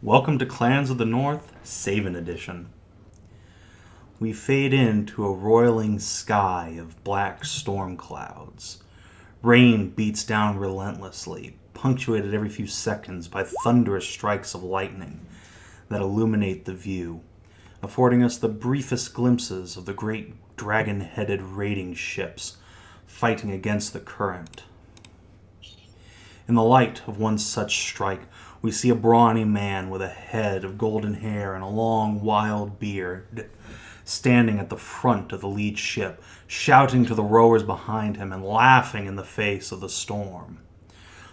Welcome to Clans of the North, Savin Edition. We fade into a roiling sky of black storm clouds. Rain beats down relentlessly, punctuated every few seconds by thunderous strikes of lightning that illuminate the view, affording us the briefest glimpses of the great dragon-headed raiding ships fighting against the current. In the light of one such strike, we see a brawny man with a head of golden hair and a long, wild beard standing at the front of the lead ship, shouting to the rowers behind him and laughing in the face of the storm.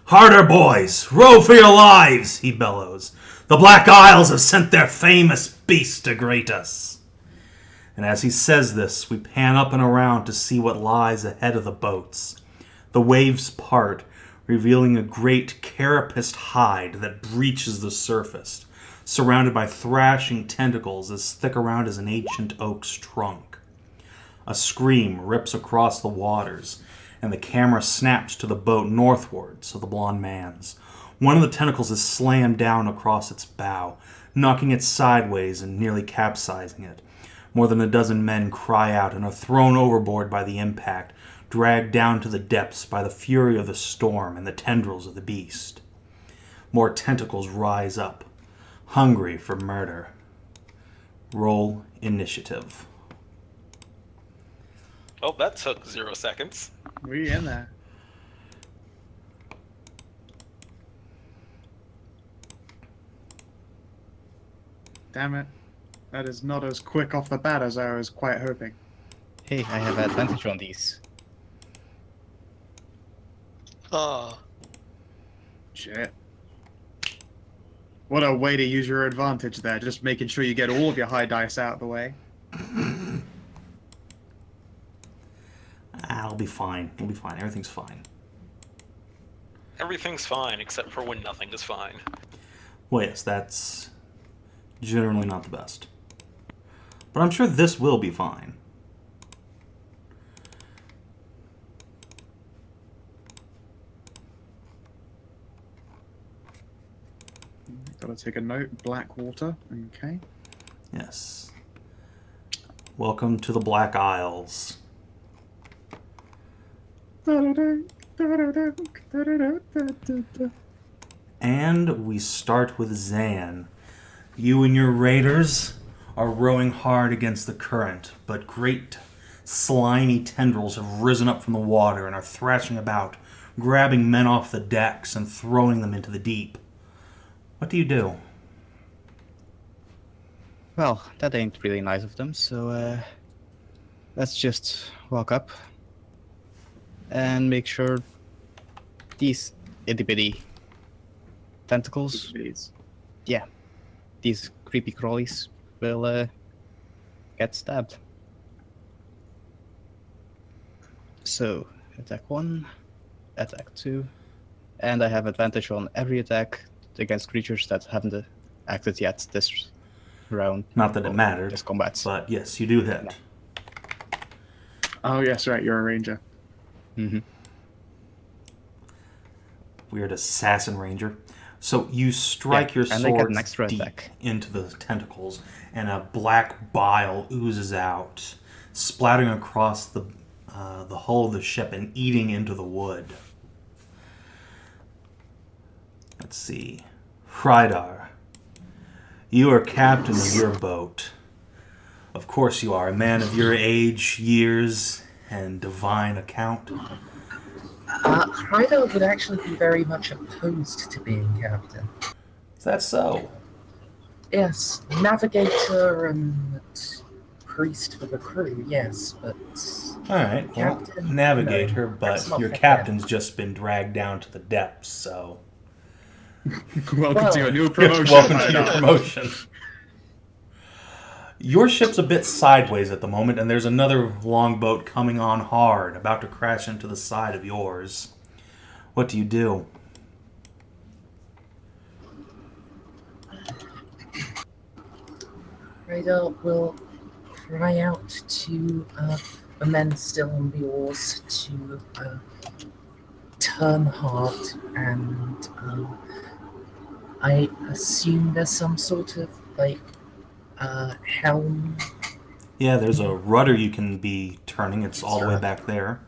"Harder, boys! Row for your lives!" he bellows. "The Black Isles have sent their famous beast to greet us." And as he says this, we pan up and around to see what lies ahead of the boats. The waves part, revealing a great carapaced hide that breaches the surface, surrounded by thrashing tentacles as thick around as an ancient oak's trunk. A scream rips across the waters, and the camera snaps to the boat northwards of the blond man's. One of the tentacles is slammed down across its bow, knocking it sideways and nearly capsizing it. More than a dozen men cry out and are thrown overboard by the impact, dragged down to the depths by the fury of the storm and the tendrils of the beast. More tentacles rise up, hungry for murder. Roll initiative. Oh, that took 0 seconds. We in there. Damn it. That is not as quick off the bat as I was quite hoping. Hey, I have advantage on these. Ah. Shit. What a way to use your advantage there, just making sure you get all of your high dice out of the way. I'll be fine. It'll be fine. Everything's fine. Everything's fine except for when nothing is fine. Well, yes, that's generally not the best. But I'm sure this will be fine. Gotta take a note. Black water. Okay. Yes. Welcome to the Black Isles. And we start with Zan. You and your raiders are rowing hard against the current, but great slimy tendrils have risen up from the water and are thrashing about, grabbing men off the decks and throwing them into the deep. What do you do? Well, that ain't really nice of them, so let's just walk up and make sure these itty-bitty tentacles, yeah, these creepy crawlies will get stabbed. So, attack 1, attack 2, and I have advantage on every attack against creatures that haven't acted yet this round. Not that it mattered, This combat. but yes, you do hit. Oh, yes, right, you're a ranger. Mm-hmm. Weird assassin ranger. So you strike your and they get sword an extra deep attack. into the tentacles, and a black bile oozes out, splattering across the hull of the ship and eating into the wood. Let's see. Hreider, you are captain of your boat. Of course you are, a man of your age, years, and divine account. Hreider would actually be very much opposed to being captain. Is that so? Yes, navigator and priest for the crew, yes, but... Alright, well, Captain? navigator, No, but that's not your fair. captain's just been dragged down to the depths, so... Welcome to your new promotion. Welcome to your promotion. Your ship's a bit sideways at the moment, and there's another longboat coming on hard, about to crash into the side of yours. What do you do? Hreider will cry out to the men still on the oars to turn hard and I assume there's some sort of, like, helm. Yeah, there's a rudder you can be turning. It's all the way back there.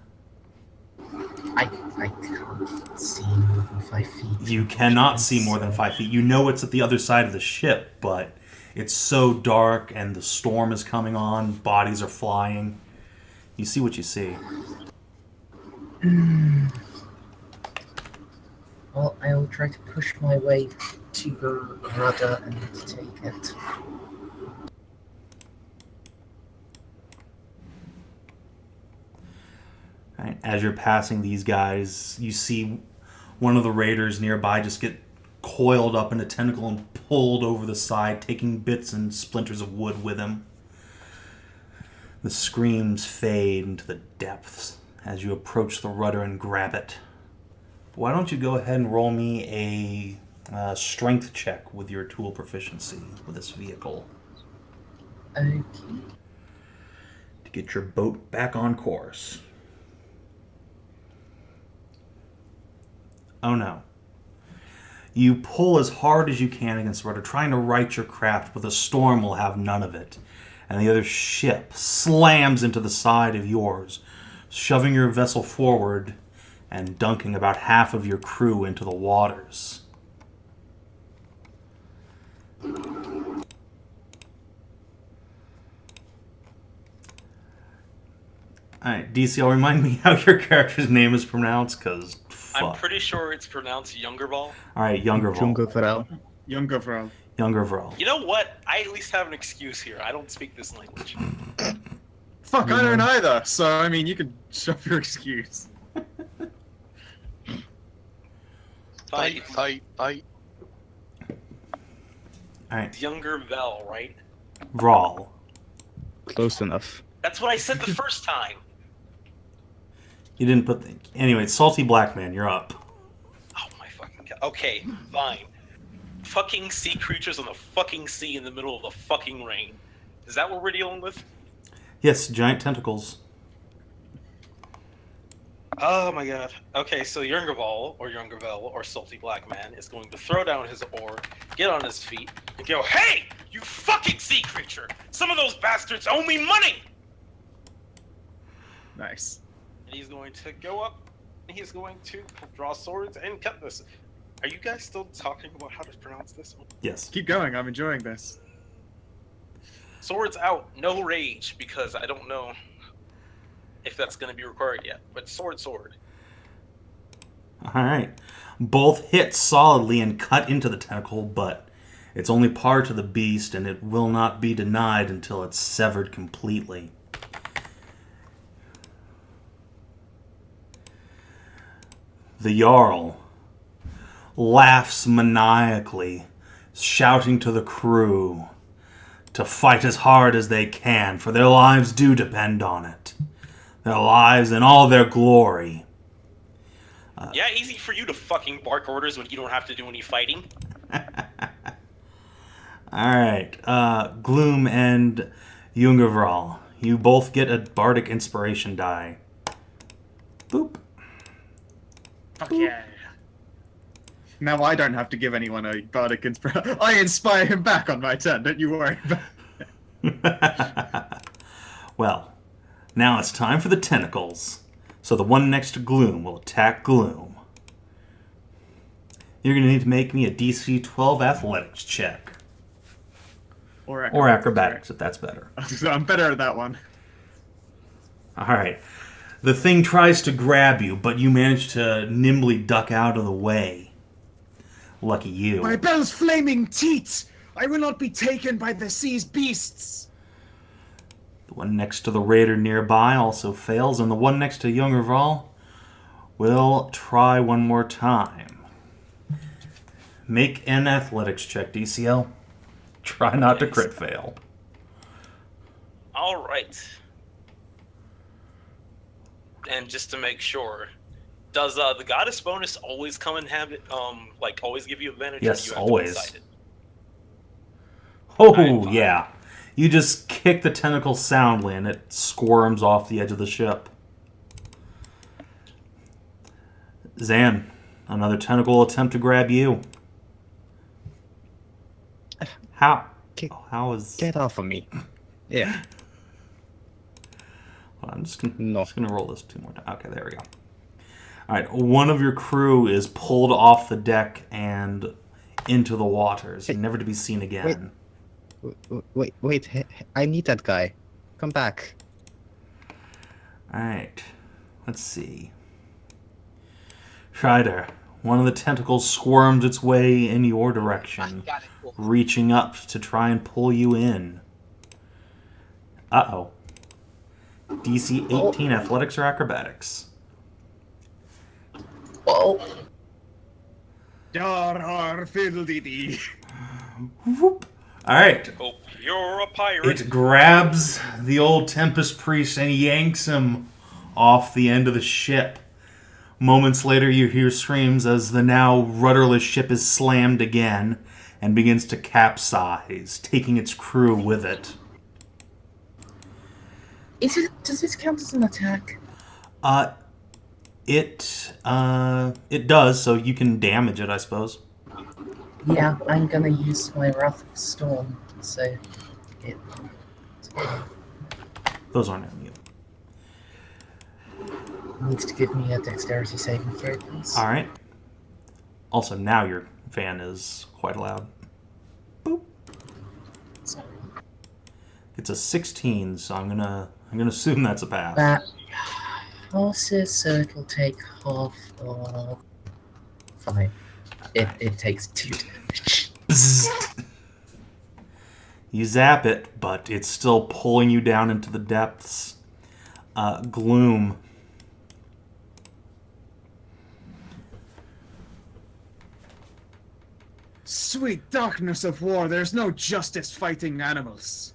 I can't see more than 5 feet. You cannot see more than 5 feet. You know it's at the other side of the ship, but it's so dark and the storm is coming on. Bodies are flying. You see what you see. Well, I'll try to push my way to the rudder and take it. Right. As you're passing these guys, you see one of the raiders nearby just get coiled up in a tentacle and pulled over the side, taking bits and splinters of wood with him. The screams fade into the depths as you approach the rudder and grab it. Why don't you go ahead and roll me a strength check with your tool proficiency with this vehicle. Okay. To get your boat back on course. Oh no. You pull as hard as you can against the rudder, trying to right your craft, but the storm will have none of it. And the other ship slams into the side of yours, shoving your vessel forward and dunking about half of your crew into the waters. Alright, DCL, remind me how your character's name is pronounced, because I'm pretty sure it's pronounced Djungervral. Alright, Djungervral. Djungervral. Djungervral. You know what? I at least have an excuse here. I don't speak this language. Fuck, I don't either. So, I mean, you can shove your excuse. Fine. Fight. Alright. Djungervral, right? Vral. Close enough. That's what I said the first time. You didn't put the... Anyway, Salty Black Man, you're up. Oh my fucking god. Okay, fine. Fucking sea creatures on the fucking sea in the middle of the fucking rain. Is that what we're dealing with? Yes, giant tentacles. Oh my god. Okay, so Djungervral, or Salty Black Man, is going to throw down his oar, get on his feet, and go, "Hey, you fucking sea creature! Some of those bastards owe me money!" Nice. And he's going to go up, and he's going to draw swords and cut this. Are you guys still talking about how to pronounce this? Yes. Keep going, I'm enjoying this. Swords out, no rage, because I don't know if that's going to be required yet. But sword. Alright. Both hit solidly and cut into the tentacle, but it's only part of the beast, and it will not be denied until it's severed completely. The Jarl laughs maniacally, shouting to the crew to fight as hard as they can, for their lives do depend on it. Their lives and all their glory. Yeah, easy for you to fucking bark orders when you don't have to do any fighting. Alright, Gloom and Djungervral, you both get a bardic inspiration die. Boop. Fuck yeah. Now I don't have to give anyone a bardic inspiration. I inspire him back on my turn, don't you worry about it. Well, now it's time for the tentacles. So the one next to Gloom will attack Gloom. You're going to need to make me a DC 12 athletics check. Or acrobatics, if that's better. I'm better at that one. Alright. The thing tries to grab you, but you manage to nimbly duck out of the way. Lucky you. My bell's flaming teat! I will not be taken by the sea's beasts! The one next to the raider nearby also fails, and the one next to Djungervral will try one more time. Make an athletics check, DCL. Try not to crit fail. Alright. And just to make sure, does the goddess bonus always come and have it, like always give you advantage? Yes, or you have always. To decide it? Oh, Alright, yeah. You just kick the tentacle soundly and it squirms off the edge of the ship. Zan, another tentacle will attempt to grab you. How? Get, How is? get off of me. Yeah. Hold on, I'm just gonna, No. roll this 2 more times. Okay, there we go. All right, one of your crew is pulled off the deck and into the waters, Hey, never to be seen again. Wait. I need that guy. Come back. All right, let's see. Hreider, one of the tentacles squirms its way in your direction, reaching up to try and pull you in. Uh-oh. DC 18 athletics or acrobatics? Well, Dar fiddle-dee-dee. Whoop. All right. Hope you're a pirate. It grabs the old Tempest priest and yanks him off the end of the ship. Moments later, you hear screams as the now rudderless ship is slammed again and begins to capsize, taking its crew with it. does this count as an attack? It does, so you can damage it, I suppose. Yeah, I'm gonna use my Wrath of Storm, so it Those aren't immune. needs to give me a dexterity saving throw, please. All right. Also, now your fan is quite loud. Boop. So It's a 16, so I'm gonna assume that's a pass. that passes, so it'll take half of 5. It takes 2 damage. Bzzzt. You zap it, but it's still pulling you down into the depths. Gloom. Sweet darkness of war, there's no justice fighting animals.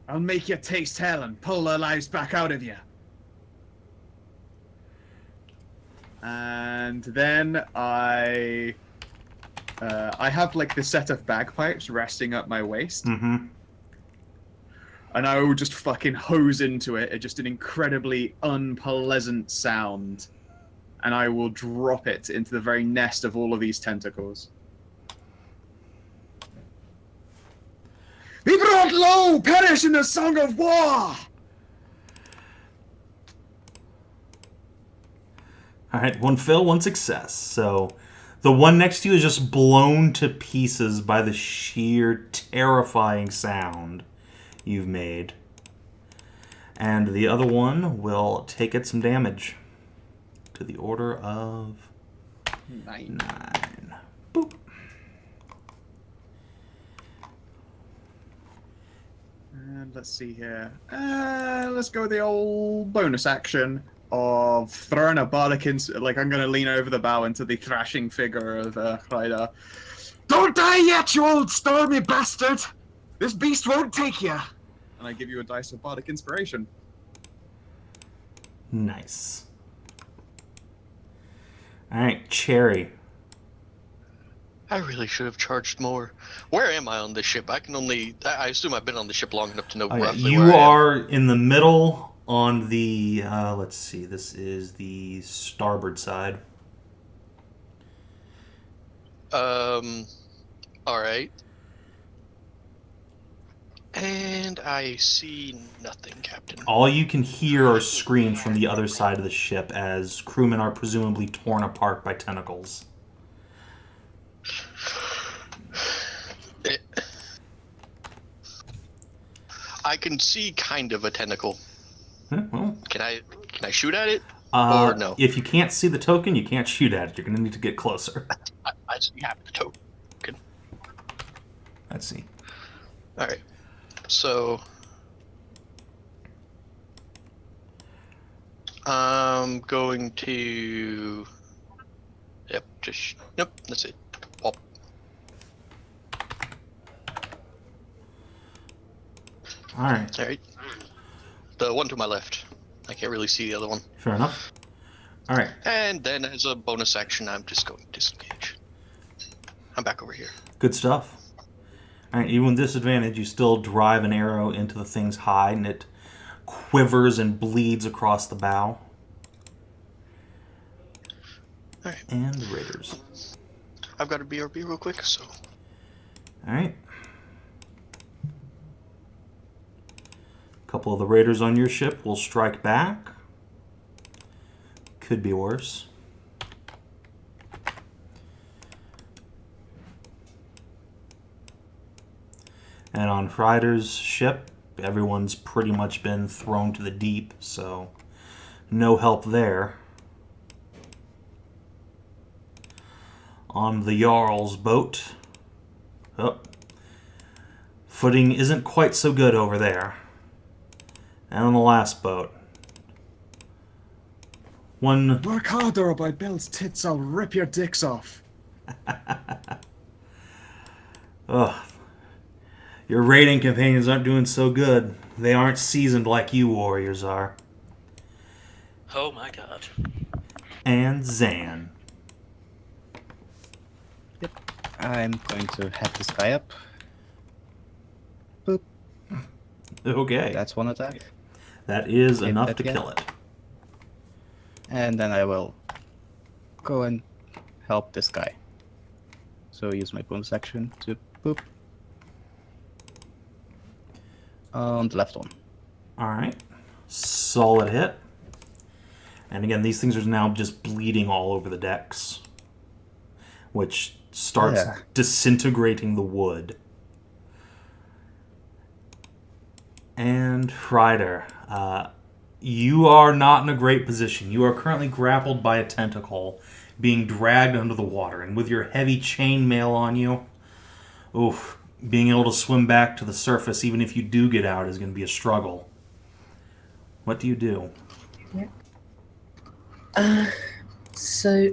I'll make you taste hell and pull their lives back out of you. And then I have like the set of bagpipes resting up my waist, Mm-hmm. and I will just fucking hose into it at just an incredibly unpleasant sound, and I will drop it into the very nest of all of these tentacles. Be brought low, perish in the song of war! Alright, 1 fail, 1 success. So the one next to you is just blown to pieces by the sheer terrifying sound you've made. And the other one will take it some damage. To the order of 9. 9. Boop. And let's see here. Let's go with the old bonus action of throwing a bardic like I'm going to lean over the bow into the thrashing figure of Hreider. Don't die yet, you old stormy bastard! This beast won't take you! And I give you a dice of bardic inspiration. Nice. Alright, Cherri. I really should have charged more. Where am I on this ship? I assume I've been on the ship long enough to know roughly You where I am. are in the middle on the, let's see, this is the starboard side. Alright. And I see nothing, Captain. All you can hear are screams from the other side of the ship as crewmen are presumably torn apart by tentacles. I can see kind of a tentacle. Well, Can I shoot at it? Or no? If you can't see the token, you can't shoot at it. You're going to need to get closer. I see half the token. Let's see. Alright. So I'm going to nope, that's it. Pop. Alright, Alright. The one to my left. I can't really see the other one. fair enough. Alright, And then as a bonus action, I'm just going to disengage. I'm back over here. good stuff. Alright, even with disadvantage, you still drive an arrow into the thing's hide, and it quivers and bleeds across the bow. Alright. And the raiders. I've got a BRB real quick, so. Alright. A couple of the raiders on your ship will strike back. Could be worse. And on Hreider's ship, everyone's pretty much been thrown to the deep, so no help there. On the Jarl's boat, footing isn't quite so good over there. And on the last boat, one... Work harder or by Bill's tits I'll rip your dicks off. Ugh. Your raiding companions aren't doing so good. They aren't seasoned like you warriors are. Oh my god. And Zan. I'm going to head this guy up. Boop. Okay. That's one attack. That is Hit enough that to again. kill it. And then I will go and help this guy. So use my bonus action to boop. On the left one. Alright. Solid hit. And again, these things are now just bleeding all over the decks, which starts disintegrating the wood. And Hreider, you are not in a great position. You are currently grappled by a tentacle, being dragged under the water, and with your heavy chainmail on you, oof, being able to swim back to the surface, even if you do get out, is going to be a struggle. What do you do? So,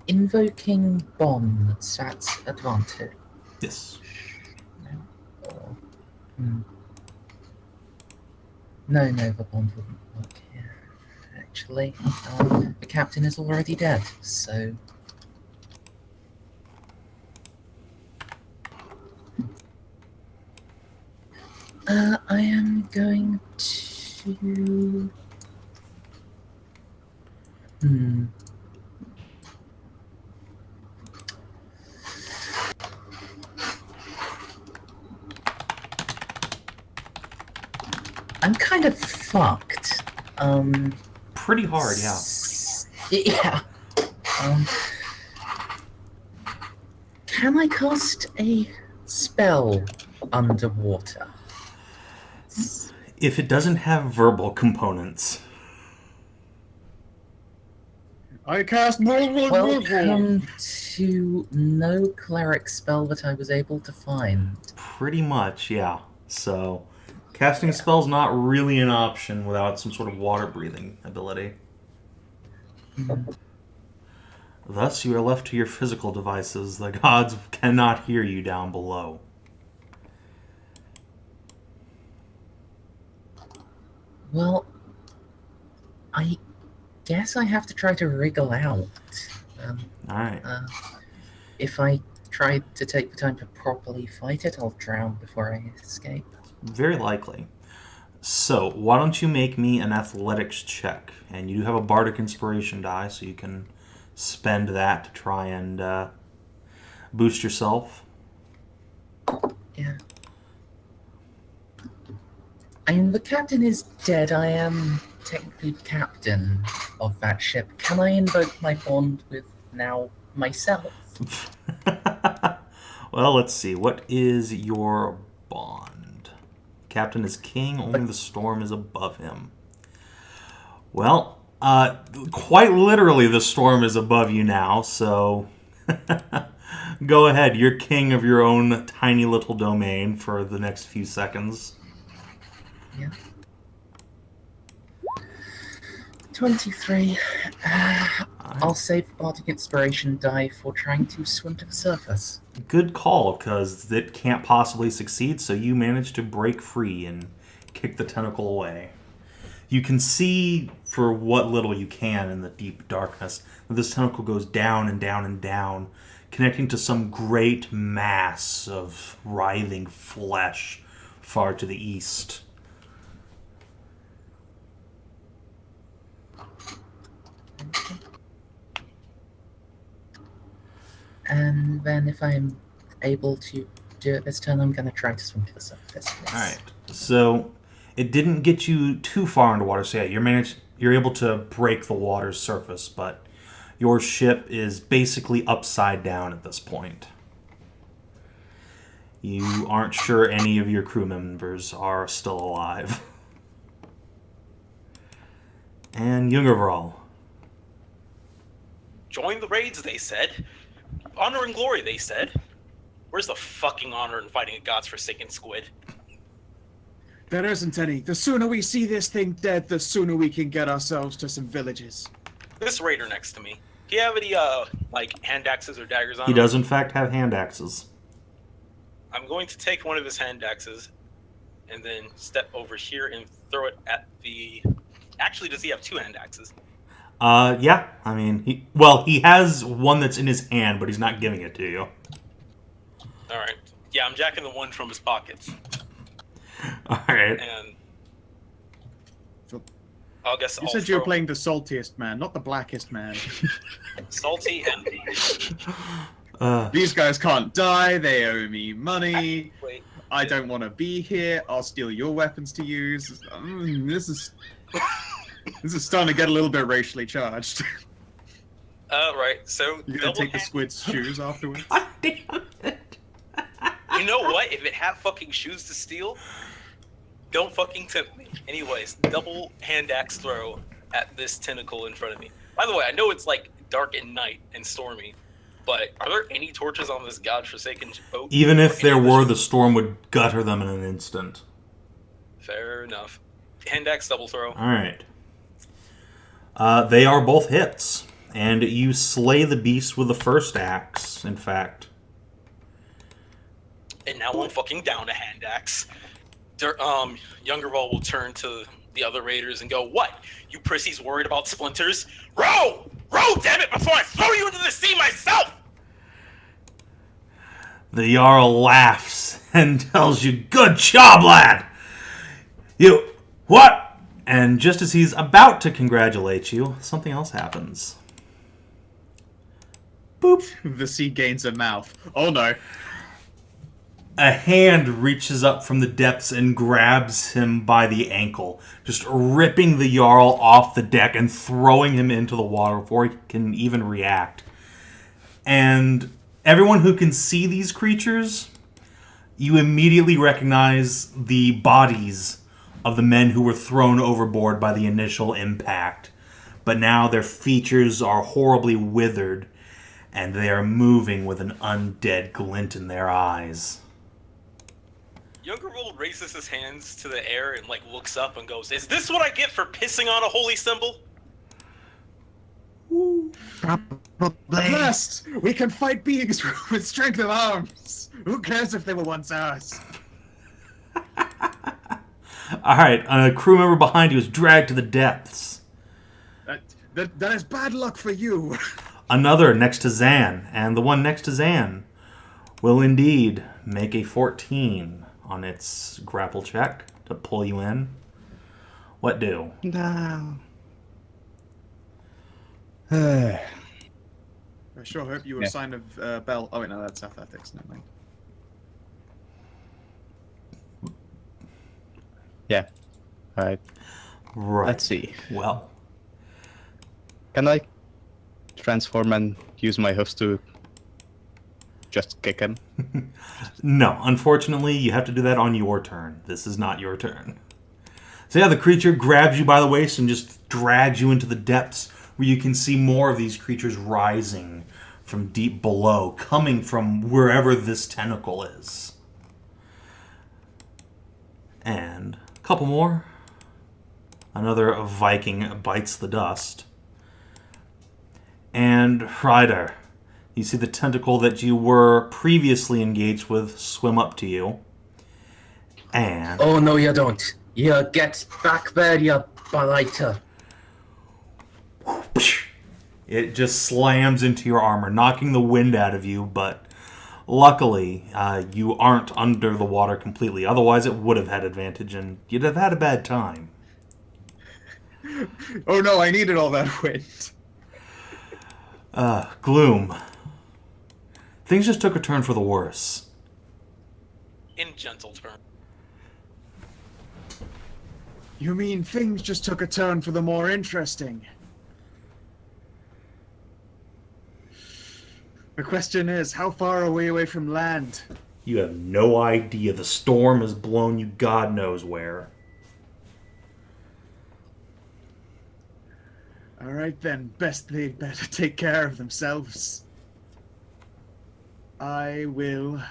invoking bonds, that's advantage. Yes. Or, No, the bond wouldn't work here. Actually, the captain is already dead, so... I am going to... I'm kind of fucked. Pretty hard, yeah. Yeah. Can I cast a spell underwater? If it doesn't have verbal components. I cast more. Welcome to no cleric spell that I was able to find. Pretty much, yeah. So, casting a spell's not really an option without some sort of water-breathing ability. Thus, you are left to your physical devices. The gods cannot hear you down below. Well, I guess I have to try to wriggle out. Alright. If I try to take the time to properly fight it, I'll drown before I escape. Very likely. So, why don't you make me an athletics check? And you do have a bardic inspiration die, so you can spend that to try and boost yourself. Yeah. I mean, the captain is dead. I am technically the captain of that ship. Can I invoke my bond with now myself? Well, let's see. What is your bond? Captain is king, only the storm is above him. Well, quite literally the storm is above you now, so go ahead. You're king of your own tiny little domain for the next few seconds. Yeah. 23. I'll save the bardic inspiration die for trying to swim to the surface. Good call, because it can't possibly succeed, so you manage to break free and kick the tentacle away. You can see, for what little you can in the deep darkness, that this tentacle goes down and down and down, connecting to some great mass of writhing flesh far to the east. And then if I'm able to do it this turn, I'm going to try to swim to the surface. Yes. All right. So it didn't get you too far into water. So yeah, you're able to break the water's surface, but your ship is basically upside down at this point. You aren't sure any of your crew members are still alive. And Djungervral. Join the raids, they said. Honor and glory, they said. Where's the fucking honor in fighting a god's forsaken squid? There isn't any. The sooner we see this thing dead, the sooner we can get ourselves to some villages. This raider next to me. Do you have any, like, hand axes or daggers on He him? does, in fact, have hand axes. I'm going to take one of his hand axes and then step over here and throw it at the... Actually, does he have two hand axes? Yeah. I mean, he has one that's in his hand, but he's not giving it to you. Alright. Yeah, I'm jacking the one from his pocket. Alright. And... I guess You I'll said you were throw playing the saltiest man, not the blackest man. Salty and... These guys can't die, they owe me money. Wait. I don't want to be here, I'll steal your weapons to use. This is starting to get a little bit racially charged. Right, so... You're gonna double take the hand- squid's shoes afterwards? Damn it. You know what? If it had fucking shoes to steal, don't fucking tempt me. Anyways, double hand axe throw at this tentacle in front of me. By the way, I know it's like dark at night and stormy, but are there any torches on this godforsaken boat? Even if there Any of were, the- the storm would gutter them in an instant. Fair enough. Hand axe double throw. Alright. They are both hits. And you slay the beast with the first axe, in fact. And now I'm fucking down a hand axe. Djungervral will turn to the other raiders and go, "What? You prissies worried about splinters? Row! Row, damn it, before I throw you into the sea myself!" The Jarl laughs and tells you, "Good job, lad! You... what?" And just as he's about to congratulate you, something else happens. Boop. The sea gains a mouth. Oh no. A hand reaches up from the depths and grabs him by the ankle, just ripping the Jarl off the deck and throwing him into the water before he can even react. And everyone who can see these creatures, you immediately recognize the bodies of the men who were thrown overboard by the initial impact. But now their features are horribly withered, and they are moving with an undead glint in their eyes. Djungervral raises his hands to the air and like looks up and goes, "Is this what I get for pissing on a holy symbol?" Blessed! We can fight beings with strength of arms! Who cares if they were once ours? Alright, a crew member behind you is dragged to the depths. That is bad luck for you. Another next to Zan, and the one next to Zan will indeed make a 14 on its grapple check to pull you in. What do? No. I sure hope you were a sign of Bell. Oh wait, no, that's athletics. Never mind. Yeah. Alright. Right. Let's see. Well, Can I transform and use my hoofs to just kick him? no. Unfortunately, you have to do that on your turn. This is not your turn. So yeah, the creature grabs you by the waist and just drags you into the depths where you can see more of these creatures rising from deep below, coming from wherever this tentacle is. And a couple more. Another Viking bites the dust. And Hreider, you see the tentacle that you were previously engaged with swim up to you. And Oh, no, you don't. You get back there, you blighter. it just slams into your armor, knocking the wind out of you, but luckily you aren't under the water completely. Otherwise it would have had advantage and you'd have had a bad time. Oh no, I needed all that wind. Gloom. Things just took a turn for the worse. In gentle terms. You mean things just took a turn for the more interesting? The question is, how far are we away from land? You have no idea. The storm has blown you God knows where. Alright then, best they'd better take care of themselves. I will...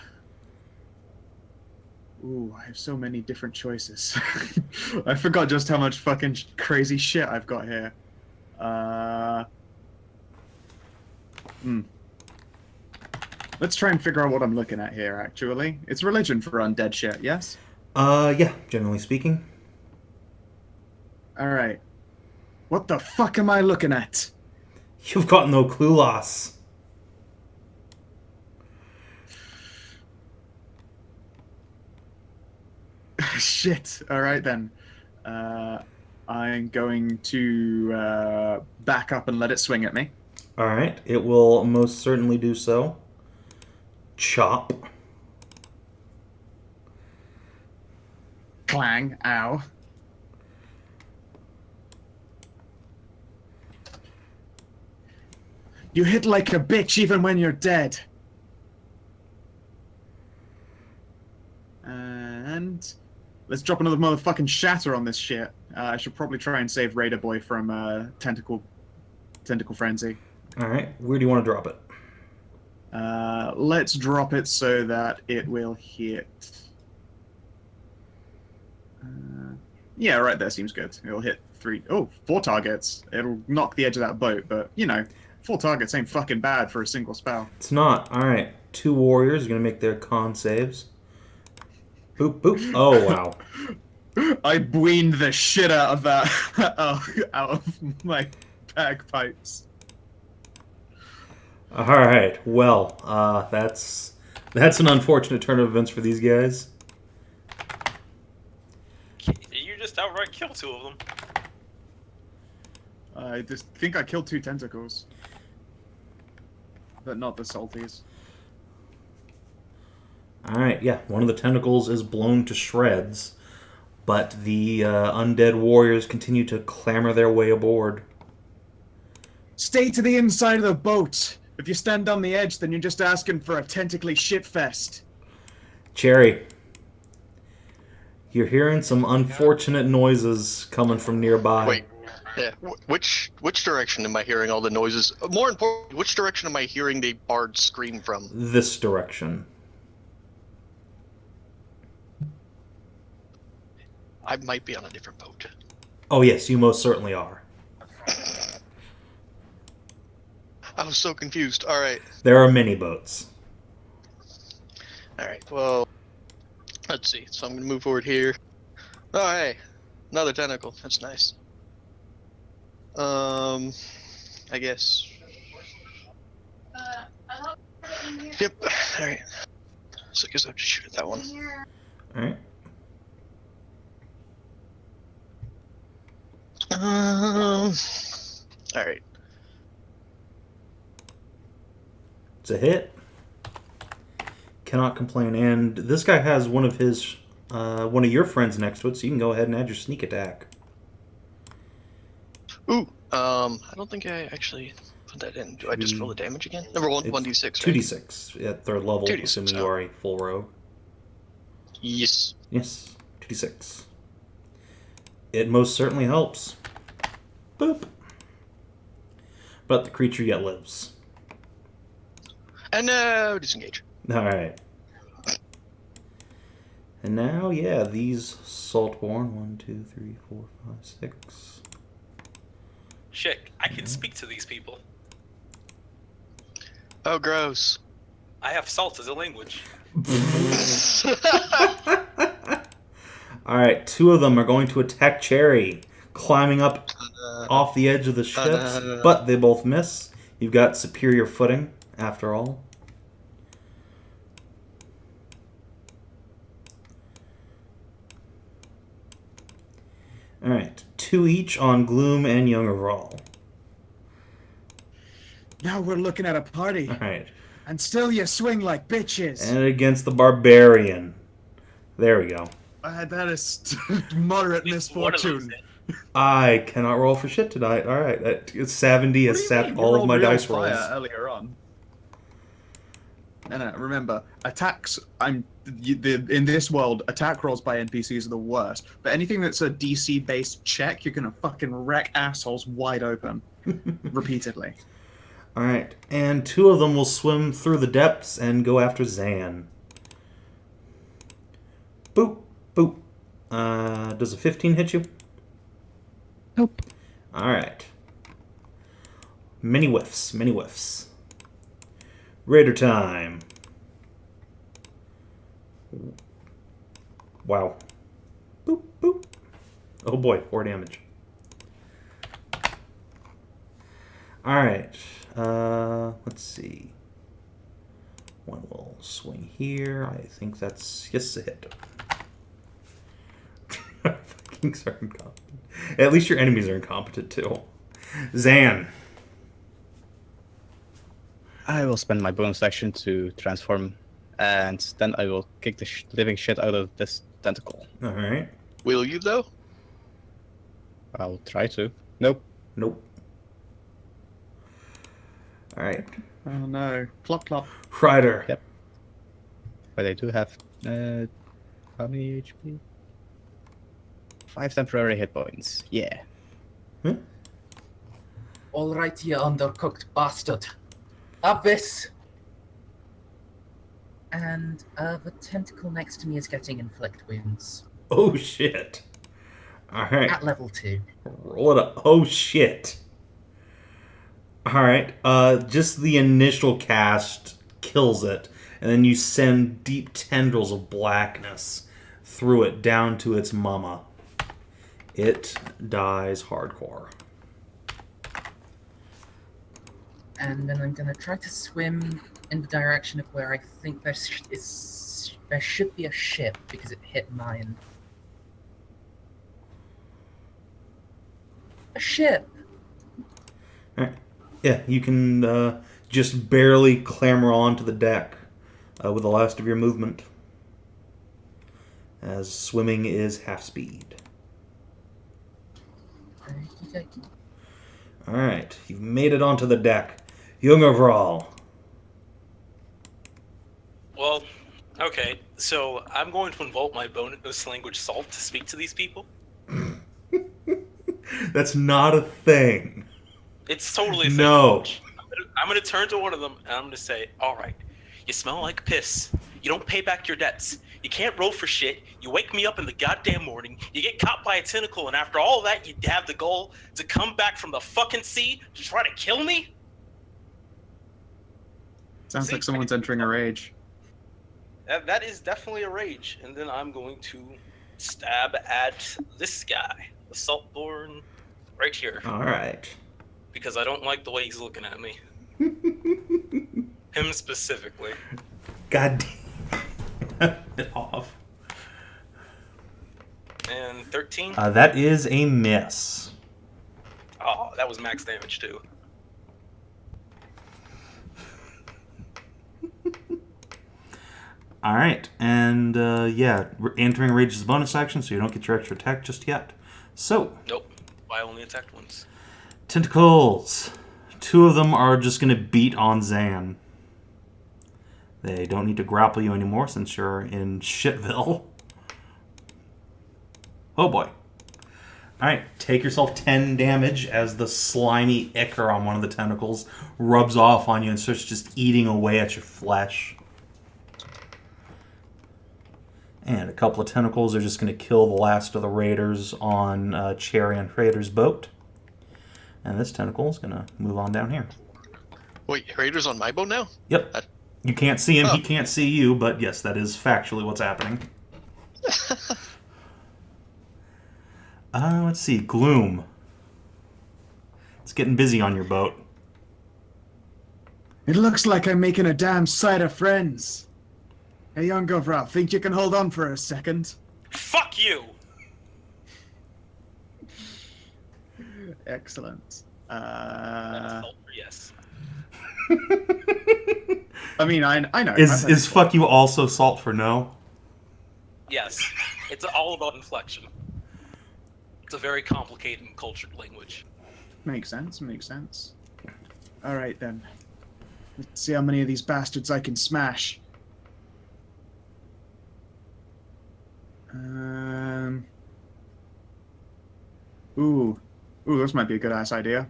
Ooh, I have so many different choices. I forgot just how much fucking crazy shit I've got here. Let's try and figure out what I'm looking at here, actually. It's religion for undead shit, yes? Yeah, generally speaking. Alright. What the fuck am I looking at? You've got no clue, lass. Shit. Alright then. I'm going to back up and let it swing at me. Alright, it will most certainly do so. Chop. Clang. Ow. You hit like a bitch even when you're dead. And let's drop another motherfucking shatter on this shit. I should probably try and save Hreider boy from tentacle frenzy. Alright, where do you want to drop it? Let's drop it so that it will hit. Yeah, right there seems good. It'll hit 4 targets. It'll knock the edge of that boat, but you know, 4 targets ain't fucking bad for a single spell. It's not. Alright, 2 warriors are going to make their con saves. Boop, boop. Oh, wow. I bweened the shit out of that out of my bagpipes. Alright, well, that's an unfortunate turn of events for these guys. You just outright killed 2 of them. I just think I killed 2 tentacles. But not the salties. Alright, yeah, one of the tentacles is blown to shreds, but the undead warriors continue to clamber their way aboard. Stay to the inside of the boat! If you stand on the edge, then you're just asking for a tentacly shitfest. Cherri, you're hearing some unfortunate noises coming from nearby. Wait, yeah. Which direction am I hearing all the noises? More importantly, which direction am I hearing the bard scream from? This direction. I might be on a different boat. Oh yes, you most certainly are. I was so confused. All right. There are many boats. All right. Well, let's see. So I'm gonna move forward here. Oh, hey, another tentacle. That's nice. I guess. Yep. All right. So I guess I have to shoot at that one. All right. All right. It's a hit. Cannot complain. And this guy has one of your friends next to it, so you can go ahead and add your sneak attack. Ooh. I don't think I actually put that in. Do I just roll the damage again? Number 1d6. Right? 2d6 at 3rd level, 2d6, assuming you are a full rogue. Yes. Yes, 2d6. It most certainly helps. Boop. But the creature yet lives. And now disengage. Alright. And now, yeah, these Saltborn, 1, 2, 3, 4, 5, 6. Shit, I can speak to these people. Oh, gross. I have salt as a language. Alright, 2 of them are going to attack Cherri, climbing up off the edge of the ships, but they both miss. You've got superior footing, after all. Alright, 2 each on Gloom and Djungervral. Now we're looking at a party. Alright, And still you swing like bitches. And against the Barbarian. There we go. That is moderate misfortune. I cannot roll for shit tonight. Alright, Sav&D has sapped all of my dice rolls. Earlier on. No, remember, attacks, in this world, attack rolls by NPCs are the worst. But anything that's a DC-based check, you're gonna fucking wreck assholes wide open. Repeatedly. Alright, and 2 of them will swim through the depths and go after Zan. Boop, boop. Does a 15 hit you? Nope. Alright. Many whiffs, many whiffs. Raider time. Wow. Boop, boop. Oh boy, 4 damage. Alright. Let's see. One will swing here. I think that's... Yes, a hit. Vikings are incompetent. At least your enemies are incompetent, too. Zan. I will spend my bonus action to transform, and then I will kick the living shit out of this tentacle. Alright. Will you, though? I'll try to. Nope. Nope. Alright. Oh no. Clop, clop. Hreider. Yep. But I do have, how many HP? 5 temporary hit points. Yeah. Huh? All right, you undercooked bastard. Have this. And the tentacle next to me is getting inflict wounds Oh, shit. Alright. at level 2. Roll it up. Oh, shit. Alright. Just the initial cast kills it, and then you send deep tendrils of blackness through it down to its mama. It dies hardcore. And then I'm gonna try to swim in the direction of where I think there should be a ship because it hit mine. A ship. Alright. Yeah, you can just barely clamber onto the deck with the last of your movement, as swimming is half speed. Alright, you've made it onto the deck. Djungervral. Well, okay, so I'm going to invoke my bonus language salt to speak to these people. That's not a thing. It's totally a thing. No. I'm gonna turn to one of them and I'm gonna say, all right, you smell like piss. You don't pay back your debts. You can't roll for shit. You wake me up in the goddamn morning. You get caught by a tentacle, and after all that, you have the goal to come back from the fucking sea to try to kill me? Sounds like someone's entering a rage. That is definitely a rage. And then I'm going to stab at this guy, the Saltborn, right here. Alright. Because I don't like the way he's looking at me. Him specifically. God damn it off. And 13? That is a miss. Oh, that was max damage too. Alright, and yeah, entering rage is a bonus action, so you don't get your extra attack just yet. So, Nope. I only attacked once. tentacles. 2 of them are just going to beat on Zan. They don't need to grapple you anymore since you're in Shitville. Oh boy. Alright, take yourself 10 damage as the slimy ichor on one of the tentacles rubs off on you and starts just eating away at your flesh. And a couple of tentacles are just going to kill the last of the raiders on Cherri and Hreider's boat. And this tentacle is going to move on down here. Wait, Hreider's on my boat now? Yep. You can't see him, Oh. he can't see you, but yes, that is factually what's happening. Let's see, Gloom. It's getting busy on your boat. It looks like I'm making a damn sight of friends. Hey, Djungervral, think you can hold on for a second? Fuck you! Excellent. That's yes. I mean, I know. Is fuck you also salt for no? Yes, it's all about inflection. It's a very complicated and cultured language. Makes sense. Makes sense. All right then. Let's see how many of these bastards I can smash. Ooh, this might be a good ass idea.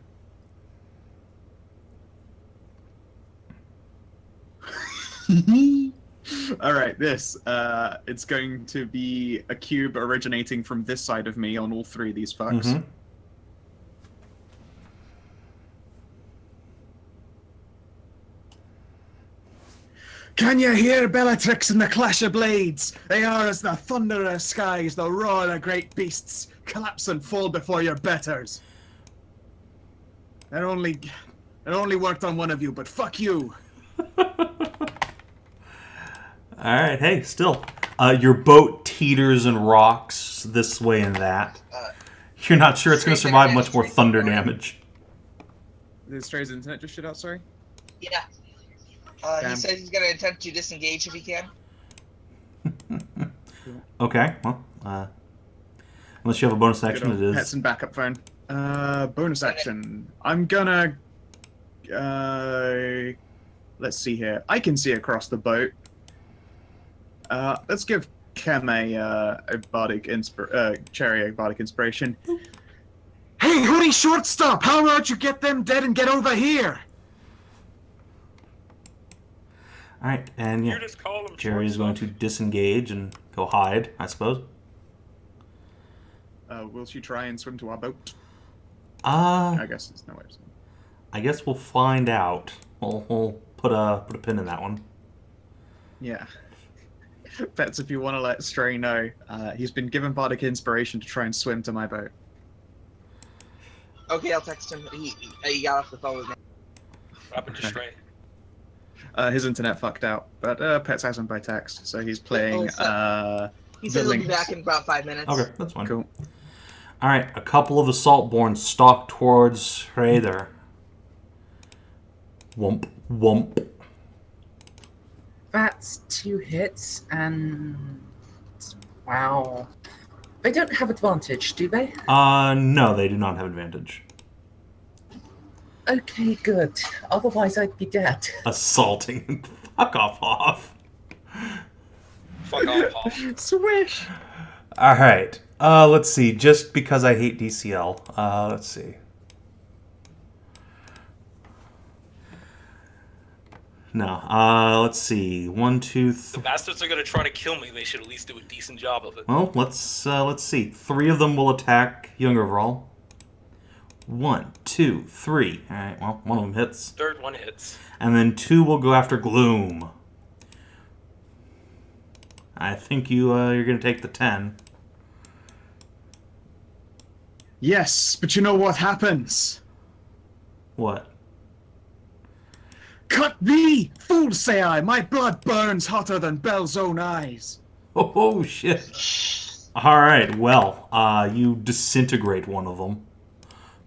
All right, it's going to be a cube originating from this side of me on all three of these fucks. Mm-hmm. Can you hear Bellatrix and the clash of blades? They are as the thunder of skies, the roar of great beasts, collapse and fall before your betters. It only worked on one of you, but fuck you. Alright, hey, still. Your boat teeters and rocks this way and that. You're not sure it's going to survive much more thunder damage. Did Stray's internet just shit out, sorry? Yeah. He says he's going to attempt to disengage if he can. Okay, well, unless you have a bonus action, it is. Pets and backup phone. Bonus action. I'm gonna. Let's see here. I can see across the boat. Let's give Kem a bardic Cherri a bardic inspiration. Hey, hoodie shortstop! How about you get them dead and get over here? Alright, and yeah, You just call him Cherri is going to disengage and go hide, I suppose. Will she try and swim to our boat? I I guess there's no way of saying. I guess we'll find out. We'll put a pin in that one. Yeah. Pets, if you want to let Stray know, he's been given bardic inspiration to try and swim to my boat. Okay, I'll text him. He got off the phone with me. What happened to Stray? His internet fucked out, but Pets has him by text, so he's playing. He said he'll be back in about 5 minutes. Okay, that's fine. Cool. Alright, a couple of the Saltborn stalk towards Hreider. Wump, wump. That's 2 hits, and wow. They don't have advantage, do they? No, they do not have advantage. Okay, good. Otherwise, I'd be dead. Assaulting. Fuck off, Hoff. Fuck off, Hoff. Swish! Alright, let's see. Just because I hate DCL. Let's see. No, let's see. 1, 2, 3. The bastards are gonna try to kill me. They should at least do a decent job of it. Well, let's see. 3 of them will attack Djungervral. 1, 2, 3. Alright, well, one of them hits. Third one hits. And then 2 will go after Gloom. I think you're gonna take the 10. Yes, but you know what happens? What? Cut me! Fool, say I! My blood burns hotter than Belle's own eyes! Oh, shit. Alright, well, you disintegrate one of them.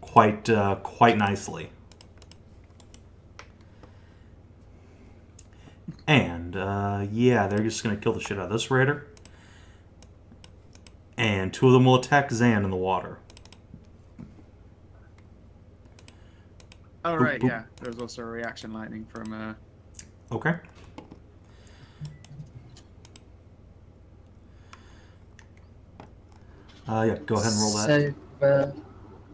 Quite nicely. And, yeah, they're just gonna kill the shit out of this raider. And 2 of them will attack Zan in the water. Oh, Boop, right, boop. yeah. There was also a reaction lightning from, Okay. Yeah, go ahead and roll that. So,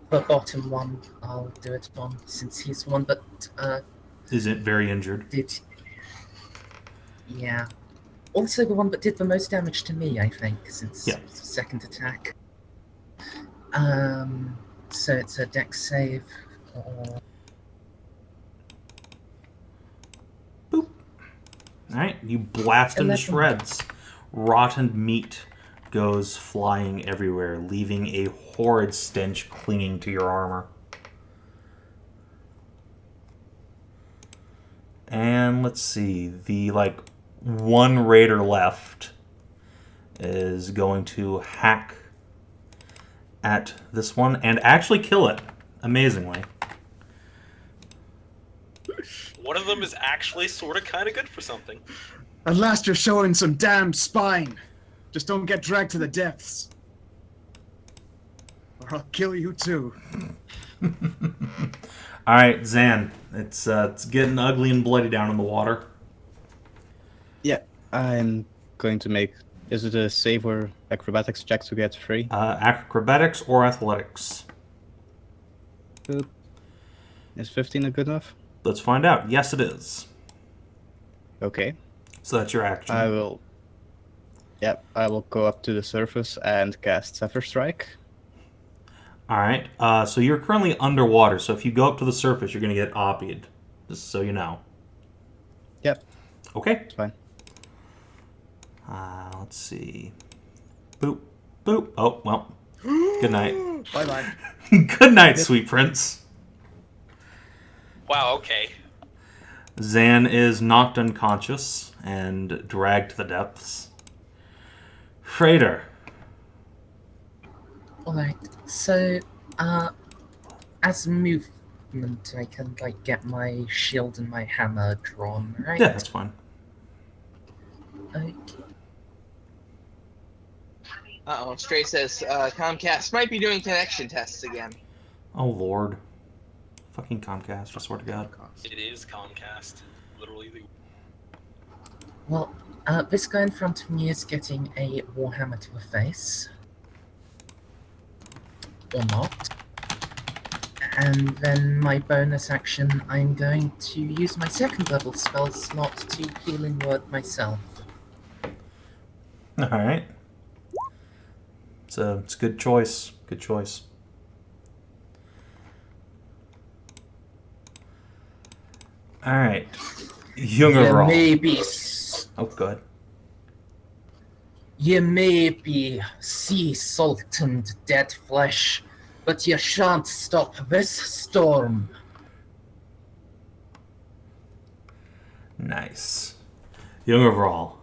the bottom one, I'll do it on, since he's the one that, Isn't very injured. did... Yeah. Also the one that did the most damage to me, I think, since Yeah. second attack. So it's a dex save, or... Alright, you blast into 11. shreds. Rotten meat goes flying everywhere, leaving a horrid stench clinging to your armor. And let's see, the, one raider left is going to hack at this one and actually kill it, amazingly. One of them is actually sort of kind of good for something. At last you're showing some damned spine. Just don't get dragged to the depths. Or I'll kill you too. Alright, Zan. It's getting ugly and bloody down in the water. Yeah, I'm going to make... Is it a save or acrobatics check to get free? Acrobatics or athletics? Boop. Is 15 a good enough? Let's find out. Yes, it is. Okay. So that's your action. I will... Yep, I will go up to the surface and cast Zephyr Strike. Alright, so you're currently underwater, so if you go up to the surface, you're going to get oppied. Just so you know. Yep, Okay. it's fine. Let's see. Boop. Boop. Oh, well. Good night. Bye-bye. Good night, sweet prince. Wow, okay. Zan is knocked unconscious and dragged to the depths. Hreider. Alright, so, as movement, I can, like, get my shield and my hammer drawn, right? Yeah, that's fine. Okay. Uh-oh, Stray says Comcast might be doing connection tests again. Oh, Lord. Fucking Comcast, I swear to God. It is Comcast. Literally the... Well, this guy in front of me is getting a warhammer to the face. Or not. And then my bonus action, I'm going to use my second level spell slot to healing word myself. Alright. It's a good choice. Good choice. Alright. Djungervral. Oh, good. You may be sea salted dead flesh, but you shan't stop this storm. Nice. Djungervral.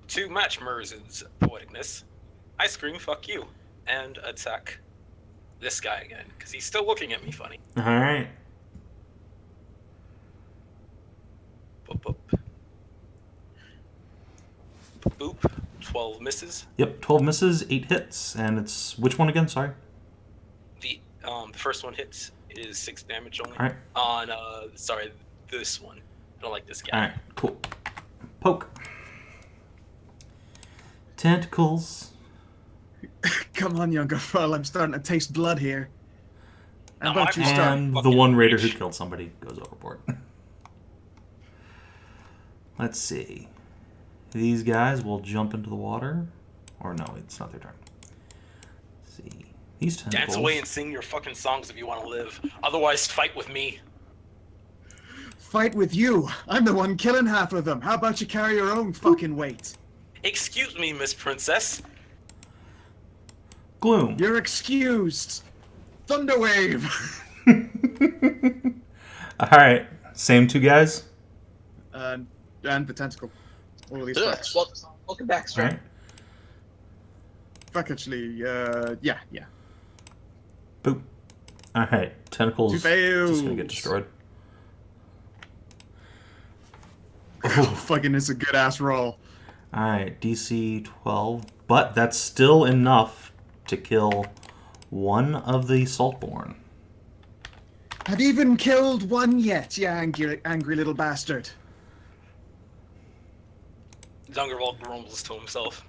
To match Merzen's poeticness, I scream "fuck you" and attack this guy again because he's still looking at me funny. Alright. Boop boop. Boop boop. 12 misses. Yep, 12 misses, 8 hits, and it's... Which one again? Sorry. The first one hits is 6 damage only. Alright. On sorry, this one. I don't like this guy. Alright, cool. Poke. Tentacles. Come on, Djungervral, I'm starting to taste blood here. How about you start? And the one raider who killed somebody goes overboard. Let's see. These guys will jump into the water. Or no, it's not their turn. Let's see. These tentacles... Dance away and sing your fucking songs if you want to live. Otherwise, fight with me. Fight with you. I'm the one killing half of them. How about you carry your own fucking weight? Excuse me, Miss Princess. Gloom. You're excused. Thunderwave. Alright. Same two guys? And the tentacle. All of these Ugh, fucks. welcome back, Stray. Alright. Fuck, actually, yeah. Boop. Alright. Tentacles Two fails. just gonna get destroyed. Oh, fucking is a good ass roll. Alright, DC 12. But that's still enough to kill one of the Saltborn. Have you even killed one yet, you angry little bastard? Djungervral grumbles to himself.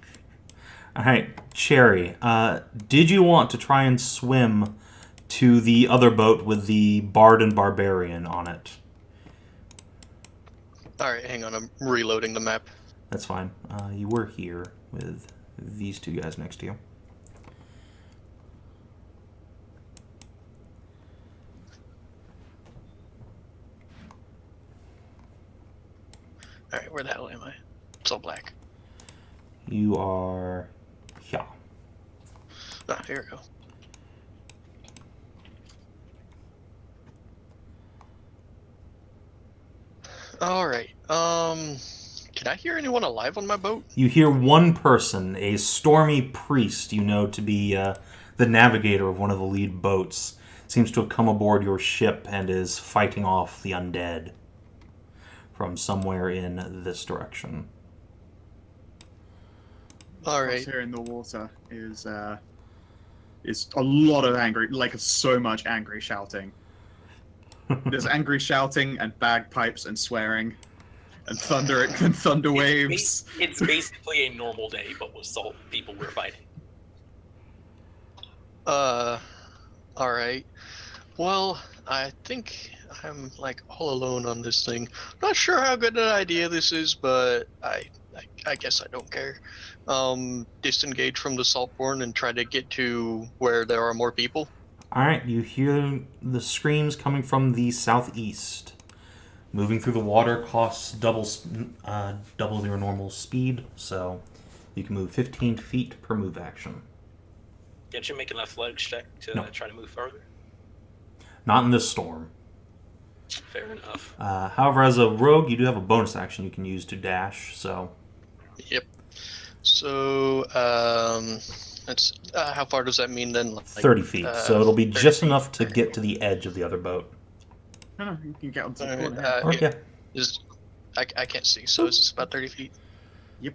Alright, Cherri. Did you want to try and swim to the other boat with the Bard and Barbarian on it? Alright, hang on, I'm reloading the map. That's fine. You were here with these two guys next to you. Alright, where the hell am I? It's all black. You are... yeah. Ah, here we go. Alright, can I hear anyone alive on my boat? You hear one person, a stormy priest you know to be the navigator of one of the lead boats, seems to have come aboard your ship and is fighting off the undead from somewhere in this direction. Across Alright. here in the water is a lot of angry, like so much angry shouting. There's angry shouting and bagpipes and swearing and thunder waves. It's basically a normal day, but with salt people we're fighting. Alright. Well, I think I'm like all alone on this thing. Not sure how good an idea this is, but I guess I don't care. Disengage from the Saltborn and try to get to where there are more people. Alright, you hear the screams coming from the southeast. Moving through the water costs double your normal speed, so you can move 15 feet per move action. Can't you make an athletics check to try to move further? Not in this storm. Fair enough. However, as a rogue, you do have a bonus action you can use to dash, so... Yep. So, that's how far does that mean then? Like, 30 feet, so it'll be just enough to get to the edge of the other boat. No, you can get onto the Alright, board here. Okay. I can't see, so it's about 30 feet. Yep.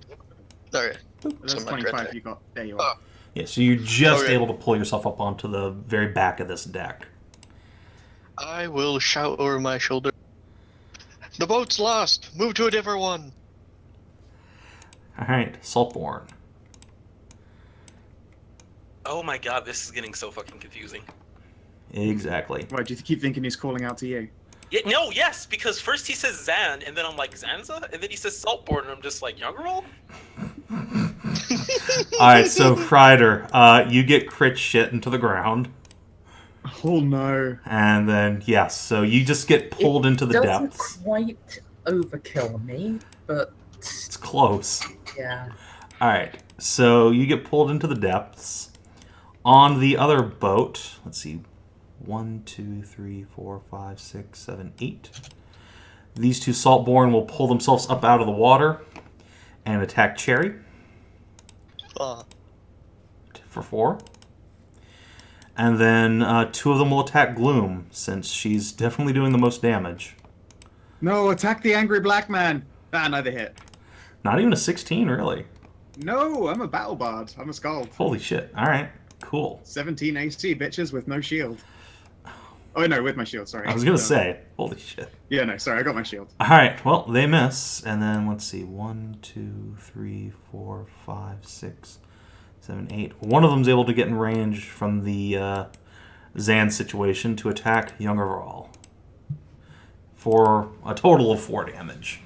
Alright. That's So I'm like right 25 there. you got. There you are. Yeah, so you're just Okay. able to pull yourself up onto the very back of this deck. I will shout over my shoulder. The boat's lost! Move to a different one! Alright, Saltborn. Oh my god, this is getting so fucking confusing. Exactly. Why, do you keep thinking he's calling out to you? Yeah, no, yes, because first he says Zan, and then I'm like, Zanza? And then he says Saltborn, and I'm just like, Djungervral? Alright, so Hreider, you get crit shit into the ground. Oh no. And then, yes, so you just get pulled into the doesn't depths. quite overkill me, but It's close. yeah. Alright, so you get pulled into the depths. On the other boat, let's see, 1, 2, 3, 4, 5, 6, 7, 8. These two Saltborn will pull themselves up out of the water and attack Cherri for 4. And then 2 of them will attack Gloom, since she's definitely doing the most damage. No, attack the angry black man. Ah, neither hit. Not even a 16, really. No, I'm a battle bard. I'm a skald. Holy shit. Alright, cool. 17 AC, bitches, with no shield. Oh, no, with my shield, sorry. I was gonna say, holy shit. Yeah, no, sorry, I got my shield. Alright, well, they miss. And then, let's see, 1, 2, 3, 4, 5, 6, 7, 8. One of them's able to get in range from the Zan situation to attack Djungervral for a total of 4 damage.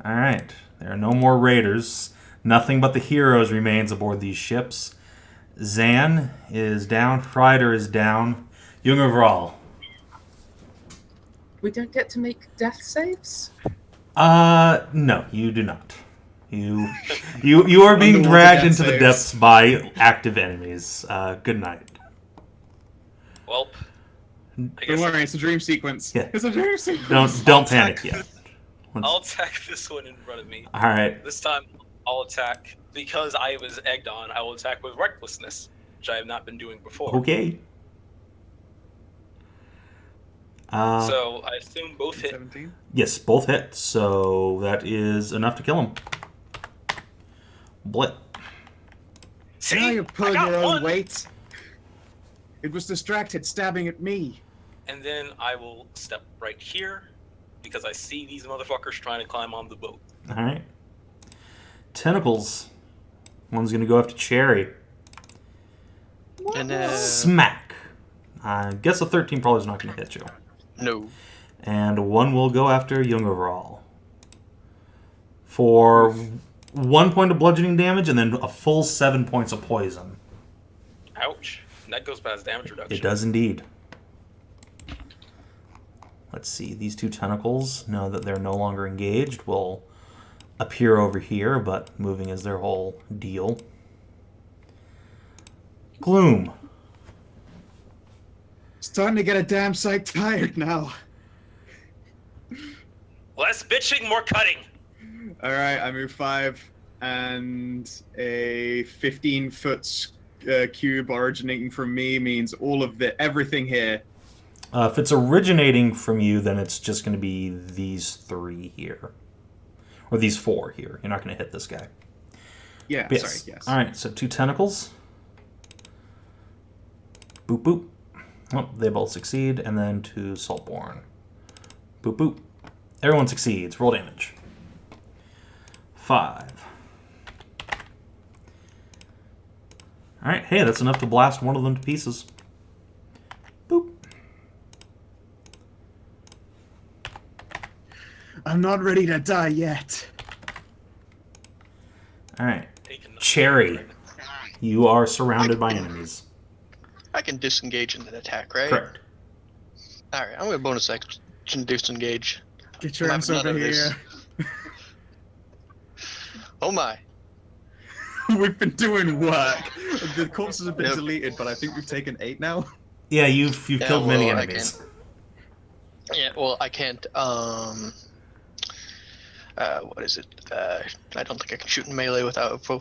Alright, there are no more raiders. Nothing but the heroes remains aboard these ships. Zan is down, Hreider is down, Djungervral. We don't get to make death saves? No, you do not. You are being Underwater dragged death into the saves. depths by active enemies. Good night. Welp. I Don't guess worry, it's a dream sequence. Yeah. It's a dream sequence. Don't panic yet. I'll attack this one in front of me. All right. This time, I'll attack, because I was egged on, I will attack with Recklessness, which I have not been doing before. Okay. So, I assume both hit. 17. Yes, both hit. So that is enough to kill him. Blip. See? Now you I pull got your own one! weight. It was distracted, stabbing at me. And then I will step right here, because I see these motherfuckers trying to climb on the boat. All right. Tentacles. One's gonna go after Cherri. And Smack. I guess a 13 probably is not gonna hit you. no. And one will go after Djungervral for 1 point of bludgeoning damage and then a full 7 points of poison. Ouch. And that goes past damage reduction. It does indeed. Let's see. These two tentacles, now that they're no longer engaged, will appear over here, but moving is their whole deal. Gloom. Starting to get a damn sight tired now. Less bitching, more cutting. Alright, I move 5 and a 15-foot cube originating from me means all of everything here. If it's originating from you, then it's just going to be these 3 here. Or these 4 here. You're not going to hit this guy. Yeah, Yes. sorry, yes. Alright, so 2 tentacles. Boop, boop. Oh, they both succeed. And then 2 Saltborn. Boop, boop. Everyone succeeds. Roll damage. 5. Alright, hey, that's enough to blast one of them to pieces. Boop. I'm not ready to die yet. Alright. Cherri, you are surrounded by enemies. I can disengage in an attack, right? Correct. Alright, I'm going to bonus action disengage. Get your I'm ass having over none of here. this. Oh my. We've been doing work. The corpses have been Yep. deleted, but I think we've taken 8 now. Yeah, you've killed many well, enemies. Yeah, well, I can't, what is it? I don't think I can shoot in melee without You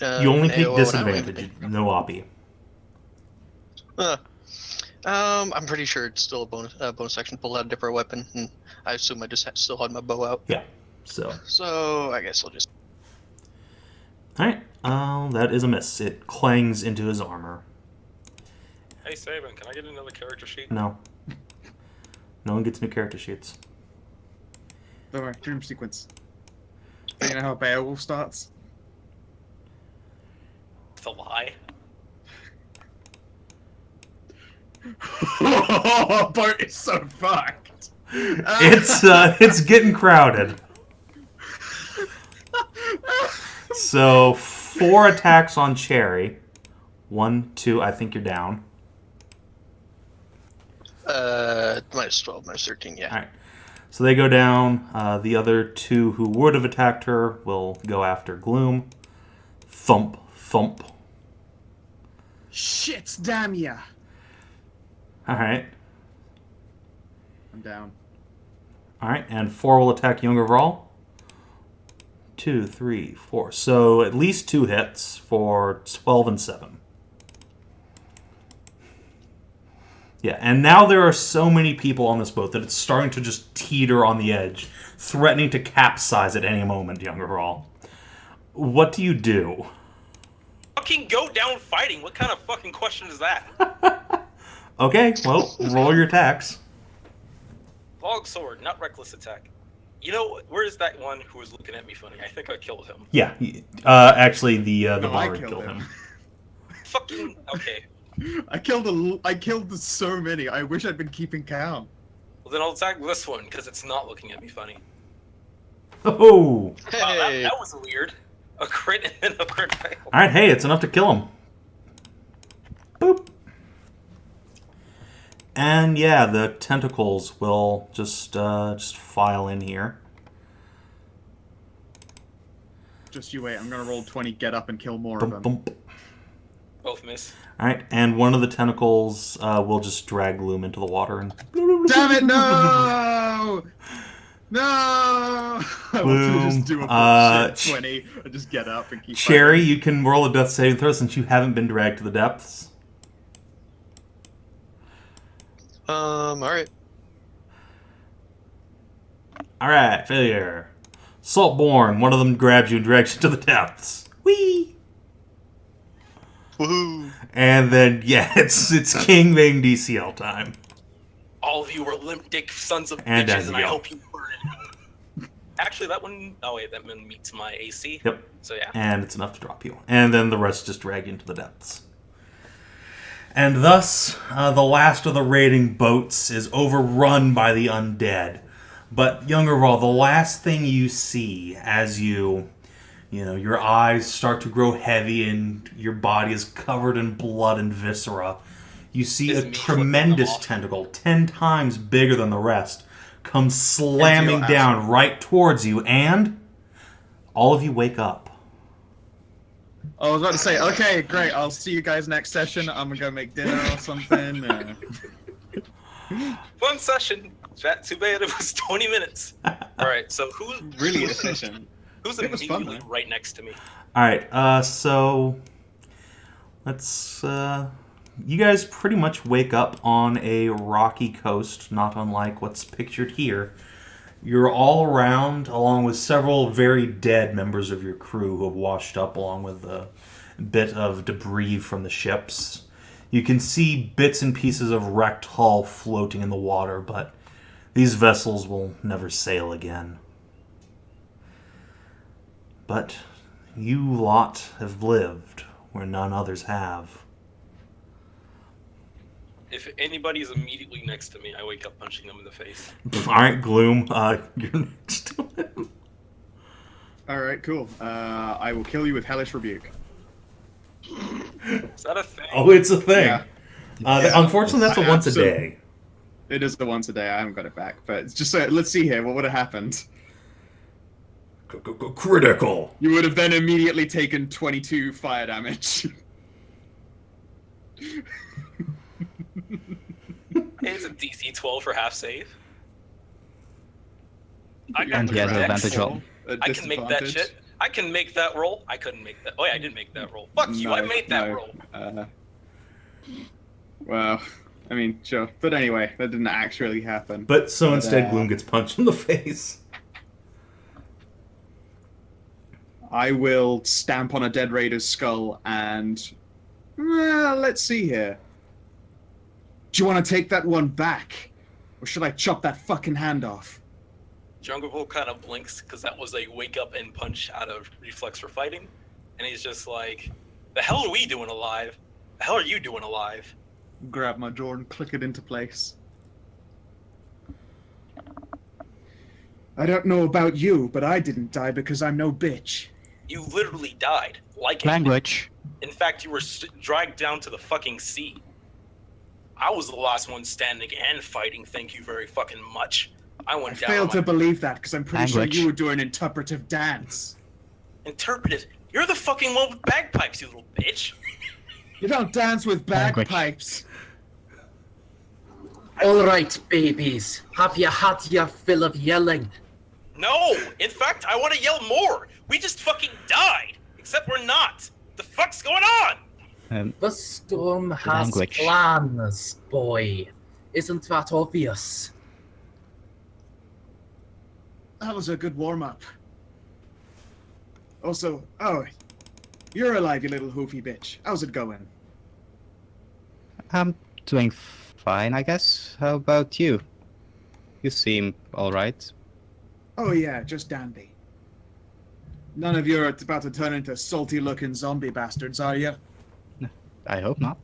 only an take AOO, and I don't disadvantage, even- no OP. I'm pretty sure it's still a bonus action. Pull out a different weapon, and I assume I just still had my bow out. Yeah, so. So I guess I'll just. Alright, that is a miss. It clangs into his armor. Hey, Savin, can I get another character sheet? No. No one gets new character sheets. Don't worry, dream sequence. Do you know how Beowulf starts? It's a lie. Boat is so fucked. It's getting crowded. So 4 attacks on Cherri. 1, 2. I think you're down. Minus 12, minus 13. Yeah. All right. So they go down. The other 2 who would have attacked her will go after Gloom. Thump, thump. Shit, damn ya. All right. I'm down. All right, and 4 will attack Djungervral. 2, 3, 4. So at least 2 hits for 12 and 7. Yeah, and now there are so many people on this boat that it's starting to just teeter on the edge, threatening to capsize at any moment, Djungervral. What do you do? Fucking go down fighting. What kind of fucking question is that? Okay, well, roll your attacks. Log sword, not reckless attack. You know, where is that one who was looking at me funny? I think I killed him. Yeah, actually, the No, I bard killed killed him. him. Fucking okay. I killed so many. I wish I'd been keeping count. Well, then I'll attack this one because it's not looking at me funny. Oh! Hey. Wow, that was weird. A crit and a crit fail. All right, hey, it's enough to kill him. Boop. And yeah, the tentacles will just file in here. Just you wait. I'm gonna roll 20, get up, and kill more of Bump, them. bump. Both miss. All right, and one of the tentacles will just drag Gloom into the water and. Damn it! No! No! I wanted to just do a bullshit 20 and just get up and keep. Cherri, fighting. you can roll a death saving throw since you haven't been dragged to the depths. Alright. All right, failure. Saltborn, one of them grabs you and drags you to the depths. Whee! Woohoo! And then, yeah, it's King Bang DCL time. All of you are limp dick sons of And bitches, and I Azrael. hope you burn. Actually, that one. Oh wait, that one meets my AC. Yep. So yeah. And it's enough to drop you. And then the rest just drag you into the depths. And thus, the last of the raiding boats is overrun by the undead. But, Djungervral, the last thing you see as your eyes start to grow heavy and your body is covered in blood and viscera, you see Is a me tremendous flipping them off. tentacle, 10 times bigger than the rest, come slamming Into your down right towards you, and all of you wake up. I was about to say, okay, great. I'll see you guys next session. I'm gonna go make dinner or something. Fun session. Chat. Too bad it was 20 minutes. All right. So who's Really efficient. Who's It was fun, immediately though. right next to me? All right, so Let's, you guys pretty much wake up on a rocky coast, not unlike what's pictured here. You're all around, along with several very dead members of your crew who have washed up, along with a bit of debris from the ships. You can see bits and pieces of wrecked hull floating in the water, but these vessels will never sail again. But you lot have lived where none others have. If anybody's immediately next to me, I wake up punching them in the face. Alright, Gloom, you're next to him. Alright, cool. I will kill you with Hellish Rebuke. Is that a thing? Oh, it's a thing. Yeah. Unfortunately, that's a once a day. It is the once a day. I haven't got it back. But it's just so, let's see here. What would have happened? Critical. You would have then immediately taken 22 fire damage. It's a DC 12 for half save. And he has an advantage on. I can make that shit. I can make that roll. I couldn't make that. Oh, yeah, I did make that roll. Fuck you, I made that roll. Well, I mean, sure. But anyway, that didn't actually happen. But so instead, Gloom gets punched in the face. I will stamp on a dead raider's skull and... Well, let's see here. Do you want to take that one back? Or should I chop that fucking hand off? Djungervral kind of blinks, because that was a wake up and punch out of reflex for fighting. And he's just like, the hell are we doing alive? The hell are you doing alive? Grab my jaw and click it into place. I don't know about you, but I didn't die because I'm no bitch. You literally died. Like Language. In fact, you were dragged down to the fucking sea. I was the last one standing and fighting, thank you very fucking much. I went down. I fail to believe that, because I'm pretty Language. sure you were doing interpretive dance. Interpretive? You're the fucking one with bagpipes, you little bitch. You don't dance with Language. bagpipes. All right, babies. Have you had your fill of yelling? No! In fact, I want to yell more! We just fucking died! Except we're not! The fuck's going on? The storm has Language. plans, boy. Isn't that obvious? That was a good warm-up. Also, oh, you're alive, you little hoofy bitch. How's it going? I'm doing fine, I guess. How about you? You seem alright. Oh yeah, just dandy. None of you are about to turn into salty-looking zombie bastards, are you? I hope not.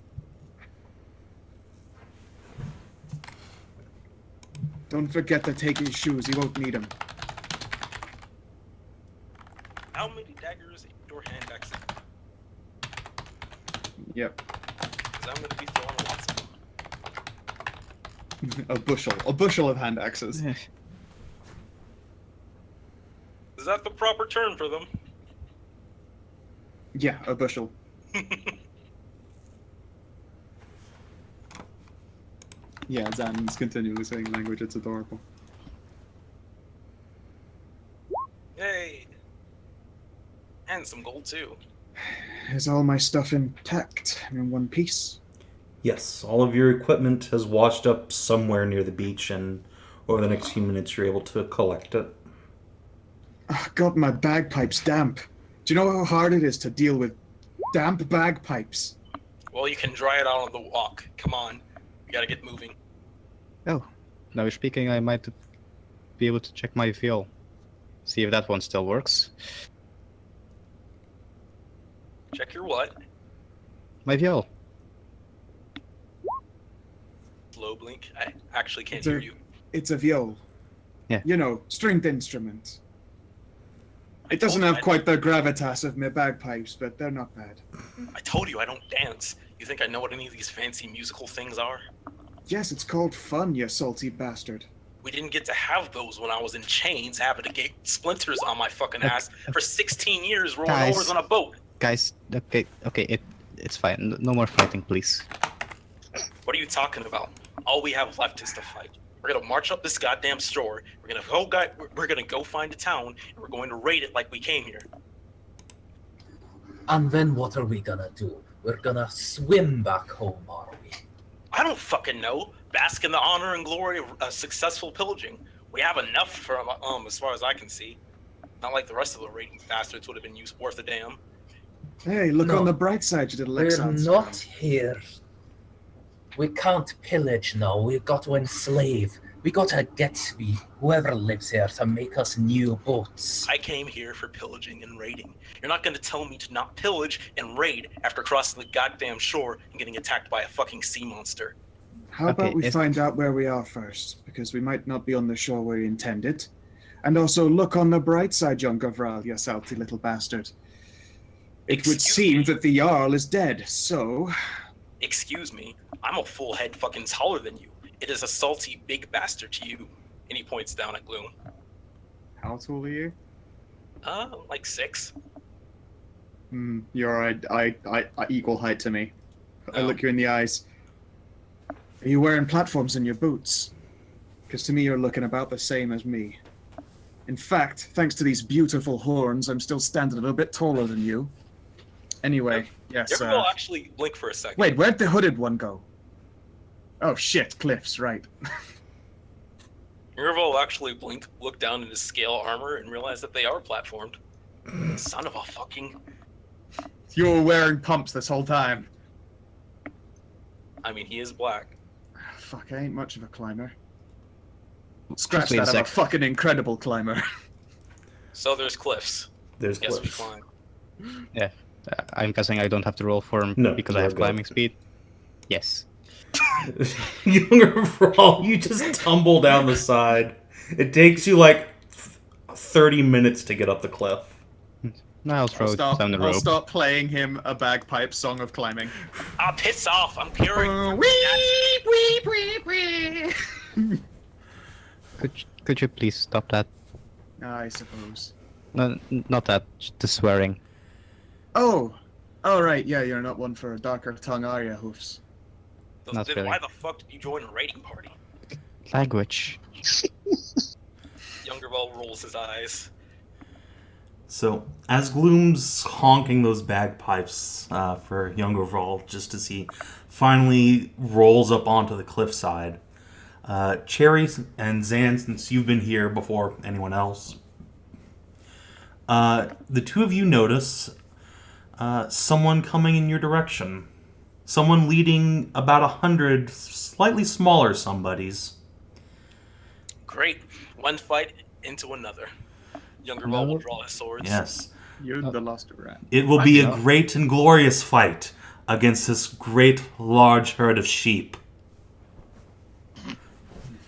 Don't forget to take his shoes, you won't need them. How many daggers in your hand axe? Yep. Because I'm gonna be throwing lots of them. A bushel of hand axes. Is that the proper term for them? Yeah, a bushel. Yeah, Zan's continually saying language, it's adorable. Yay! And some gold too. Is all my stuff intact and in one piece? Yes, all of your equipment has washed up somewhere near the beach, and over the next few minutes you're able to collect it. Oh, God, my bagpipe's damp. Do you know how hard it is to deal with damp bagpipes? Well, you can dry it out on the walk. Come on. We gotta get moving. Oh, now you're speaking, I might be able to check my viol. See if that one still works. Check your what? My viol. Slow blink. I actually can't It's a- hear you. It's a viol. Yeah. You know, stringed instrument. I It doesn't told you have quite the gravitas of my bagpipes, but they're not bad. I told you I don't dance. You think I know what any of these fancy musical things are? Yes, it's called fun, you salty bastard. We didn't get to have those when I was in chains, having to get splinters on my fucking ass for 16 years rolling Guys. overs on a boat. Guys, okay, it's fine. No more fighting, please. What are you talking about? All we have left is to fight. We're gonna march up this goddamn store. We're gonna go find a town, and we're going to raid it like we came here. And then what are we gonna do? We're gonna swim back home, are we? I don't fucking know. Bask in the honor and glory of successful pillaging. We have enough for as far as I can see. Not like the rest of the raiding bastards would have been worth a damn. Hey, look No. on the bright side, you little We're exiles. not here. We can't pillage now. We've got to enslave. We gotta get whoever lives here to make us new boats. I came here for pillaging and raiding. You're not gonna tell me to not pillage and raid after crossing the goddamn shore and getting attacked by a fucking sea monster. How about Okay, we is- find out where we are first, because we might not be on the shore where we intended. And also look on the bright side, Djungervral, you salty little bastard. It would Excuse seem me? that the Jarl is dead, so... Excuse me, I'm a full head fucking taller than you. It is a salty big bastard to you. And he points down at Gloom. How tall are you? Like 6. You're equal height to me. I Oh. look you in the eyes. Are you wearing platforms in your boots? Because to me you're looking about the same as me. In fact, thanks to these beautiful horns, I'm still standing a little bit taller than you. Anyway, yes, Djungervral actually blink for a second. wait, where'd the hooded one go? Oh shit, cliffs, right. Djungervral will actually blink, look down at his scale armor, and realize that they are platformed. Son of a fucking... You were wearing pumps this whole time. I mean, he is black. Fuck, I ain't much of a climber. Scratch wait a that, I'm a sec. fucking incredible climber. So there's cliffs. There's Guess we cliffs. climb. I'm guessing I don't have to roll for him No, because I you're have good. climbing speed. Yes. Djungervral, you just tumble down the side. It takes you like 30 minutes to get up the cliff. Now I'll throw down the I'll rope. start playing him a bagpipe song of climbing. Ah, piss off! I'm carrying... Could you please stop that? I suppose. No, not that. The swearing. Oh! Oh, right, yeah, you're not one for a darker tongue, are you, Hoofs? Not Then really. why the fuck did you join a raiding party? Language. Djungervral rolls his eyes. So, as Gloom's honking those bagpipes for Djungervral, just as he finally rolls up onto the cliffside, Cherri and Zan, since you've been here before anyone else, the two of you notice someone coming in your direction. Someone leading about 100 slightly smaller somebodies. Great. One fight into another. Djungervral will No. draw his swords. Yes. You're the lost rat. It will be a know. great and glorious fight against this great, large herd of sheep.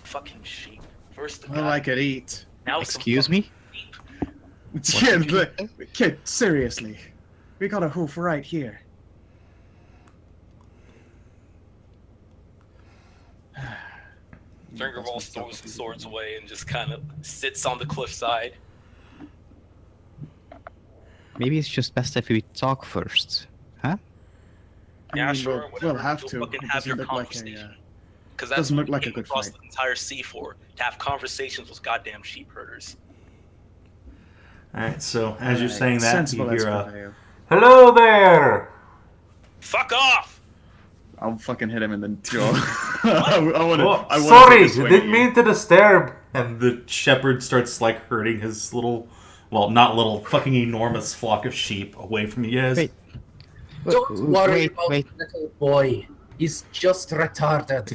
Fucking sheep. First the Well, I could eat. now some Excuse fucking me? sheep. Kid, seriously. We got a hoof right here. Djungervral throws his swords away and just kind of sits on the cliffside. Maybe it's just best if we talk first. Huh? Yeah, I mean, sure. We'll whatever. have You'll to. fucking It have your doesn't look like conversation. a, Because that's doesn't what look you like a came good across fight. the entire sea for. To have conversations with goddamn sheep herders. Alright, so as you're saying that, sensible you hear a, Escovado. "Hello there!" Fuck off! I'll fucking hit him in the jaw. I wanna, Oh, I wanna sorry, take a swing at you. to disturb. And the shepherd starts like herding his little, well, not little, fucking enormous flock of sheep away from you guys. Wait. Don't worry Wait, about wait. the little boy. He's just retarded.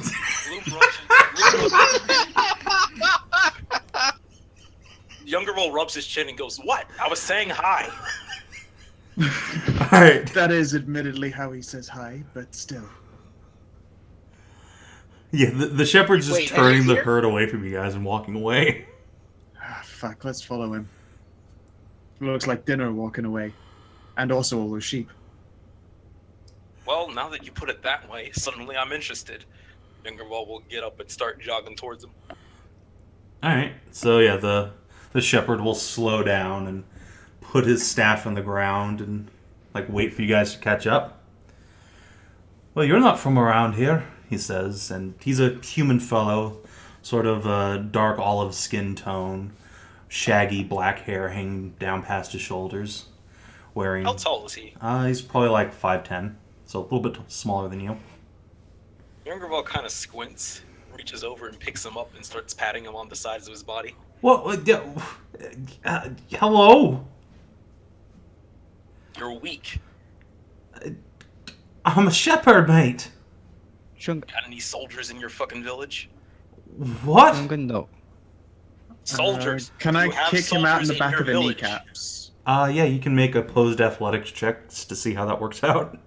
Gloom Djungervral rubs his chin and goes, "What? I was saying hi." Alright. That is admittedly how he says hi, but still. Yeah, the shepherd's just Wait, are turning you the here? herd away from you guys and walking away. Ah, fuck, let's follow him. Looks like dinner walking away. And also all those sheep. Well, now that you put it that way, suddenly I'm interested. Djungervral will get up and start jogging towards him. Alright, so yeah, the shepherd will slow down and put his staff on the ground and like wait for you guys to catch up. "Well, you're not from around here," he says, and he's a human fellow, sort of a dark olive skin tone, shaggy black hair hanging down past his shoulders, wearing... How tall is he? He's probably like 5'10", so a little bit smaller than you. Djungervral kind of squints, reaches over and picks him up and starts patting him on the sides of his body. What? Hello? You're weak. I'm a shepherd, mate. Got Got any soldiers in your fucking village? What? no. Soldiers. Can I You have kick him out in the soldiers back your of the village. kneecaps? Yeah, you can make opposed athletics checks to see how that works out.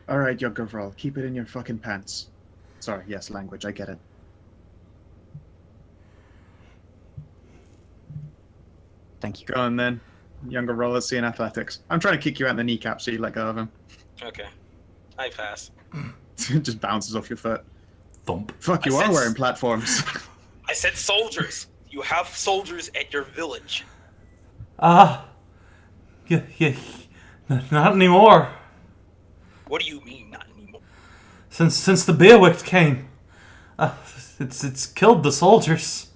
All right, Djungervral, keep it in your fucking pants. Sorry, yes, language, I get it. Thank you. Go on then. Djungervral, let's see in athletics. I'm trying to kick you out in the kneecap so you let go of him. Okay. I pass. It just bounces off your foot. Thump. Fuck, you I are said wearing platforms. I said soldiers. You have soldiers at your village. Yeah, not anymore. What do you mean, not anymore? Since the Beerwicht came, it's killed the soldiers.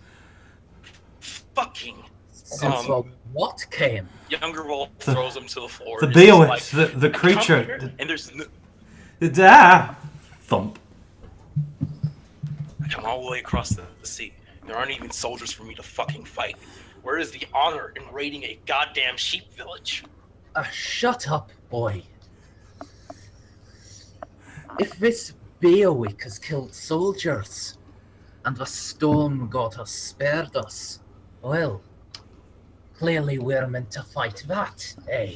Fucking. Since what came? Djungervral throws him to the floor. The It's just Beerwicht, like, the I come creature. here And there's no, Thump. I come all the way across the sea. There aren't even soldiers for me to fucking fight. Where is the honor in raiding a goddamn sheep village? Shut up, boy. If this Beerwick has killed soldiers, and the storm god has spared us, well, clearly we're meant to fight that, eh?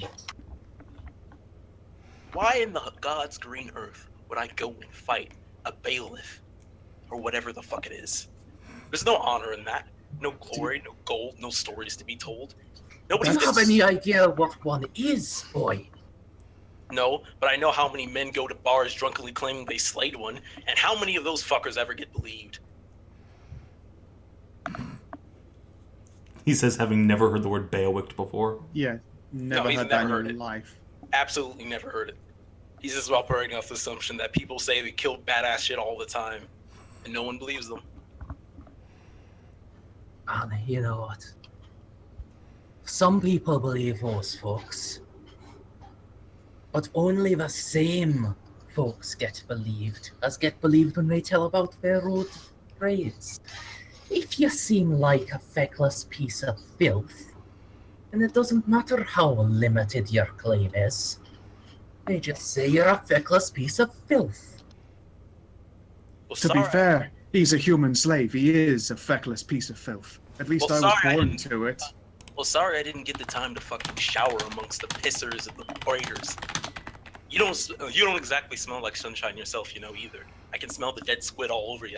Why in the God's green earth would I go and fight a bailiff? Or whatever the fuck it is. There's no honor in that. No glory, no gold, no stories to be told. Nobody Do you have any idea what one is, boy? No, but I know how many men go to bars drunkenly claiming they slayed one, and how many of those fuckers ever get believed. He says, having never heard the word Beowickt before. Yeah, never he's heard never that in heard your it. life. Absolutely never heard it. He's just operating off the assumption that people say they kill badass shit all the time, and no one believes them. And you know what? Some people believe those folks, but only the same folks get believed when they tell about their road raids. If you seem like a feckless piece of filth, then it doesn't matter how limited your claim is. They just say you're a feckless piece of filth. Well, To be fair, he's a human slave. He is a feckless piece of filth. At least Well, I was sorry, I born didn't- to it. Well, sorry I didn't get the time to fucking shower amongst the pissers and the braiders. You don't exactly smell like sunshine yourself, you know, either. I can smell the dead squid all over you.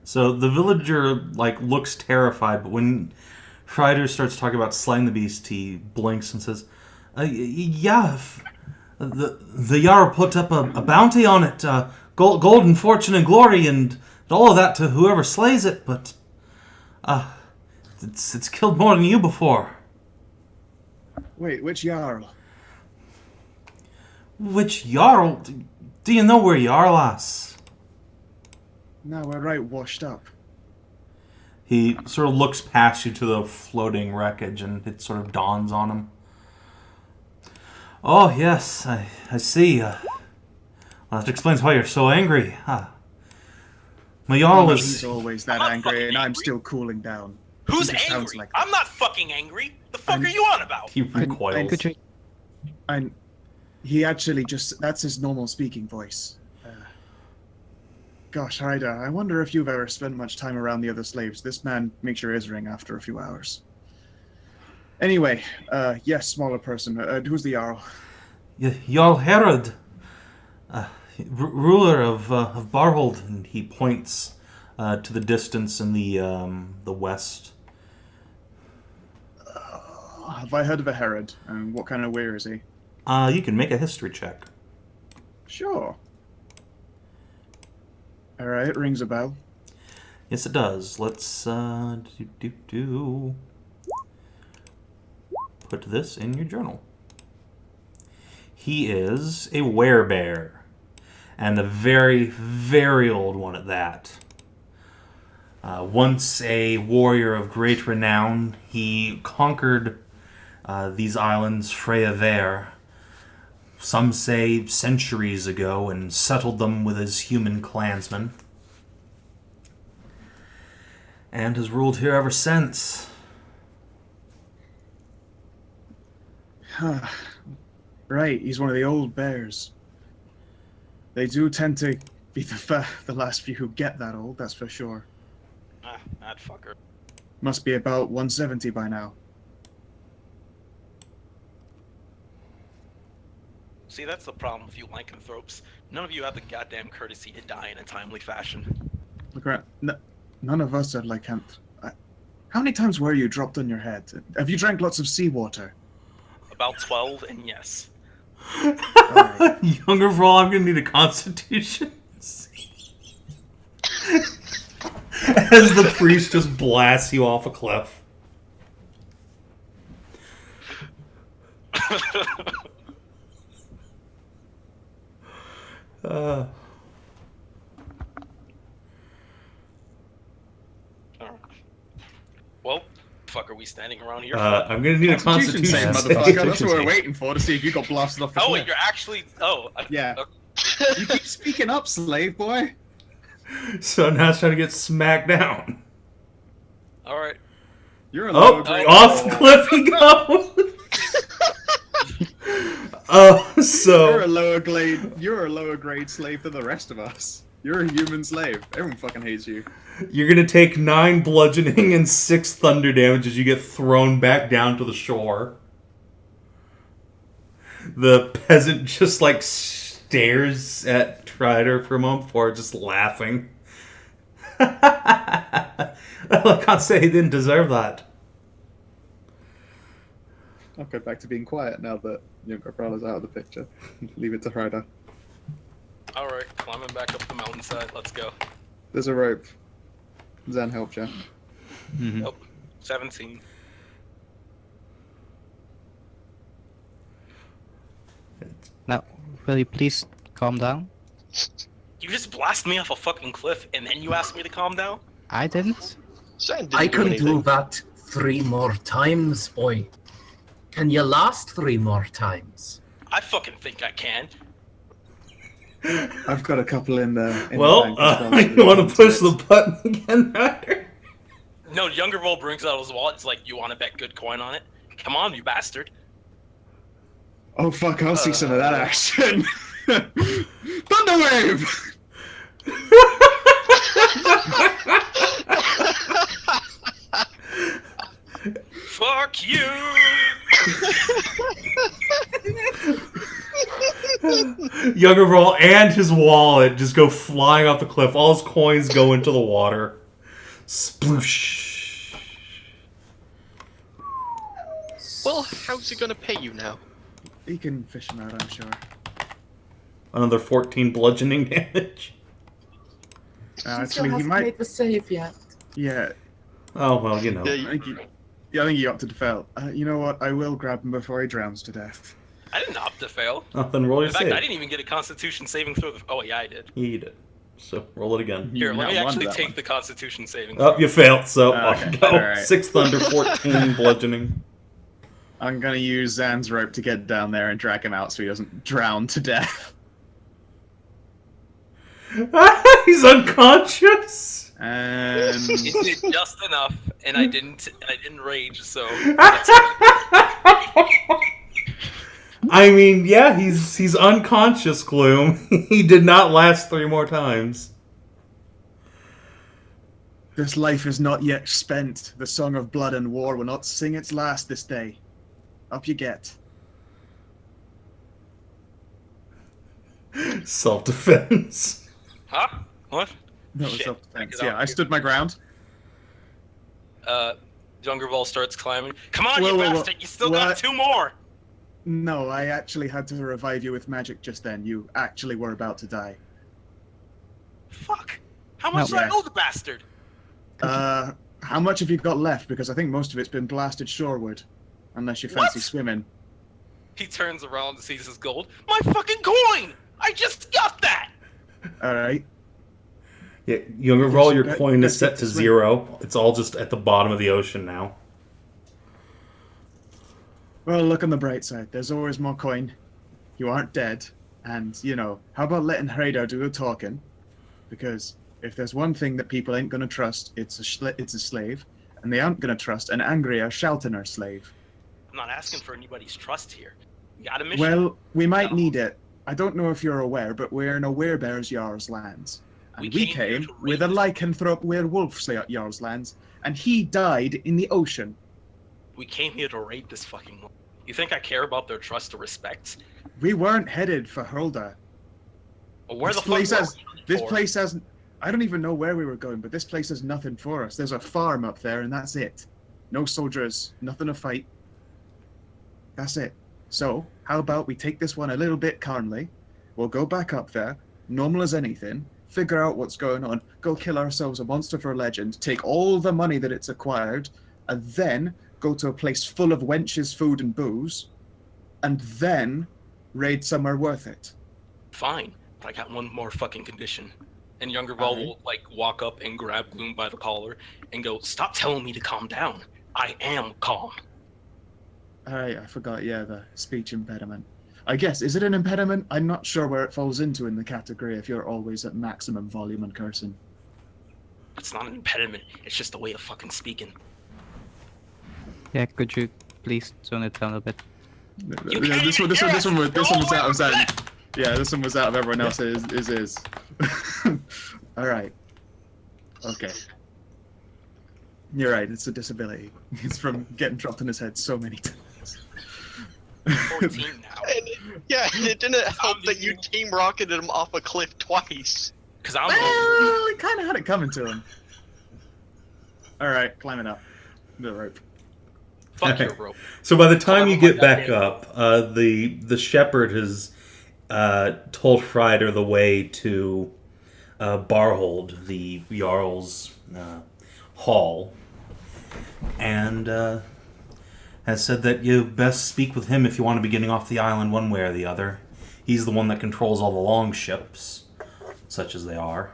So the villager, looks terrified, but when Hreider starts talking about slaying the beast, he blinks and says, yeah, the Jarl put up a bounty on it, gold and fortune and glory and all of that to whoever slays it, but it's killed more than you before. Wait, which Jarl? Which Jarl? Do you know where Jarl is? No, we're right washed up. He sort of looks past you to the floating wreckage, and it sort of dawns on him. Oh, yes, I see. Well, that explains why you're so angry. My Jarl is... He's always that I'm not angry, fucking and I'm angry. still cooling down. Who's He just sounds angry? like- I'm not fucking angry. The fuck I'm- are you on about? He recoils. Could you... And he actually that's his normal speaking voice. Gosh, Hreider, I wonder if you've ever spent much time around the other slaves. This man makes your ears ring after a few hours. Anyway, yes, smaller person. Who's the Jarl? Jarl Herod, ruler of Barhold, and he points to the distance in the west. Have I heard of a Herod? And what kind of weir is he? You can make a history check. Sure. Alright, rings a bell. Yes, it does. Let's put this in your journal. He is a werebear, and a very, very old one at that. Once a warrior of great renown, he conquered these islands Frea Verr, some say centuries ago, and settled them with his human clansmen. And has ruled here ever since. Right, he's one of the old bears. They do tend to be the last few who get that old, that's for sure. That fucker. Must be about 170 by now. See, that's the problem with you lycanthropes. None of you have the goddamn courtesy to die in a timely fashion. Look around. None of us are lycanth. How many times were you dropped on your head? Have you drank lots of seawater? About 12, and yes. Alright. Djungervral, I'm gonna need a constitution. As the priest just blasts you off a cliff. Well, fuck, are we standing around here? I'm gonna need a constitution save, save. motherfucker. That's what we're waiting for, to see if you got blasted off the Oh, cliff. wait, you're actually... Oh. Yeah. You keep speaking up, slave boy. So now it's trying to get smacked down. Alright. You're a Oh, lower grade. off the cliff he goes! So... You're a lower grade slave than the rest of us. You're a human slave. Everyone fucking hates you. You're gonna take 9 bludgeoning and 6 thunder damage as you get thrown back down to the shore. The peasant just, like, stares at Hreider for a moment before just laughing. I can't say he didn't deserve that. I'll go back to being quiet now that Djungervral is out of the picture. Leave it to Hreider. Alright, climbing back up the mountainside. Let's go. There's a rope. Zan helped you. Mm-hmm. Nope. 17. Now, will you please calm down? You just blast me off a fucking cliff, and then you ask me to calm down? I didn't. Sand didn't I do can anything. do that 3 more times, boy. Can you last 3 more times? I fucking think I can. I've got a couple in the. Well, you want to push the button again, Hreider? No, Djungervral brings out his wallet. It's like, you want to bet good coin on it? Come on, you bastard. Oh fuck! I'll see some of that action. Thunderwave. Fuck you! Djungervral and his wallet just go flying off the cliff. All his coins go into the water. Sploosh. Well, how's he gonna pay you now? He can fish him out, I'm sure. Another 14 bludgeoning damage. Actually, he might. made the save yet. Yeah, Oh, well, you know. Yeah, I think he opted to fail. You know what? I will grab him before he drowns to death. I didn't opt to fail. Then roll your In fact, save. I didn't even get a Constitution saving throw. Oh, yeah, I did. You did. So, roll it again. Here, You let me not won actually that take one. the Constitution saving Oh, throw. you failed, so off Okay, you go. alright. 6 thunder, 14 bludgeoning. I'm gonna use Zan's rope to get down there and drag him out so he doesn't drown to death. He's unconscious! And It did just enough, and I didn't rage, so... I mean, yeah, he's unconscious, Gloom. He did not last 3 more times. this life is not yet spent. The song of blood and war will not sing its last this day. Up you get. Self-defense. Huh? What? No, Shit. self-defense. Back it Yeah, up. I stood my ground. Djungervral starts climbing. Come on, Whoa, you whoa, whoa. bastard! You still got What? 2 more! No, I actually had to revive you with magic just then. You actually were about to die. Fuck! How much do Yeah. I owe the bastard? How much have you got left? Because I think most of it's been blasted shoreward. Unless you fancy What? swimming. He turns around and sees his gold. My fucking coin! I just got that! Alright. Yeah, Djungervral, your Let's coin is get set to to swim. 0. It's all just at the bottom of the ocean now. Well, look on the bright side. There's always more coin. You aren't dead. And, how about letting Hreider do the talking? Because if there's one thing that people ain't going to trust, it's a slave. And they aren't going to trust an angrier, shoutener slave. I'm not asking for anybody's trust here. You got a mission? Well, we might need it. I don't know if you're aware, but we're in a werebear's Jarl's lands. And we came with a lycanthrope werewolf's Jarl's lands, and he died in the ocean. We came here to raid this fucking one. You think I care about their trust or respect? We weren't headed for Hreider. Well, where This the fuck place this place has... I don't even know where we were going, but this place has nothing for us. There's a farm up there, and that's it. No soldiers, nothing to fight. That's it. So, how about we take this one a little bit calmly? We'll go back up there, normal as anything, figure out what's going on, go kill ourselves a monster for a legend, take all the money that it's acquired, and then go to a place full of wenches, food, and booze, and then raid somewhere worth it. Fine, but I got one more fucking condition. And Djungervral will, walk up and grab Gloom by the collar and go, "Stop telling me to calm down. I am calm." Alright, I forgot, the speech impediment. I guess, is it an impediment? I'm not sure where it falls into in the category if you're always at maximum volume and cursing. It's not an impediment, it's just a way of fucking speaking. Yeah, could you please tone it down a bit? This one was out of Zen. Yeah, this one was out of everyone else's. Alright. Okay. You're right, it's a disability. It's from getting dropped on his head so many times. 14 now. It didn't help that you team rocketed him off a cliff twice. Because I'm Well, he kind of had it coming to him. Alright, climbing up the rope. Fuck your rope. So by the time you get back up, the shepherd has told Hreider the way to Barhold, the Jarl's hall, and has said that you best speak with him if you want to be getting off the island one way or the other. He's the one that controls all the long ships, such as they are.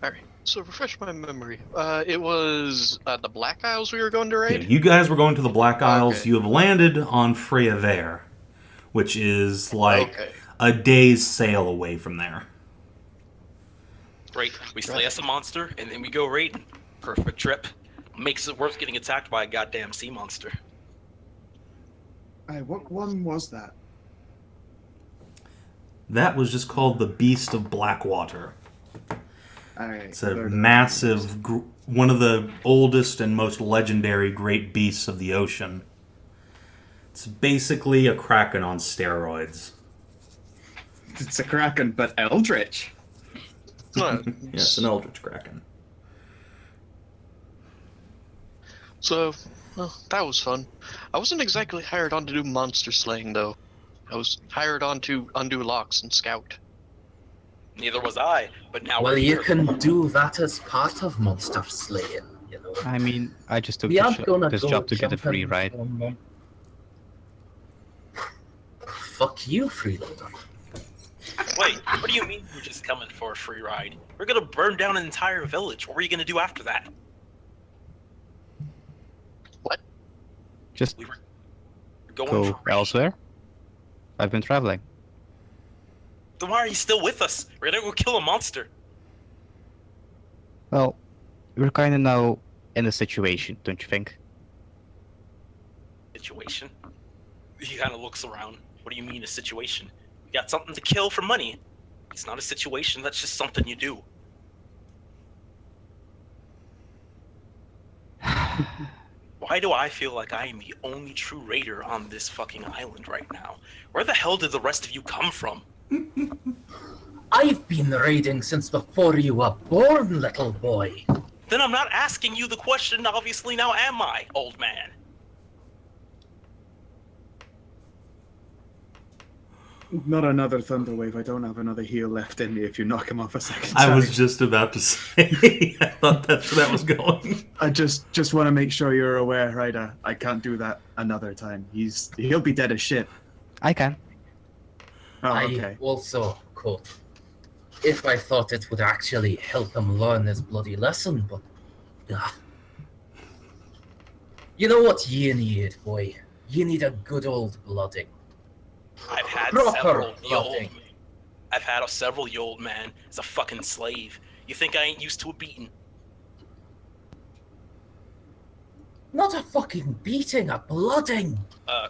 Alright, so refresh my memory. It was the Black Isles we were going to raid? Yeah, you guys were going to the Black Isles. Okay. You have landed on Frea Verr, which is a day's sail away from there. Great. We slay us a monster, and then we go raiding. Perfect trip. Makes it worth getting attacked by a goddamn sea monster. What one was that? That was just called the Beast of Blackwater. It's a Lord massive, one of the oldest and most legendary great beasts of the ocean. It's basically a kraken on steroids. It's a kraken, but eldritch. Yes, an eldritch kraken. So, well, that was fun. I wasn't exactly hired on to do monster slaying, though. I was hired on to undo locks and scout. Neither was I, but now Well, we're you here. can do that as part of monster slaying, you know. I mean, I just took We aren't gonna this go job to get a free jumping ride. on them. Fuck you, freeloader. Wait, what do you mean you're just coming for a free ride? We're gonna burn down an entire village. What were you gonna do after that? Just We were going go for raid. elsewhere. I've been traveling. Then why are you still with us? We're gonna go kill a monster. Well, we're kind of now in a situation, don't you think? Situation? He kind of looks around. What do you mean a situation? You got something to kill for money. It's not a situation, that's just something you do. Why do I feel like I am the only true raider on this fucking island right now? Where the hell did the rest of you come from? I've been raiding since before you were born, little boy. Then I'm not asking you the question, obviously, now am I, old man? Not another Thunderwave. I don't have another heal left in me if you knock him off a second time. I was just about to say, I thought that's where that was going. I just want to make sure you're aware, Hreider. I can't do that another time. He'll be dead as shit. I can. Oh, I okay. also could. If I thought it would actually help him learn his bloody lesson, but... You know what you need, boy? You need a good old blooding. I've had Proper several. blooding. I've had several, you old man. As a fucking slave. You think I ain't used to a beating? Not a fucking beating, a blooding. Uh,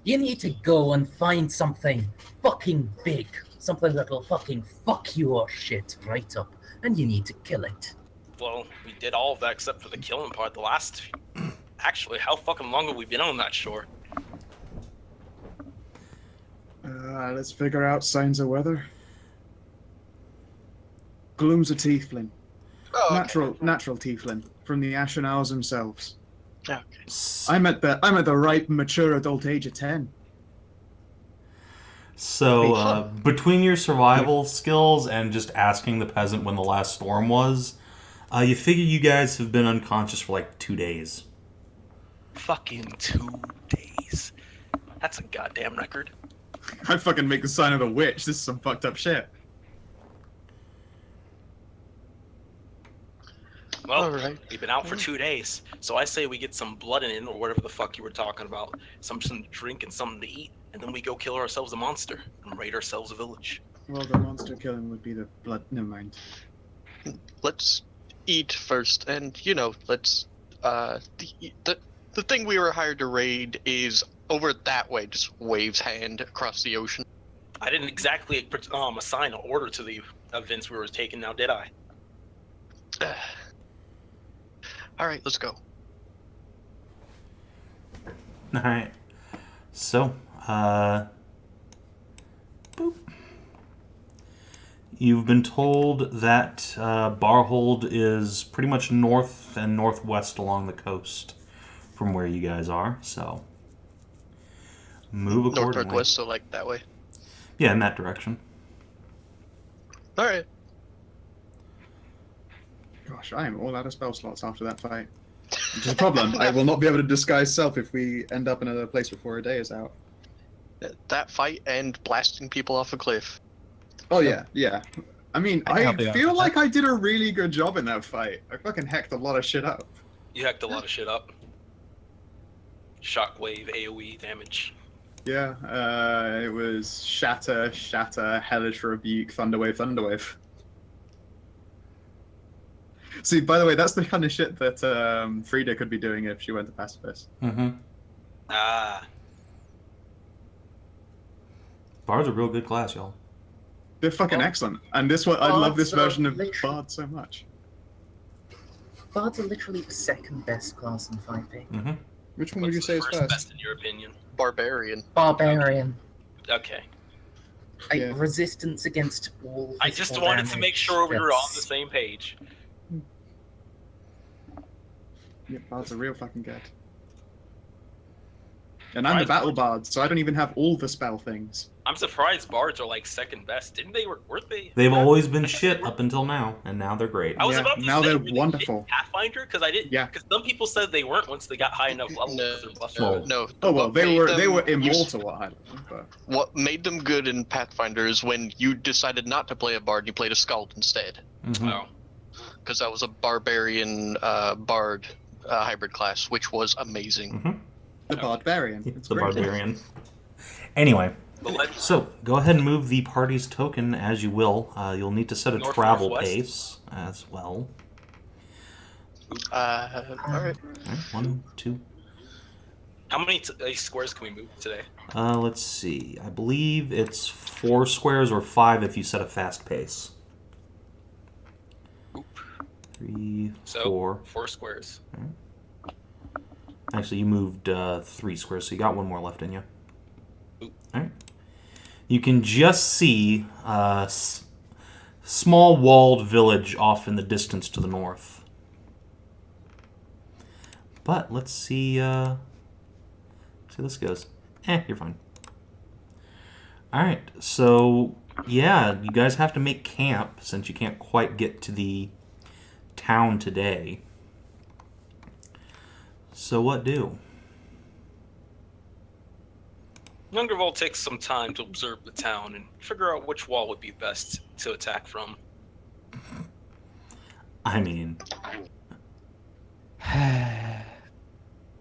You need to go and find something fucking big. Something that'll fucking fuck your shit right up. And you need to kill it. well, we did all of that except for the killing part. The last... Actually, how fucking long have we been on that shore? Let's figure out signs of weather. Gloom's a tiefling. Oh, okay. Natural tiefling from the Ashen Isles themselves. Okay. I'm at the ripe, mature adult age of 10. So, between your survival skills and just asking the peasant when the last storm was, you figure you guys have been unconscious for like 2 days. Fucking 2 days. That's a goddamn record. I fucking make the sign of the witch. This is some fucked up shit. Well, Alright. we've been out for 2 days, so I say we get some blood in or whatever the fuck you were talking about. Something to drink and something to eat, and then we go kill ourselves a monster and raid ourselves a village. Well, the monster killing would be the blood. Never mind. Let's eat first, and let's the thing we were hired to raid is over that way. Just waves hand across the ocean. I didn't exactly assign an order to the events we were taking now, did I? All right, let's go. Alright. So, boop. You've been told that Barhold is pretty much north and northwest along the coast from where you guys are, so move accordingly. Northwest, so like that way. Yeah, in that direction. All right. Gosh, I am all out of spell slots after that fight. Which is a problem. I will not be able to disguise self if we end up in another place before a day is out. That fight and blasting people off a cliff. Oh yeah, yeah. I mean, I can I help you out feel with like I did a really good job in that fight. I fucking hecked a lot of shit up. You hacked a lot of shit up. Shockwave, AoE damage. Yeah, it was Shatter, Hellish Rebuke, Thunderwave, Thunderwave. See, by the way, that's the kind of shit that Frida could be doing if she went to Pacifist. Mm-hmm. Ah. Bard's a real good class, y'all. They're fucking excellent. And this one, I love this Bards are version of literally- Bard so much. Bards are literally the second best class in 5e. Mm-hmm. Which one What's would you the say is first first? best in your opinion? Barbarian. Barbarian. Okay. Yeah. Resistance against all. I just physical wanted to make damage. sure we were on the That's- same page. Yeah, Bards are real fucking good. And I'm the Right. battle bard, so I don't even have all the spell things. I'm surprised bards are like second best. Didn't they? Weren't they? They've always been shit up until now, and now they're great. I was Yeah, about to now say, they're were they wonderful. Pathfinder, because I didn't. Yeah. Because some people said they weren't once they got high enough level. No, 'cause they're plus Well, one. no. Oh well, What they made were them immortal at high level, but What made them good in Pathfinder is when you decided not to play a bard and you played a skald instead. Mhm. Oh. Because that was a barbarian bard hybrid class, which was amazing. Mhm. the Barbarian. It's It's the great. Barbarian. Anyway, The legend. so go ahead and move the party's token as you will. You'll need to set a North, travel northwest? pace as well. Alright. Alright, 1, 2. How many squares can we move today? Let's see. I believe it's 4 squares or 5 if you set a fast pace. Oop. 3, So 4. 4 squares. Actually, you moved 3 squares, so you got 1 more left in you. Oop. Alright. You can just see a small walled village off in the distance to the north. But let's see how this goes. You're fine. Alright, so yeah, you guys have to make camp since you can't quite get to the town today. So what do? Djungervral takes some time to observe the town and figure out which wall would be best to attack from. I mean,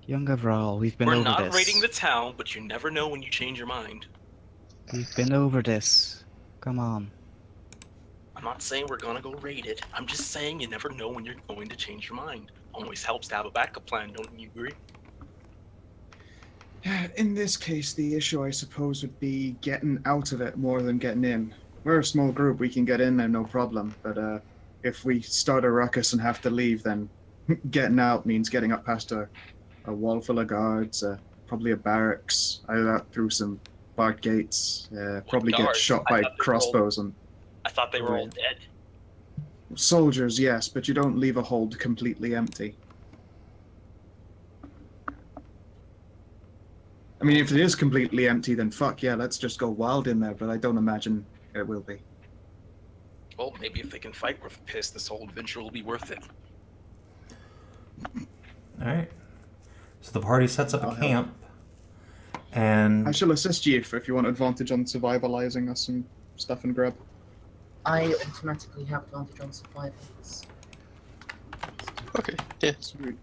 Djungervral, we've been We're over not this. raiding the town, but you never know when you change your mind. We've been over this. Come on. I'm not saying we're gonna go raid it. I'm just saying you never know when you're going to change your mind. Always helps to have a backup plan, don't you agree? In this case, the issue, I suppose, would be getting out of it more than getting in. We're a small group, we can get in there, no problem. But if we start a ruckus and have to leave, then getting out means getting up past a wall full of guards, probably a barracks, either out through some barred gates, probably get guards? shot I by thought they were all- crossbows and I thought they were all dead. soldiers, yes, but you don't leave a hold completely empty. I mean, if it is completely empty, then fuck yeah, let's just go wild in there, but I don't imagine it will be. Well, maybe if they can fight worth a piss, this whole adventure will be worth it. Alright. So the party sets up I'll a help. camp. And I shall assist you if you want advantage on survivalizing us and stuff and grab. I automatically have advantage on survivals. Okay, yeah. Sweet.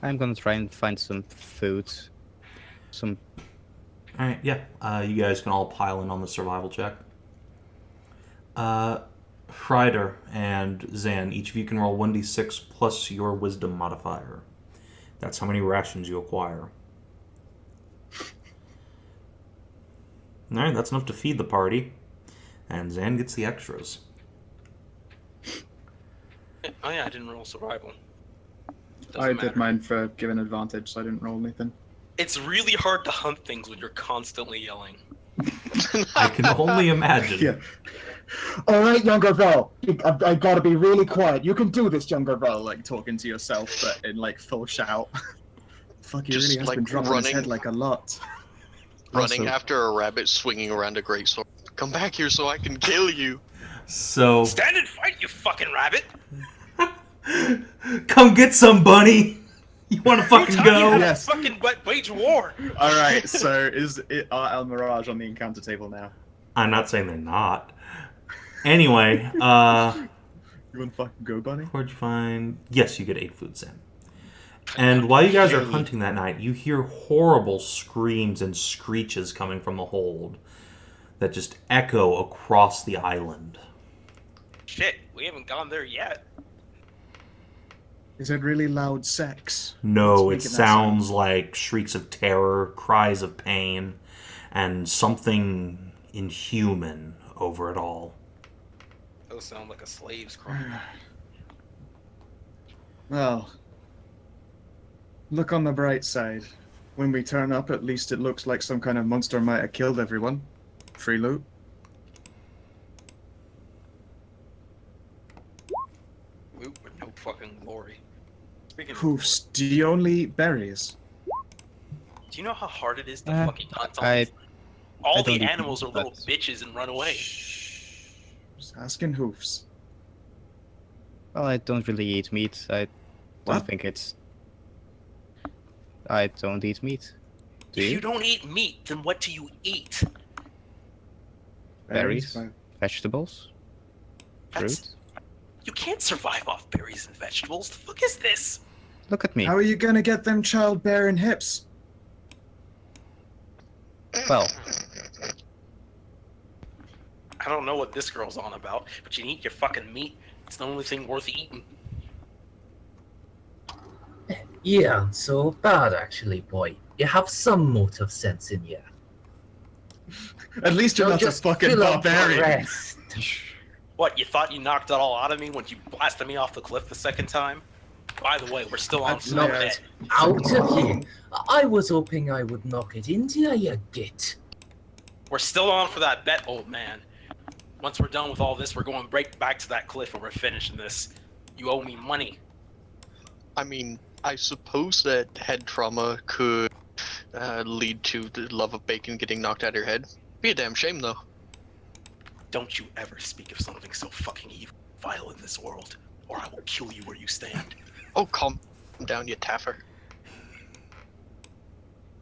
I'm gonna try and find some food. Some. Alright, yeah. You guys can all pile in on the survival check. Hreider and Zan, each of you can roll 1d6 plus your wisdom modifier. That's how many rations you acquire. Alright, that's enough to feed the party. And Zan gets the extras. Oh yeah, I didn't roll survival. Doesn't I matter. did mine for giving advantage, so I didn't roll anything. It's really hard to hunt things when you're constantly yelling. I can only imagine. Yeah. All right, Djungervral, I gotta be really quiet. You can do this, Djungervral. Like talking to yourself, but in like full shout. Fuck, he Just, really has like, been dropping his running. head like a lot. Running Also- after a rabbit swinging around a greatsword. Come back here so I can kill you. So, Stand and fight, you fucking rabbit! come get some, bunny! You wanna fucking Anytime you go? have Yes. to fucking wage war! All right, so is it El Mirage on the encounter table now? I'm not saying they're not. Anyway, You want to fucking go, bunny? where'd you find... Yes, you get 8 food, Sam. And while you guys are hunting that night, you hear horrible screams and screeches coming from the hold that just echo across the island. Shit, we haven't gone there yet. Is it really loud sex? No, it What's making that sound? sounds like shrieks of terror, cries of pain, and something inhuman over it all. Those sound like a slave's cry. Well, look on the bright side. When we turn up, at least it looks like some kind of monster might have killed everyone. Free loot. Loot with no fucking glory. Speaking of Hoofs, do you only eat berries? glory, do you know how hard it is to Uh, fucking hunt on I- these? All I don't the eat animals are meat, little but- bitches and run away. Just asking Hoofs. Well, I don't really eat meat. I don't What? think it's. I don't eat meat. Do If you? you don't eat meat, then what do you eat? Berries? Fine. Vegetables? Fruit? That's- You can't survive off berries and vegetables. The fuck is this? Look at me. How are you gonna get them childbearing hips? Well, I don't know what this girl's on about, but you eat your fucking meat. It's the only thing worth eating. Yeah, so bad actually, boy. You have some motive sense in you. At least you're Don't not a just fucking fill up the barbarian. rest. What, you thought you knocked it all out of me when you blasted me off the cliff the second time? By the way, we're still on That's snow not- bed. Out of you. I was hoping I would knock it into you, you git. We're still on for that bet, old man. Once we're done with all this, we're going right back to that cliff and we're finishing this. You owe me money. I mean, I suppose that head trauma could lead to the love of bacon getting knocked out of your head. Be a damn shame, though. Don't you ever speak of something so fucking evil, vile in this world, or I will kill you where you stand. Oh, calm down, you taffer.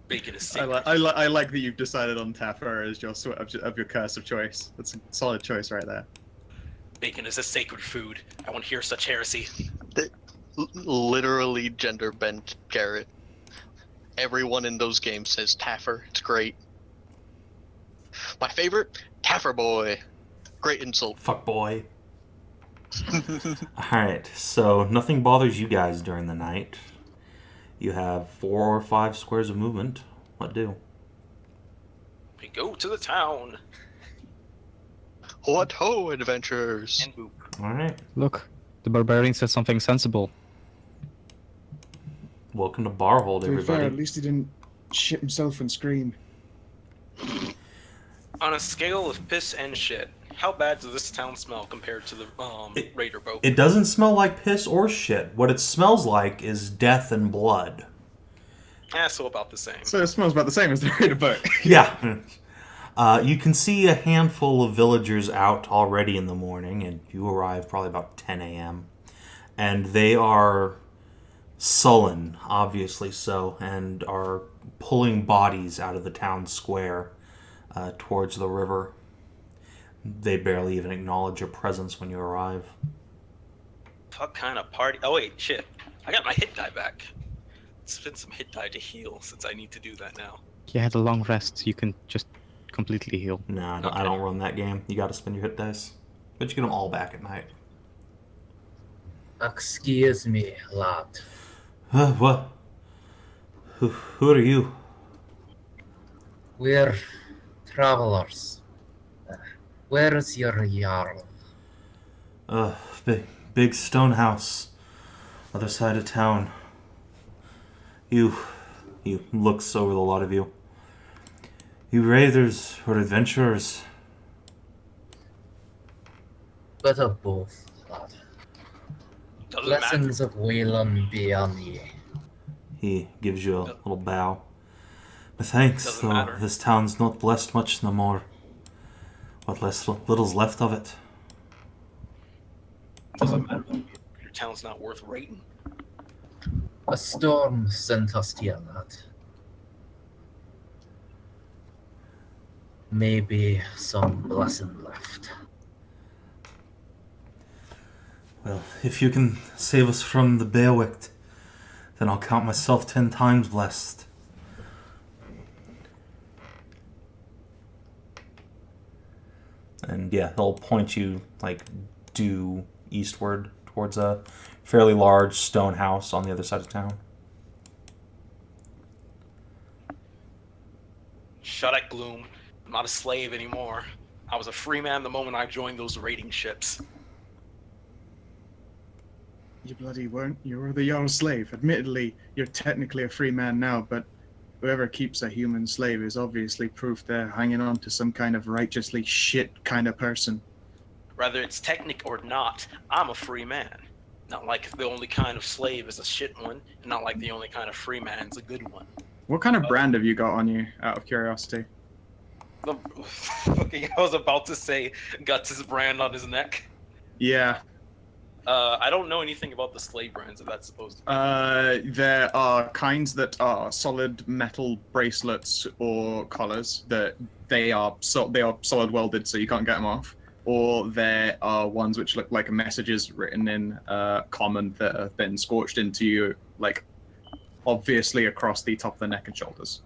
Bacon is I sacred. like that you've decided on Taffer as your of your curse of choice. That's a solid choice right there. Bacon is a sacred food. I won't hear such heresy. Literally gender bent carrot. Everyone in those games says Taffer. It's great. My favorite, Taffer boy. Great insult. Fuck boy. Alright, so nothing bothers you guys during the night. You have 4 or 5 squares of movement. What do? We go to the town. What ho, adventurers! And boop. Alright. Look, the Barbarian said something sensible. Welcome to Barhold, To be fair, at everybody. least he didn't shit himself and scream. On a scale of piss and shit, how bad does this town smell compared to the Hreider boat? It doesn't smell like piss or shit. What it smells like is death and blood. So about the same. So it smells about the same as the Raider boat. Yeah. You can see a handful of villagers out already in the morning, and you arrive probably about 10 a.m. And they are sullen, obviously so, and are pulling bodies out of the town square towards the river. They barely even acknowledge your presence when you arrive. What kind of party? Oh wait, shit. I got my hit die back. Spend some hit die to heal since I need to do that now. You had a long rest, you can just completely heal. No, I don't run that game. You gotta spend your hit dice. But you get them all back at night. Excuse me, lad. What? Who are you? We're travelers. Where is your Jarl? Big stone house. Other side of town. You looks over the lot of you. You raiders or adventurers? Bit of both, lad. Doesn't matter. Blessings of Wayland be on ye. He gives you a little bow. But thanks, Doesn't though matter. this town's not blessed much no more. What little's left of it. Doesn't matter. Your town's not worth raiding. A storm sent us here, lad. Maybe some blessing left. Well, if you can save us from the Bearwicht, then I'll count myself 10 times blessed. And yeah, he'll point you, due eastward towards a fairly large stone house on the other side of town. Shut it, Gloom. I'm not a slave anymore. I was a free man the moment I joined those raiding ships. You bloody weren't. You were the Jarl's slave. Admittedly, you're technically a free man now, but whoever keeps a human slave is obviously proof they're hanging on to some kind of righteously shit kind of person. Whether it's technic or not, I'm a free man. Not like the only kind of slave is a shit one, and not like the only kind of free man's a good one. What kind of brand have you got on you, out of curiosity? I was about to say Guts' brand on his neck. Yeah. I don't know anything about the slave brands, if that's supposed to be. There are kinds that are solid metal bracelets or collars that they are solid welded, so you can't get them off. Or there are ones which look like messages written in common that have been scorched into you, obviously across the top of the neck and shoulders.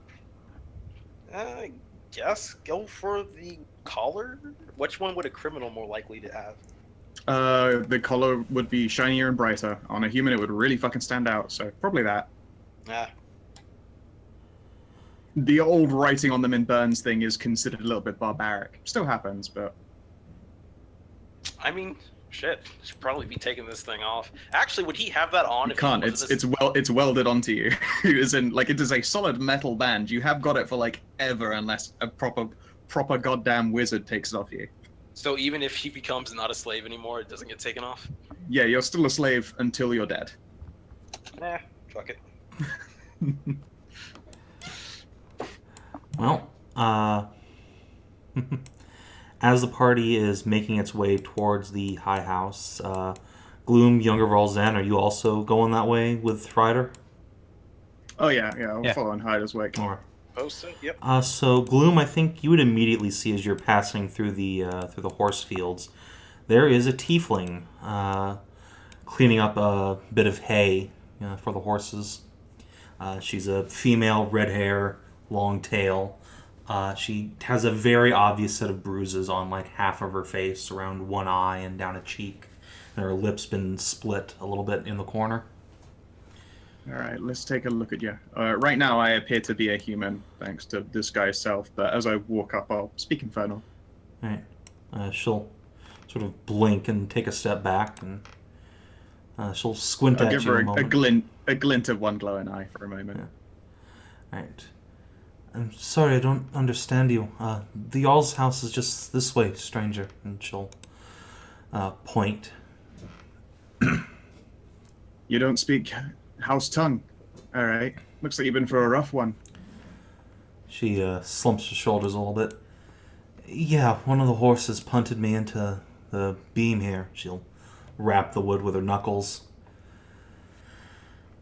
I guess go for the collar. Which one would a criminal more likely to have? The collar would be shinier and brighter. On a human, it would really fucking stand out, so probably that. Ah, The old writing on them in Burns thing is considered a little bit barbaric. Still happens, but... I mean, shit. Should probably be taking this thing off. Actually, would he have that on? You if he can't. wasn't It's welded onto you. As in, it is a solid metal band. You have got it for ever, unless a proper goddamn wizard takes it off you. So even if he becomes not a slave anymore, it doesn't get taken off? Yeah, you're still a slave until you're dead. Nah, fuck it. Well, as the party is making its way towards the high house, Gloom, Djungervral, Zen, are you also going that way with Hreider? Oh yeah, I'll Yeah. follow on Hreider's wake. Or Post it? Yep. so Gloom, I think you would immediately see as you're passing through the horse fields, there is a tiefling cleaning up a bit of hay for the horses. She's a female, red hair, long tail. She has a very obvious set of bruises on like half of her face, around one eye and down a cheek. And her lips been split a little bit in the corner. All right, let's take a look at you. Right now, I appear to be a human, thanks to disguise self. But as I walk up, I'll speak Infernal. All right. She'll sort of blink and take a step back, and she'll squint I'll at give you her a moment. a glint of one glowing eye for a moment. Yeah. Right. I'm sorry, I don't understand you. The Jarl's house is just this way, stranger. And she'll point. You don't speak house tongue. All right. Looks like you've been for a rough one. She slumps her shoulders a little bit. Yeah, one of the horses punted me into the beam here. She'll rap the wood with her knuckles.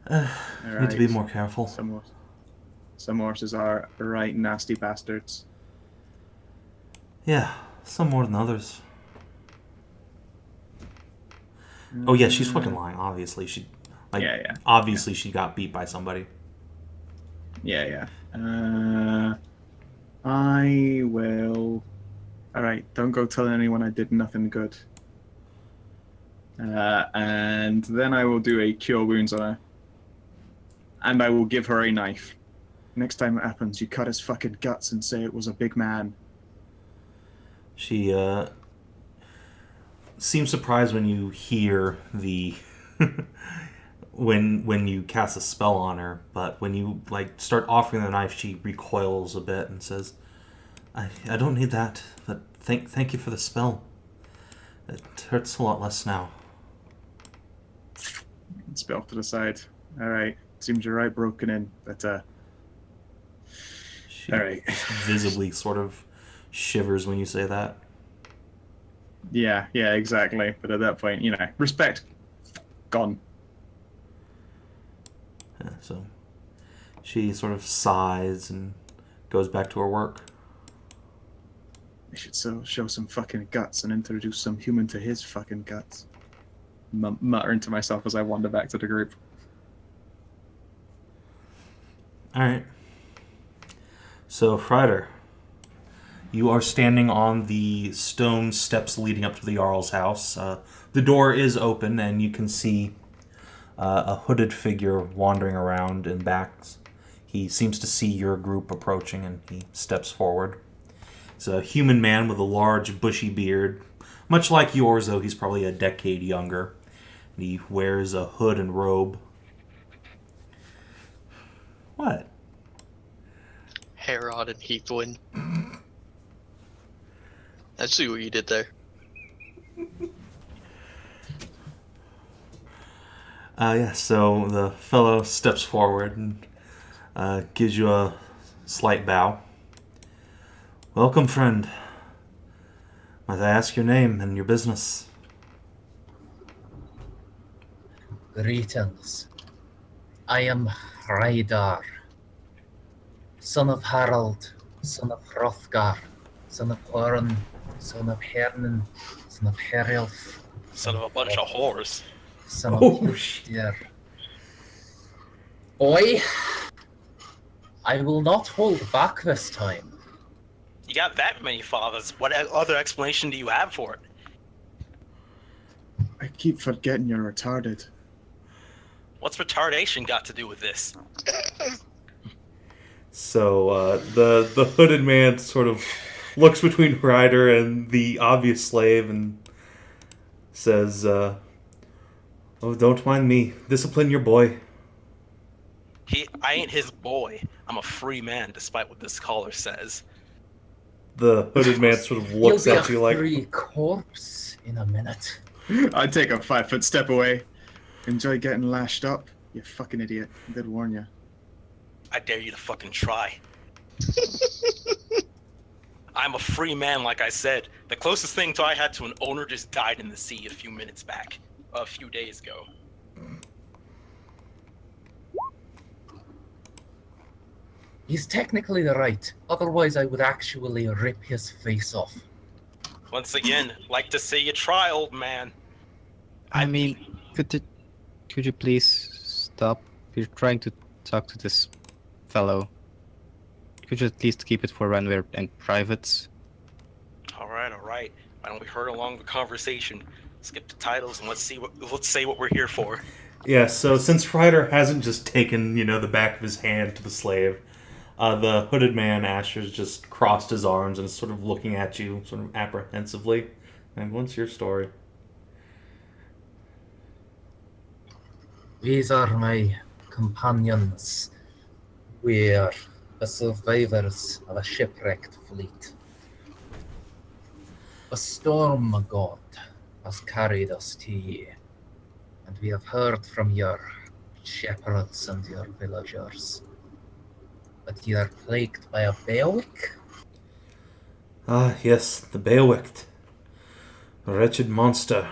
Need to be more careful. Some horses are right nasty bastards. Yeah, some more than others. Oh yeah, she's fucking lying. Obviously, Obviously, she got beat by somebody. Yeah. I will. All right, don't go telling anyone I did nothing good. And then I will do a cure wounds on her. And I will give her a knife. Next time it happens, you cut his fucking guts and say it was a big man. She seems surprised when you hear the when you cast a spell on her, but when you start offering the knife, she recoils a bit and says, "I don't need that, but thank you for the spell. It hurts a lot less now." Spit off to the side. All right, seems you're right broken in, but She all right. visibly sort of shivers when you say that. Yeah, exactly. But at that point, respect gone. Yeah, so she sort of sighs and goes back to her work. They should show some fucking guts and introduce some human to his fucking guts. Muttering to myself as I wander back to the group. All right. So, Hreider, you are standing on the stone steps leading up to the Jarl's house. The door is open, and you can see a hooded figure wandering around in back. He seems to see your group approaching, and he steps forward. He's a human man with a large, bushy beard. Much like yours, though, he's probably a decade younger. And he wears a hood and robe. What? Herod and Heathwin. I see what you did there. So the fellow steps forward and gives you a slight bow. Welcome, friend. Might I ask your name and your business? Greetings. I am Hreider, son of Harald, son of Hrothgar, son of Horn, son of Hernan, son of Herjolf, Son of a bunch of whores. son of Hildir. Boy, I will not hold back this time. You got that many fathers. What other explanation do you have for it? I keep forgetting you're retarded. What's retardation got to do with this? So the hooded man sort of looks between Hreider and the obvious slave and says, "Oh, don't mind me. Discipline your boy." I ain't his boy. I'm a free man, despite what this caller says. The hooded man sort of looks He'll be at a you like, free corpse in a minute. I take a 5-foot step away. Enjoy getting lashed up, you fucking idiot. I did warn you. I dare you to fucking try. I'm a free man, like I said. The closest thing I had to an owner just died in the sea a few days ago. He's technically right. Otherwise, I would actually rip his face off. Once again, like to see you try, old man. I mean, could you please stop? We're trying to talk to this fellow. Could you at least keep it for when we're in private? All right. Why don't we hurry along the conversation? Skip the titles and let's say what we're here for. Yeah, so since Hreider hasn't just taken, the back of his hand to the slave, the hooded man, Asher's just crossed his arms and is sort of looking at you, sort of apprehensively. And what's your story? These are my companions. We are the survivors of a shipwrecked fleet. A storm god has carried us to ye, and we have heard from your shepherds and your villagers that ye are plagued by a Beowulf. Ah, yes, the Beowulf. A wretched monster.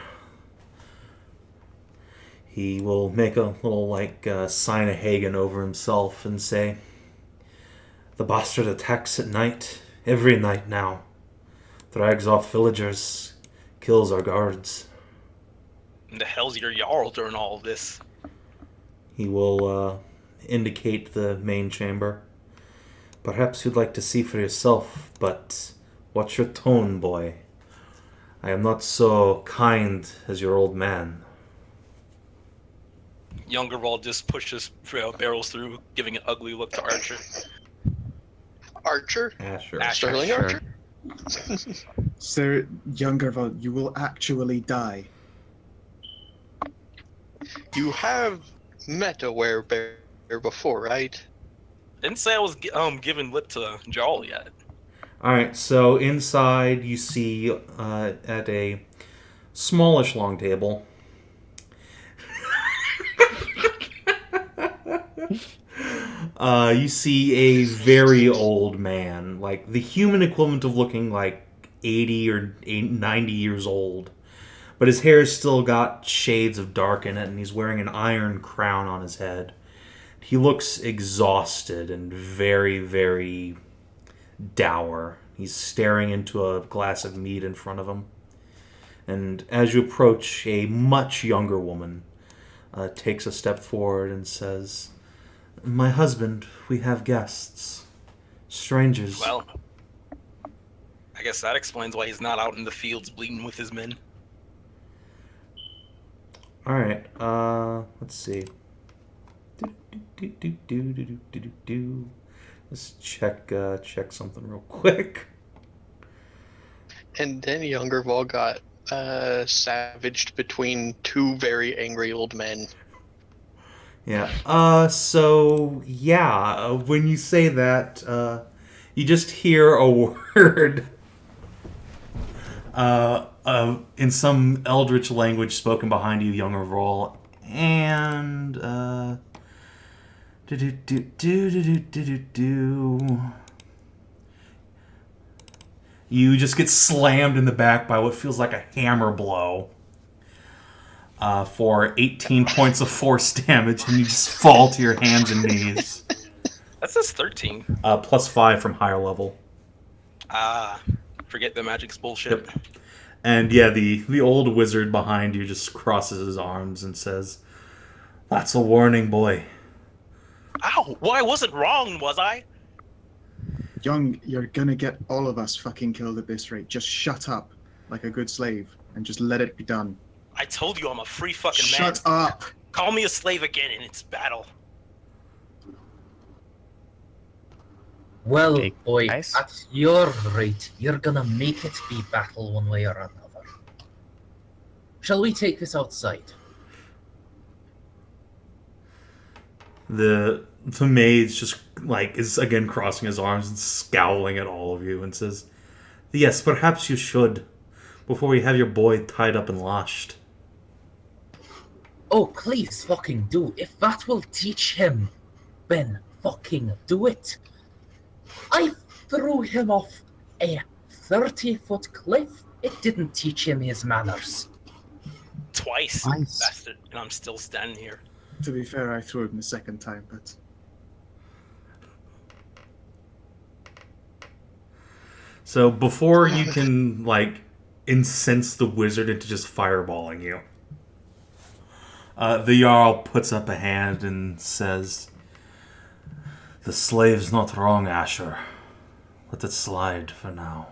He will make a little, sign of Hagen over himself and say, "The bastard attacks at night, every night now. Drags off villagers, kills our guards." And the hell's your Jarl during all of this? He will indicate the main chamber. "Perhaps you'd like to see for yourself, but watch your tone, boy. I am not so kind as your old man." Djungervral just pushes barrels through, giving an ugly look to Archer. Archer? Asher. Sterling Sure. Archer? Sir Djungervral, you will actually die. You have met a werebear before, right? Didn't say I was giving lip to Jarl yet. Alright, so inside you see at a smallish long table you see a very old man, like the human equivalent of looking like 80 or 90 years old. But his hair's still got shades of dark in it, and he's wearing an iron crown on his head. He looks exhausted and very, very dour. He's staring into a glass of mead in front of him. And as you approach, a much younger woman takes a step forward and says, "My husband, we have guests. Strangers." Well, I guess that explains why he's not out in the fields bleeding with his men. Alright, let's see. Let's check something real quick. And then Djungervral got savaged between two very angry old men. Yeah. When you say that, you just hear a word in some eldritch language spoken behind you, Djungervral, and you just get slammed in the back by what feels like a hammer blow. For 18 points of force damage, and you just fall to your hands and knees. That says 13. Plus 5 from higher level. Forget the magic's bullshit. Yep. And yeah, the old wizard behind you just crosses his arms and says, "That's a warning, boy." Ow! Well, I wasn't wrong, was I? Young, you're gonna get all of us fucking killed at this rate. Just shut up, like a good slave, and just let it be done. I told you I'm a free fucking man. Shut up! Call me a slave again and it's battle. Well, Okay, boy, guys. at your rate, you're gonna make it be battle one way or another. Shall we take this outside? The maid's just is again crossing his arms and scowling at all of you and says, "Yes, perhaps you should, before we have your boy tied up and lashed." Oh, please fucking do. If that will teach him, then fucking do it. I threw him off a 30-foot cliff. It didn't teach him his manners. Twice, Nice. bastard, and I'm still standing here. To be fair, I threw him the second time, but... So before you can incense the wizard into just fireballing you. The Jarl puts up a hand and says, "The slave's not wrong, Asher. Let it slide for now.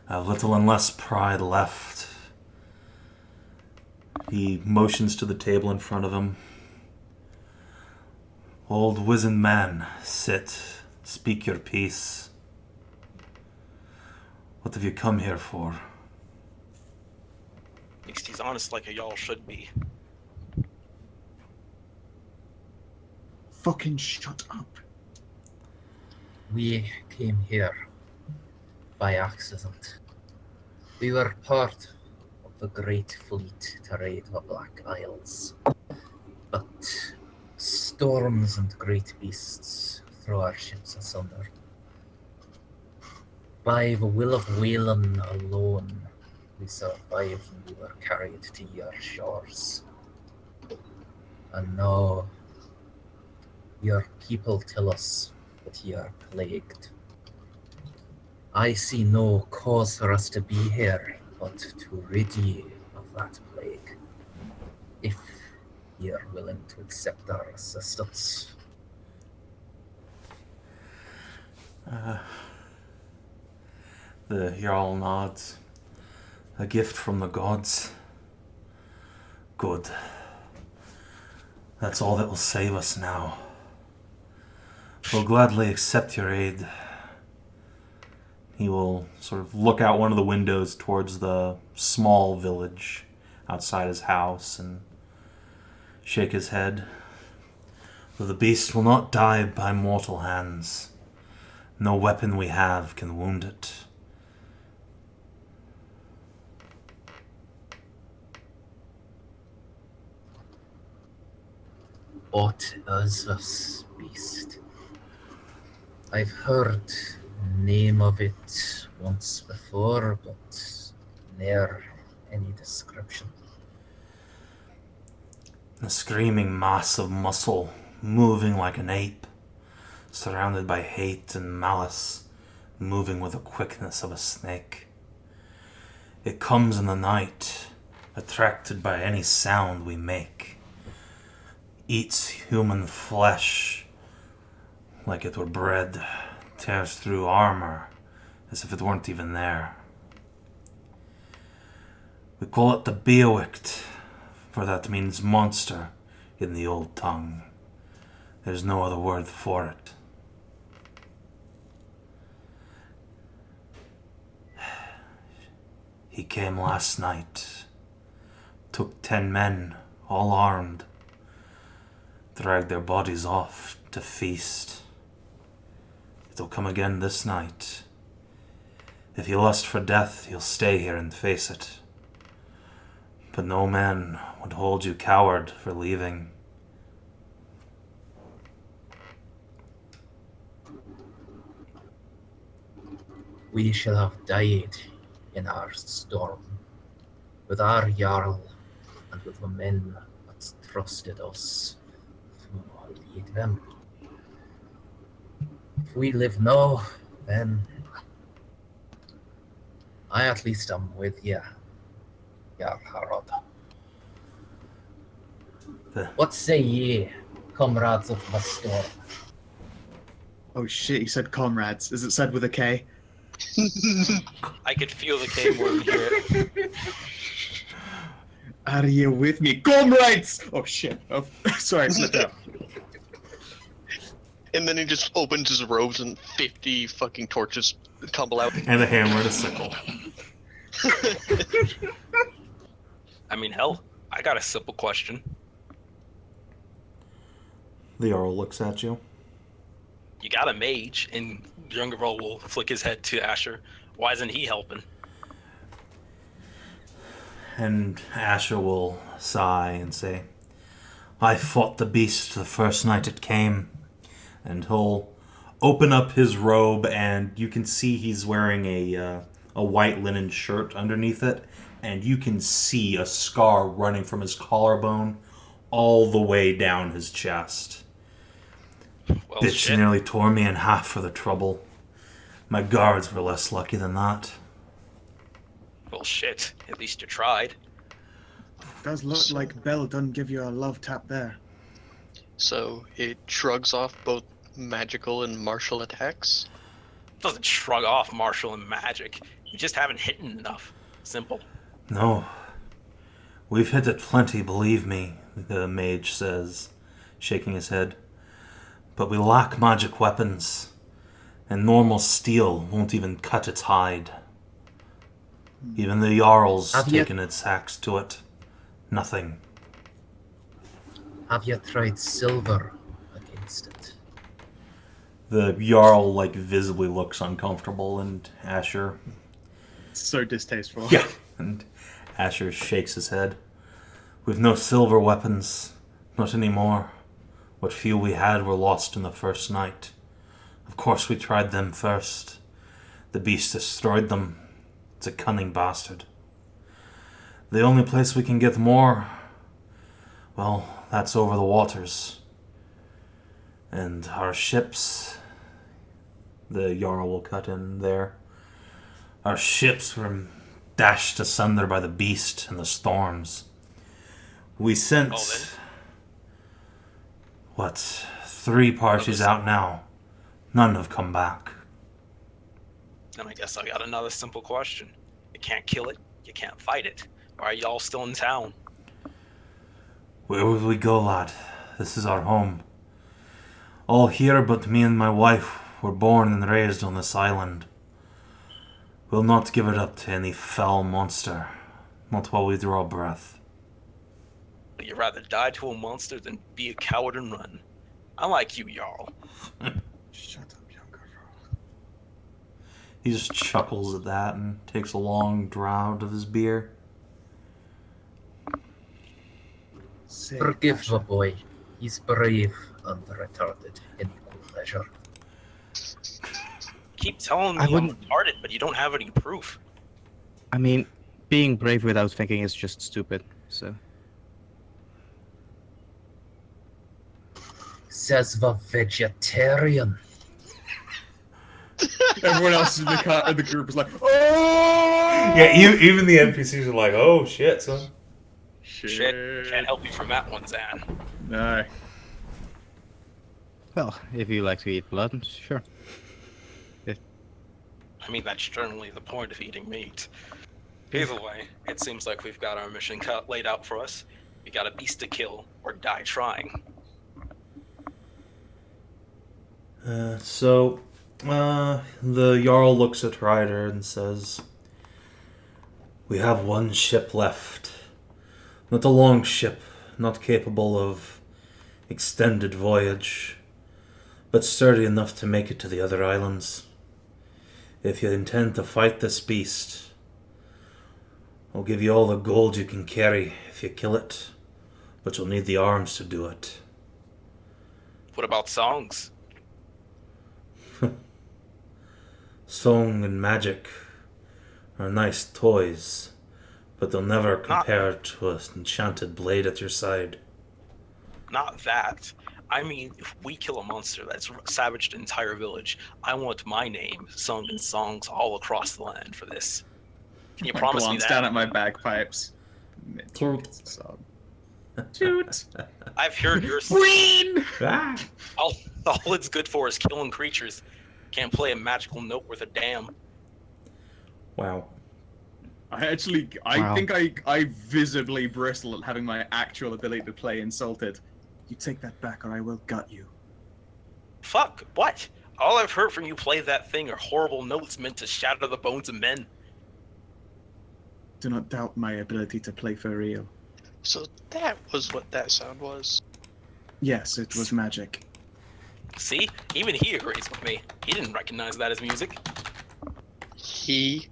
I have little and less pride left." He motions to the table in front of him. "Old wizened man, sit. Speak your piece. What have you come here for?" At least he's honest like a Jarl should be. Fucking shut up. We came here by accident. We were part of the great fleet to raid the Black Isles. But storms and great beasts throw our ships asunder. By the will of Waylan alone, we survived and we were carried to your shores. And now, your people tell us that ye are plagued. I see no cause for us to be here, but to rid ye of that plague, if ye are willing to accept our assistance. The Jarl nods. "A gift from the gods. Good. That's all that will save us now. We'll gladly accept your aid." He will sort of look out one of the windows towards the small village outside his house and shake his head. "Though the beast will not die by mortal hands. No weapon we have can wound it." What is this beast? I've heard the name of it once before, but ne'er any description. A screaming mass of muscle, moving like an ape, surrounded by hate and malice, moving with the quickness of a snake. It comes in the night, attracted by any sound we make. Eats human flesh like it were bread, tears through armor as if it weren't even there. We call it the Beowicht, for that means monster in the old tongue. There's no other word for it. He came last night, took 10 men, all armed, dragged their bodies off to feast. It'll come again this night. If you lust for death, you'll stay here and face it. But no man would hold you coward for leaving. We shall have died in our storm, with our Jarl and with the men that trusted us to lead them. If we live now, then I at least am with you, Jarl Harald. What say ye, comrades of the storm? Oh shit, he said comrades. Is it said with a K? I could feel the K more than hear it. Are you with me? Comrades! Oh shit. Oh, sorry, I slipped out. And then he just opens his robes and 50 fucking torches tumble out. And a hammer and a sickle. I mean, hell, I got a simple question. The Jarl looks at you. You got a mage, and Djungervral will flick his head to Asher. Why isn't he helping? And Asher will sigh and say, "I fought the beast the first night it came." And he'll open up his robe, and you can see he's wearing a white linen shirt underneath it, and you can see a scar running from his collarbone all the way down his chest. Well, Bitch shit. nearly tore me in half for the trouble. My guards were less lucky than that. Well, shit. At least you tried. Does look like Bell done give you a love tap there. So it shrugs off both magical and martial attacks. Doesn't shrug off martial and magic. You just haven't hit it enough. Simple. No. We've hit it plenty, believe me, the mage says, shaking his head. But we lack magic weapons, and normal steel won't even cut its hide. Even the Jarl's taken its axe to it. Nothing. Have you tried silver against it? The Jarl, visibly looks uncomfortable, and Asher... So distasteful. Yeah. And Asher shakes his head. We've no silver weapons. Not anymore. What few we had were lost in the first night. Of course we tried them first. The beast destroyed them. It's a cunning bastard. The only place we can get more... well, that's over the waters. And our ships... The Jarl will cut in there. Our ships were dashed asunder by the beast and the storms. We sent... what? 3 parties out now. None have come back. And I guess I got another simple question. You can't kill it, you can't fight it. Why are y'all still in town? Where would we go, lad? This is our home. All here but me and my wife were born and raised on this island. We'll not give it up to any foul monster. Not while we draw breath. But you'd rather die to a monster than be a coward and run. I like you, Jarl. Shut up, Djungervral. He just chuckles at that and takes a long draught of his beer. Forgive the boy. He's brave and retarded in equal measure. Keep telling me I'm retarded, but you don't have any proof. I mean, being brave without thinking is just stupid, so... Says the vegetarian. Everyone else in the group is like, oh! Yeah, even the NPCs are like, oh shit, son. Shit. Can't help you from that one, Zan. No. Well, if you like to eat blood, sure. I mean, that's generally the point of eating meat. Either way, it seems like we've got our mission laid out for us. We got a beast to kill, or die trying. The Jarl looks at Hreider and says, we have one ship left. Not a long ship, not capable of extended voyage, but sturdy enough to make it to the other islands. If you intend to fight this beast, I'll give you all the gold you can carry if you kill it, but you'll need the arms to do it. What about songs? Song and magic are nice toys, but they'll never compare to an enchanted blade at your side. Not that. I mean, if we kill a monster that's savaged an entire village, I want my name sung in songs all across the land for this. Can you promise me that? Down at my bagpipes. Toot. Toot. I've heard your Queen! all it's good for is killing creatures. Can't play a magical note worth a damn. Wow. I think I visibly bristle at having my actual ability to play insulted. You take that back or I will gut you. Fuck, what? All I've heard from you play that thing are horrible notes meant to shatter the bones of men. Do not doubt my ability to play for real. So that was what that sound was. Yes, it was magic. See? Even he agrees with me. He didn't recognize that as music. She.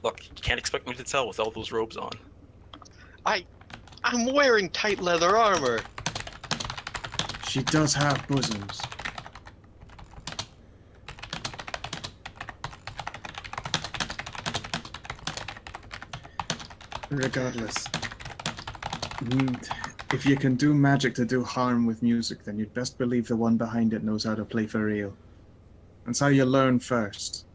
Look, you can't expect me to tell with all those robes on. I'm wearing tight leather armor. She does have bosoms. Regardless. If you can do magic to do harm with music, then you'd best believe the one behind it knows how to play for real. That's how you learn first.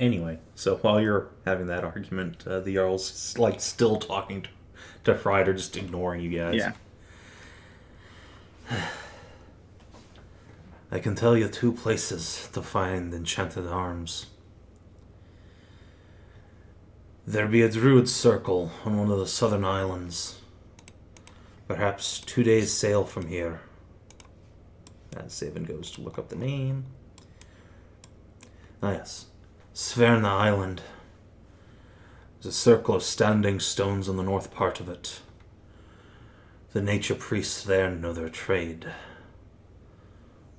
Anyway, so while you're having that argument, the Jarl's like still talking to Hreider, just ignoring you guys. Yeah. I can tell you 2 places to find enchanted arms. There be a druid circle on one of the southern islands. Perhaps 2 days' sail from here. As Savin goes to look up the name. Ah, yes. Sverna Island. There's a circle of standing stones on the north part of it. The nature priests there know their trade.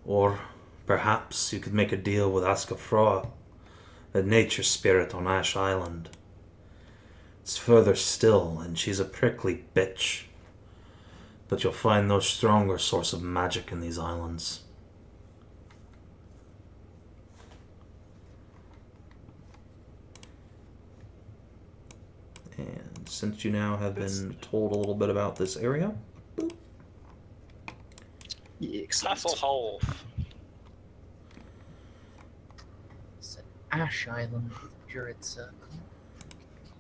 Or perhaps you could make a deal with Frea, the nature spirit on Ash Island. It's further still, and she's a prickly bitch. But you'll find no stronger source of magic in these islands. And since you now have been told a little bit about this area, Castle Hoff. It's an Ash Island with Druid Circle.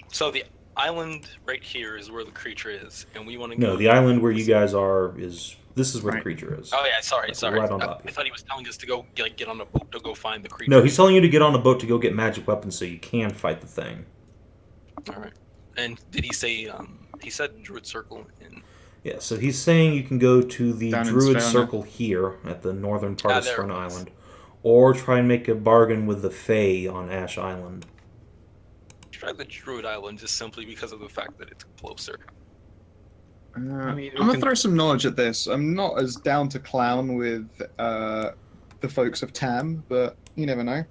So the island right here is where the creature is, and we want to go... no, the island where you guys are is... This is where the creature is. Oh yeah, sorry. Right on top. I thought he was telling us to go get on a boat to go find the creature. No, he's telling you to get on a boat to go get magic weapons so you can fight the thing. Alright. And did he say, he said Druid Circle in... Yeah, so he's saying you can go to the Down in Druid Sverna. Circle here at the northern part of there it Sverna is. Island, or try and make a bargain with the Fae on Ash Island. Try the Druid Island just simply because of the fact that it's closer. I'm mean, we gonna can- throw some knowledge at this. I'm not as down to clown with the folks of Tam, but you never know.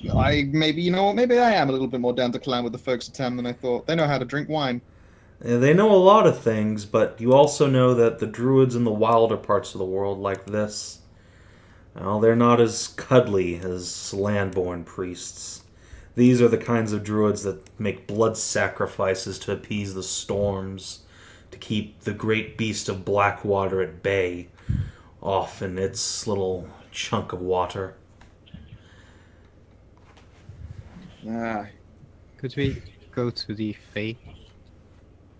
Maybe I am a little bit more down to clown with the folks of Tam than I thought. They know how to drink wine. They know a lot of things, but you also know that the druids in the wilder parts of the world like this, well, they're not as cuddly as landborn priests. These are the kinds of druids that make blood sacrifices to appease the storms, to keep the great beast of Blackwater at bay, off in its little chunk of water. Ah, Could we go to the Fae?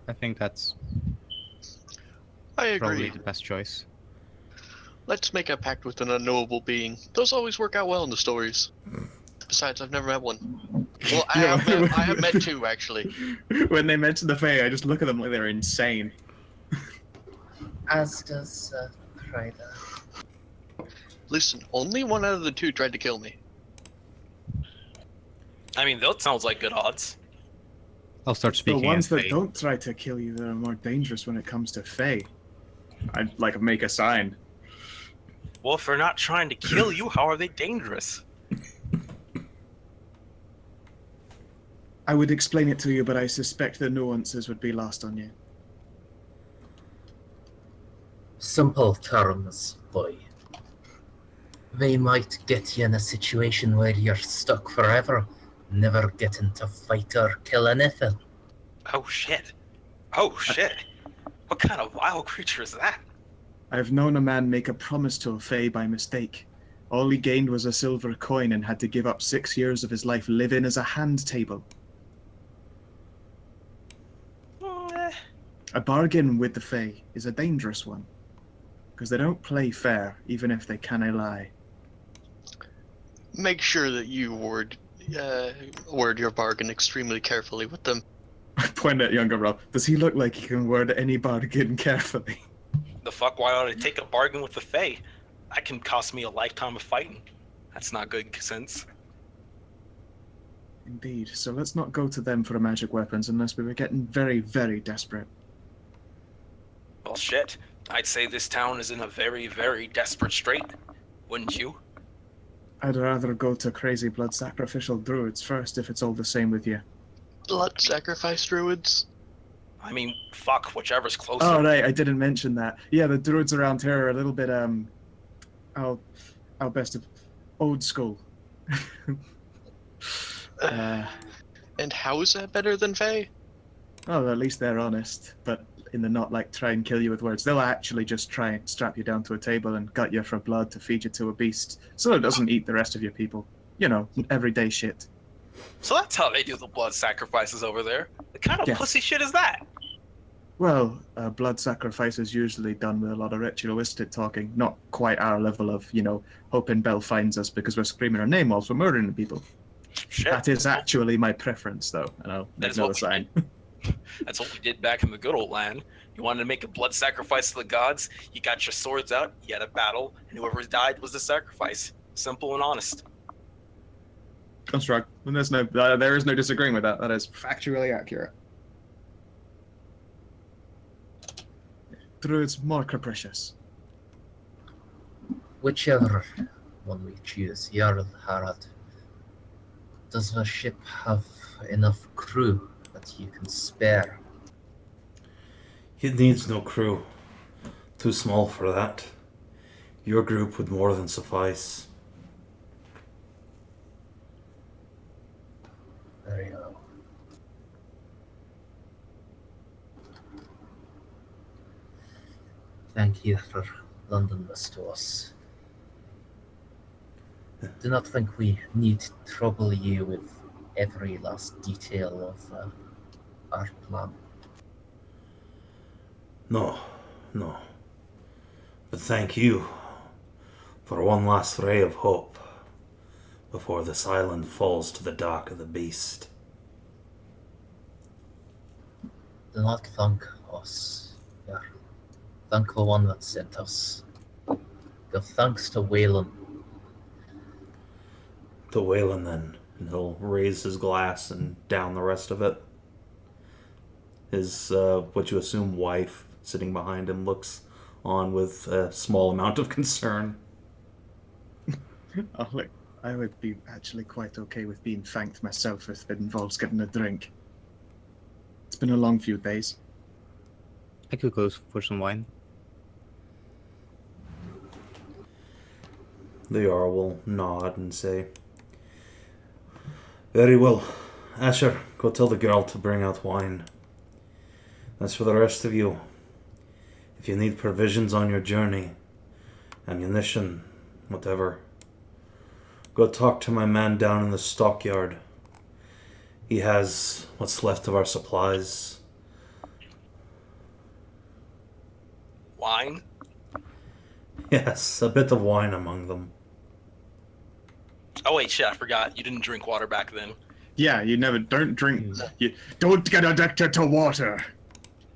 I think that's I probably agree. the best choice. Let's make a pact with an unknowable being. Those always work out well in the stories. Besides, I've never met one. Well, I have met 2, actually. When they mention the Fae, I just look at them like they're insane. As does Hreider. Listen, only 1 out of the 2 tried to kill me. I mean, that sounds like good odds. I'll start The speaking ones in that Fae. don't try to kill you that are more dangerous when it comes to Fae. I'd like make a sign. Well, if they're not trying to kill you, how are they dangerous? I would explain it to you, but I suspect the nuances would be lost on you. Simple terms, boy. They might get you in a situation where you're stuck forever, never getting to fight or kill anything. Oh shit. Oh shit. What kind of wild creature is that? I've known a man make a promise to a Fae by mistake. All he gained was a silver coin and had to give up 6 years of his life living as a hand table. A bargain with the Fae is a dangerous one, because they don't play fair, even if they canna lie. Make sure that you word your bargain extremely carefully with them. I point at Djungervral. Does he look like he can word any bargain carefully? The fuck, why ought I take a bargain with the Fae? That can cost me a lifetime of fighting. That's not good sense. Indeed. So let's not go to them for the magic weapons unless we were getting very, very desperate. Well, shit. I'd say this town is in a very, very desperate strait. Wouldn't you? I'd rather go to crazy blood sacrificial druids first if it's all the same with you. Blood sacrifice druids. I mean, fuck, whichever's closer. Oh, right, I didn't mention that. Yeah, the druids around here are a little bit, how best of old school. And how is that better than Fae? Oh, at least they're honest, but in the not like try and kill you with words. They'll actually just try and strap you down to a table and gut you for blood to feed you to a beast, so it doesn't eat the rest of your people. everyday shit. So that's how they do the blood sacrifices over there. What kind of Yes. pussy shit is that? Well, blood sacrifice is usually done with a lot of ritualistic talking, not quite our level of, hoping Bell finds us because we're screaming our name whilst we're murdering people. Shit. That is actually my preference, though, and I'll That make is another what we sign. That's what we did back in the good old land. You wanted to make a blood sacrifice to the gods, you got your swords out, you had a battle, and whoever died was the sacrifice. Simple and honest. Construct. And there is no disagreeing with that. That is factually accurate. Druids more capricious. Whichever one we choose, Jarl, Harald, does the ship have enough crew that you can spare? It needs no crew. Too small for that. Your group would more than suffice. Very well. Thank you for lending this to us. Do not think we need to trouble you with every last detail of our plan. No. But thank you for one last ray of hope before this island falls to the dark of the beast. Do not thank us, Jarl. Thank the one that sent us. Give thanks to Waylon. To Waylon, then, and he'll raise his glass and down the rest of it. His, what you assume, wife, sitting behind him, looks on with a small amount of concern. Oh, look, I would be actually quite okay with being thanked myself if it involves getting a drink. It's been a long few days. I could go for some wine. The Jarl will nod and say, "Very well. Asher, go tell the girl to bring out wine. As for the rest of you, if you need provisions on your journey, ammunition, whatever, go talk to my man down in the stockyard. He has what's left of our supplies." Wine? Yes, a bit of wine among them. Oh wait, shit, I forgot. You didn't drink water back then. Yeah, don't drink. You don't get addicted to water.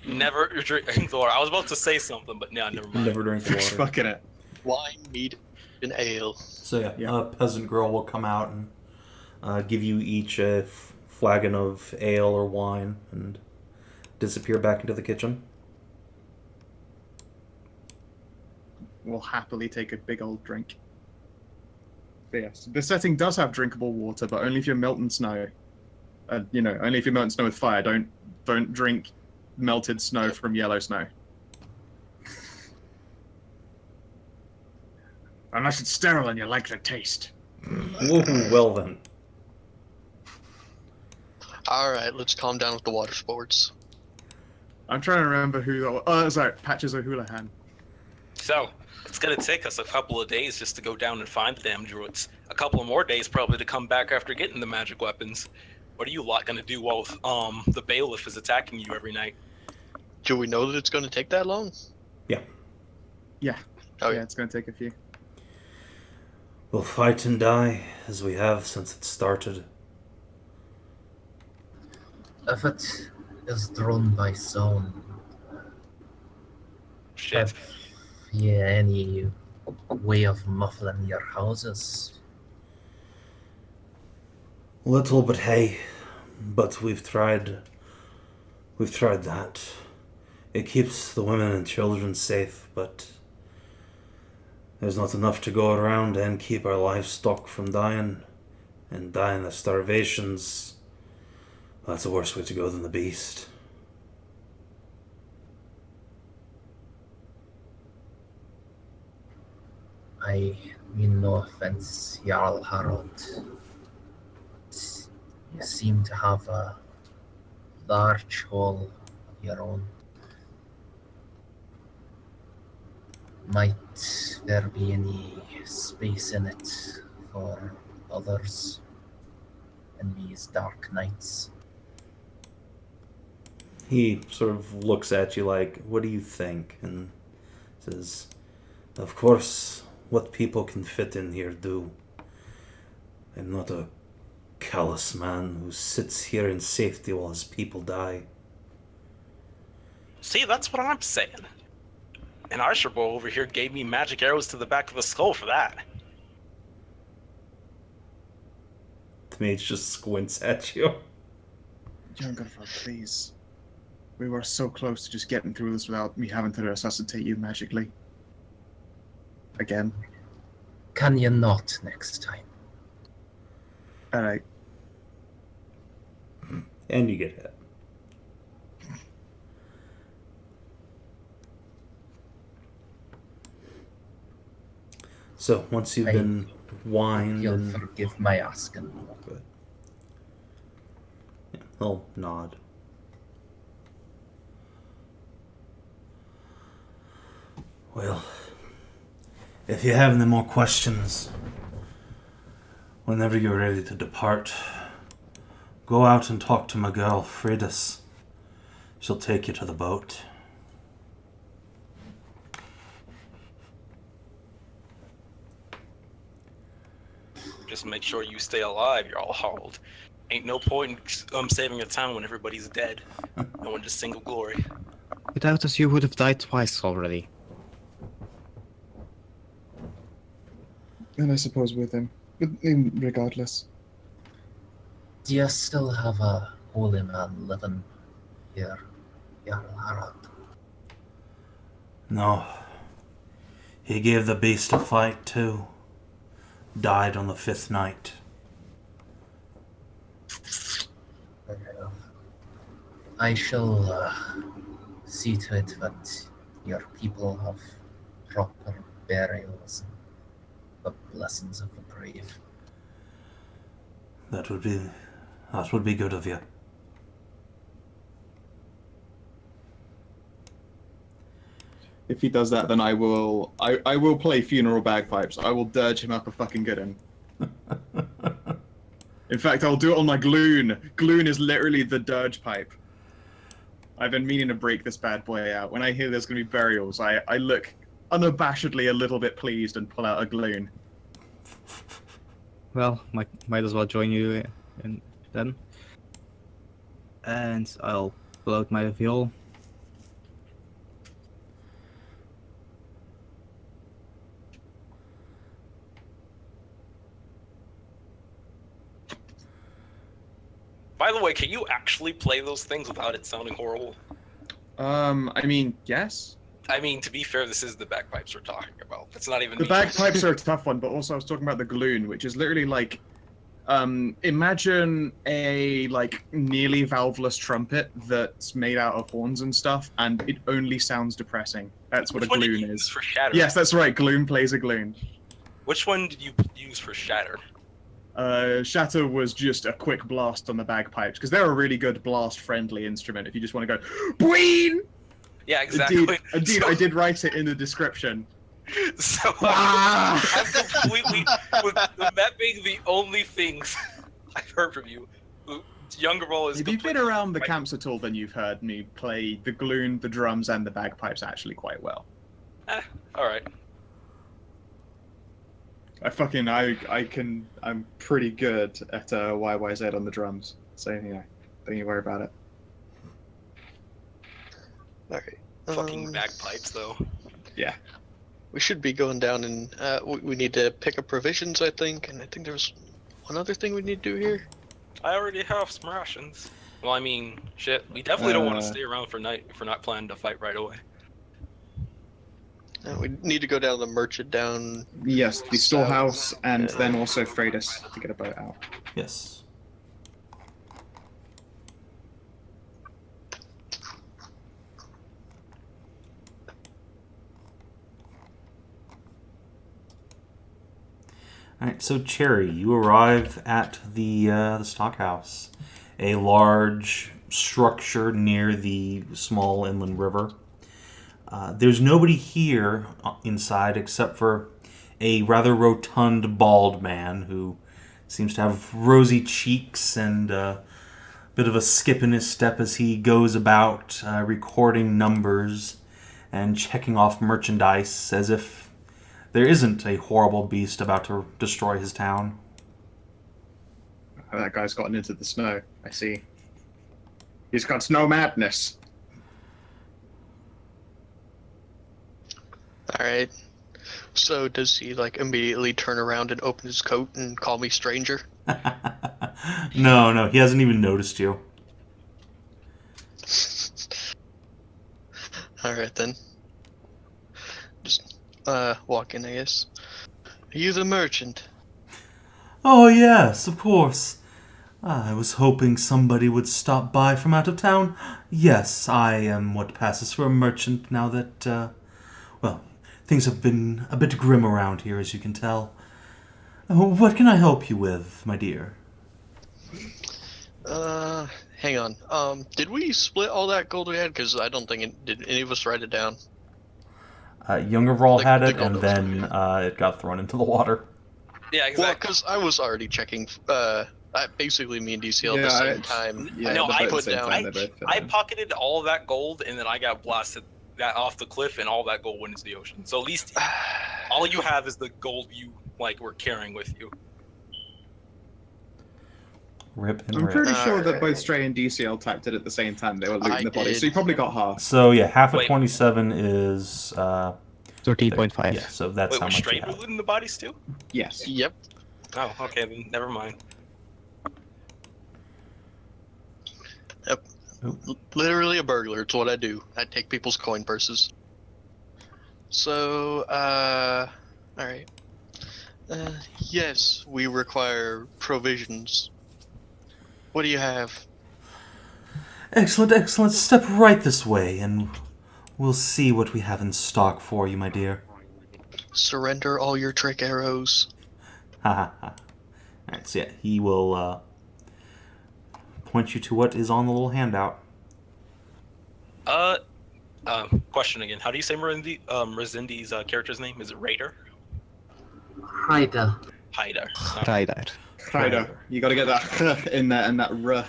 Never drink water. I was about to say something, but no, never mind. Never drink water. Fucking it. Wine, mead, and ale. So Yeah. a peasant girl will come out and give you each a flagon of ale or wine and disappear back into the kitchen. We'll happily take a big old drink. But yes, the setting does have drinkable water, but only if you're melting snow. Only if you're melting snow with fire. Don't drink melted snow from yellow snow. Unless it's sterile and you like the taste. Ooh, well then. Alright, let's calm down with the water sports. I'm trying to remember who that was. Oh, sorry, Patches O'Houlihan. So, it's gonna take us a couple of days just to go down and find the damn druids. A couple of more days probably to come back after getting the magic weapons. What are you lot gonna do while the bailiff is attacking you every night? Do we know that it's going to take that long? Yeah. Oh, Yeah, it's going to take a few. We'll fight and die as we have since it started. If it is drawn by sound, Shit. have you any way of muffling your houses? Little but hey, but we've tried that. It keeps the women and children safe, but there's not enough to go around and keep our livestock from dying. And dying of starvations, that's a worse way to go than the beast. I mean no offense, Jarl Harald. You seem to have a large hall of your own. Might there be any space in it for others in these dark nights. He sort of looks at you like, what do you think? And says, of course, what people can fit in here do. I'm not a callous man who sits here in safety while his people die. See, that's what I'm saying. And Arsherbo over here gave me magic arrows to the back of the skull for that. The mage just squints at you. Djungervral, please. We were so close to just getting through this without me having to resuscitate you magically. Again. Can you not next time? Alright. And you get hit. So, once you've been whined You'll and... forgive my asking. Good. Yeah, he'll nod. Well, if you have any more questions, whenever you're ready to depart, go out and talk to my girl, Frea. She'll take you to the boat. Just make sure you stay alive, you're all Harald. Ain't no point in saving a town when everybody's dead. No one just single glory. Without us, you would have died twice already. And I suppose with him. But regardless. Do you still have a holy man living here, Jarl Harald? No. He gave the beast a fight, too. Died on the 5th night. I shall see to it that your people have proper burials and the blessings of the brave. That would be good of you. If he does that, then I will play funeral bagpipes. I will dirge him up a fucking good one. In fact, I'll do it on my Gloon. Gloon is literally the dirge pipe. I've been meaning to break this bad boy out. When I hear there's going to be burials, I look unabashedly a little bit pleased and pull out a Gloon. Well, might as well join you in then. And I'll pull out my viol. By the way, can you actually play those things without it sounding horrible? I mean, yes. I mean, to be fair, this is the bagpipes we're talking about. It's not even The me. bagpipes are a tough one, but also I was talking about the Gloon, which is literally like, imagine a like nearly valveless trumpet that's made out of horns and stuff, and it only sounds depressing. That's what Which a one did you Gloon use is. for Shatter? Yes, that's right. Gloon plays a Gloon. Which one did you use for Shatter? Shatter was just a quick blast on the bagpipes, because they're a really good blast-friendly instrument if you just want to go, Bween! Yeah, exactly. Indeed, So- I did write it in the description. So, Ah! I'm completely, with that being the only things I've heard from you, Djungervral is If you've been completely- around the camps at all, then you've heard me play the Gloon, the drums, and the bagpipes actually quite well. Alright. I'm pretty good at YYZ on the drums. So, don't you worry about it. Alright. Fucking bagpipes, though. Yeah. We should be going down and we need to pick up provisions, I think. And I think there's one other thing we need to do here. I already have some rations. Well, I mean, shit. We definitely don't want to stay around for night if we're not planning to fight right away. We need to go down the merchant down. Yes, the storehouse, and Yeah. then also Freitas to get a boat out. Yes. Alright, so Cherri, you arrive at the stockhouse, a large structure near the small inland river. There's nobody here inside except for a rather rotund bald man who Seems to have rosy cheeks and a bit of a skip in his step as he goes about recording numbers and checking off merchandise as if there isn't a horrible beast about to destroy his town. Oh, that guy's gotten into the snow. I see. He's got snow madness. Alright. So does he like immediately turn around and open his coat and call me stranger? No, he hasn't even noticed you. Alright then. Just walk in, I guess. Are you the merchant? Oh, yes, of course. I was hoping somebody would stop by from out of town. Yes, I am what passes for a merchant now that, well, things have been a bit grim around here, as you can tell. What can I help you with, my dear? Hang on. Did we split all that gold we had? Because I don't think did any of us write it down. Djungervral had The it, gold and then it got thrown into the water. Yeah, Well, exactly. because I was already checking. Basically, me and DCL at Yeah, the same it's- time. Yeah, No, they're I both put at the same down- time, they both fit I in. pocketed all of that gold, and then I got blasted that off the cliff, and all that gold went into the ocean. So at least all you have is the gold you were carrying with you. Rip and I'm rip. pretty sure that Alright. both Stray and DCL typed it at the same time. They were looting I the body, did. so you probably got half. So, yeah, half of Wait. 27 is... 13.5. yeah, so that's Wait, how was much you Stray have. looting the bodies too? Yes. Yep. Oh, okay, then never mind. Literally a burglar. It's what I do. I take people's coin purses. So, alright. Yes, we require provisions. What do you have? Excellent. Step right this way, and we'll see what we have in stock for you, my dear. Surrender all your trick arrows. Ha ha ha. Alright, so yeah, he will point you to what is on the little handout. Question again. How do you say Merzendi's character's name? Is it Hreider? Hreider. Hreider. Hreider. Hreider. You gotta get that in there and that r.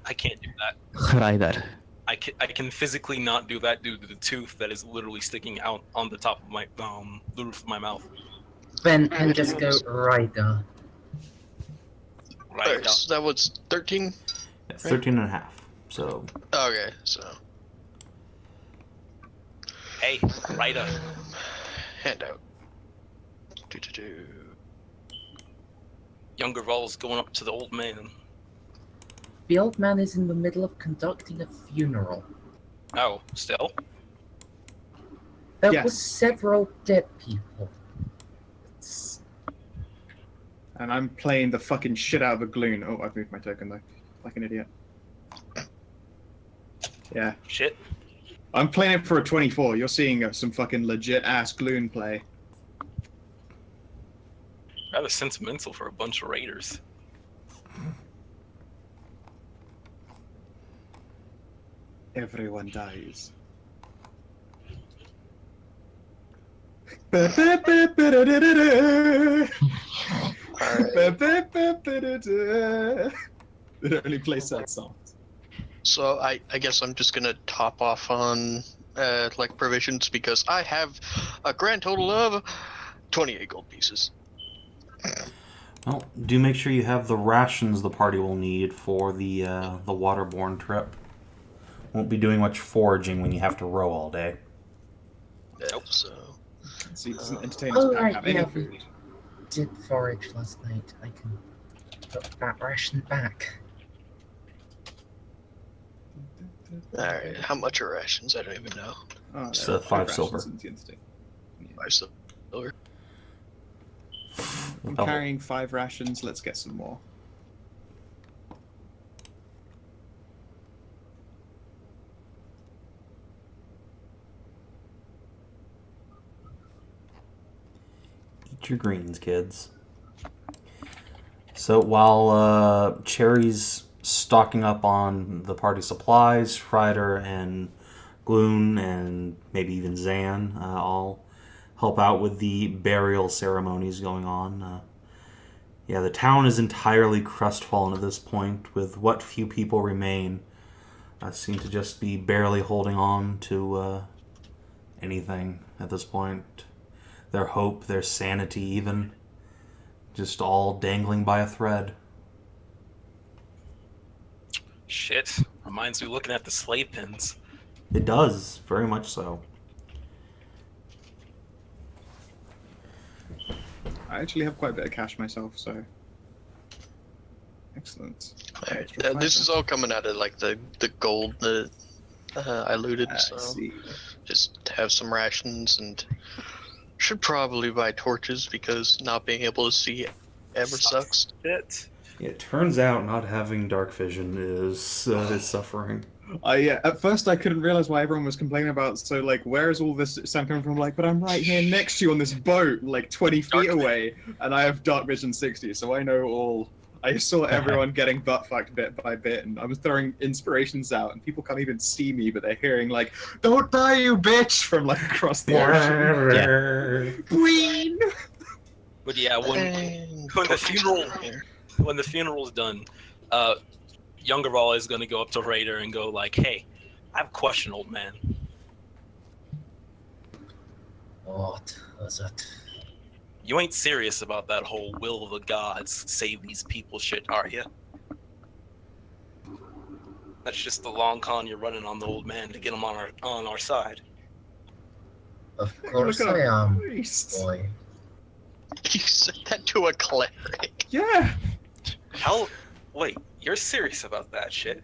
I can't do that. Hreider. I can physically not do that due to the tooth that is literally sticking out on the top of my the roof of my mouth. Then and just go Hreider. Alright, so that was 13? Yeah, 13 and a half. So, Okay, so. Hey, Hreider. Handout. Do. Djungervral's going up to the old man. The old man is in the middle of conducting a funeral. Oh, still? There Yes. were several dead people. It's... And I'm playing the fucking shit out of a Gloom. Oh, I've moved my token though. Like an idiot. Yeah. Shit. I'm playing it for a 24. You're seeing some fucking legit ass Gloom play. Rather sentimental for a bunch of raiders. Everyone dies. It only plays sad songs. So I guess I'm just gonna top off on like provisions because I have a grand total of 28 gold pieces. well, do make sure you have the rations the party will need for the waterborne trip. Won't be doing much foraging when you have to row all day. Nope. So See, doesn't entertain us Oh, pack right, have any yeah. food? Did forage last night. I can put that ration back. alright, how much are rations? I don't even know. Oh, It's, there are 5 rations silver. in the entity. Yeah. 5 silver. I'm Double. carrying 5 rations. Let's get some more. Eat your greens, kids. So while Cherri's stocking up on the party supplies, Hreider and Gloom and maybe even Zan all help out with the burial ceremonies going on. Yeah, the town is entirely crestfallen at this point, with what few people remain seem to just be barely holding on to anything at this point. Their hope, their sanity even, just all dangling by a thread. Shit. Reminds me looking at the slave pins. It does, very much so. I actually have quite a bit of cash myself, so excellent. Alright, Extra this fiber. is all coming out of like the gold that I looted, I so see. just have some rations and should probably buy torches because not being able to see ever sucks. Shit. Yeah, it turns out not having dark vision is suffering. At first I couldn't realize why everyone was complaining about. So like, where is all this sound coming from? Like, but I'm right here next to you on this boat, like 20 feet away, and I have dark vision 60, so I know all. I saw everyone getting butt fucked bit by bit, and I was throwing inspirations out, and people can't even see me, but they're hearing like, "Don't die, you bitch!" from like across the ocean. Queen. But yeah, And when the torches funeral down here. when the funeral's done, Djungervral is gonna go up to Hreider and go like, "Hey, I have a question, old man. What was it? You ain't serious about that whole will of the gods save these people shit, are you? That's just the long con you're running on the old man to get him on our side." Of course I am, boy. You said that to a cleric. Yeah. How? Wait, you're serious about that shit?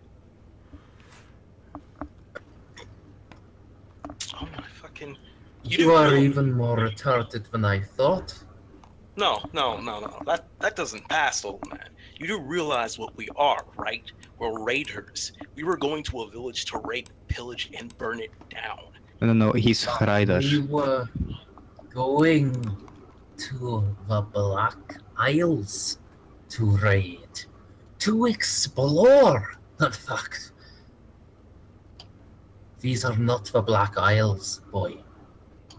Oh my fucking! You do are real- even more retarded than I thought. No. That doesn't pass, old man. You do realize what we are, right? We're raiders. We were going to a village to rape, pillage, and burn it down. No, he's We Hreider. were going to the Black Isles to raid, to explore. In fact, these are not the Black Isles, boy.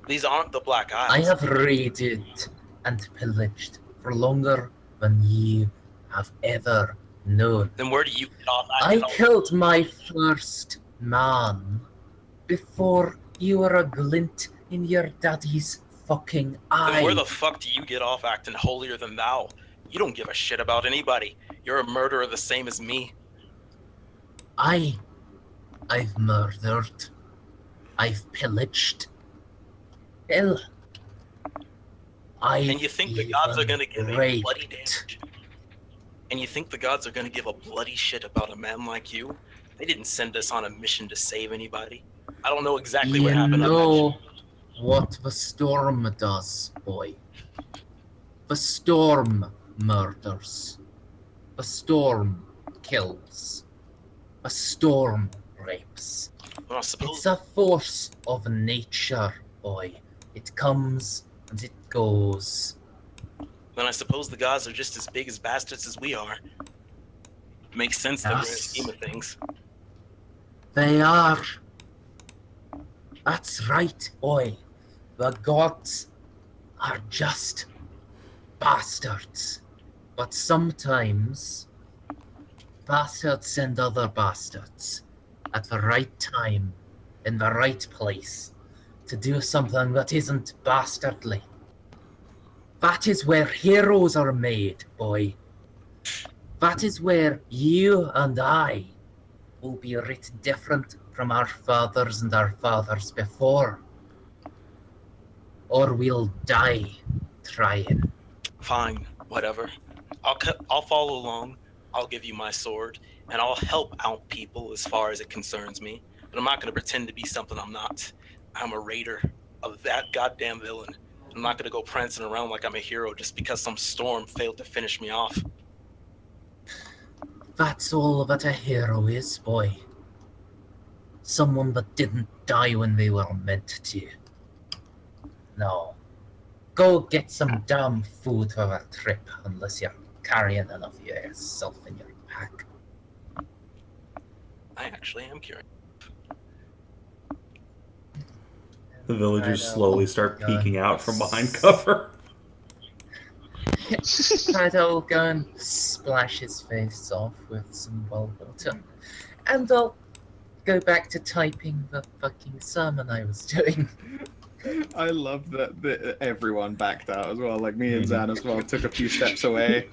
These aren't the Black Isles. I have raided and pillaged for longer than you have ever known. Then where do you get off? I killed my first man before you were a glint in your daddy's fucking eye. Then where the fuck do you get off acting holier than thou? You don't give a shit about anybody. You're a murderer the same as me. I've murdered. I've pillaged. Hell, And you think the gods are gonna give a raped. bloody damage? And you think the gods are gonna give a bloody shit about a man like you? They didn't send us on a mission to save anybody. I don't know exactly what happened on that know ship. what the storm does, boy. The storm murders. The storm kills. The storm rapes. Well, I suppose It's a force of nature, boy. It comes and it goes. then I suppose the gods are just as big as bastards as we are. Makes sense in the grand Yes. scheme of things. They are. That's right, boy. The gods are just bastards. But sometimes bastards send other bastards at the right time, in the right place, to do something that isn't bastardly. That is where heroes are made, boy. That is where you and I will be writ different from our fathers and our fathers before. Or we'll die trying. Fine, whatever. I'll follow along. I'll give you my sword, and I'll help out people as far as it concerns me. But I'm not going to pretend to be something I'm not. I'm a raider of that goddamn villain. I'm not going to go prancing around like I'm a hero just because some storm failed to finish me off. That's all that a hero is, boy. Someone that didn't die when they were meant to. No. Go get some damn food for that trip, unless you're carrying enough of yourself in your pack. I actually am curious. The villagers I know. slowly start peeking out from behind Yes. cover. Hreider will go and splash his face off with some well water. And I'll go back to typing the fucking sermon I was doing. I love that everyone backed out as well. Like me and Zan as well took a few steps away.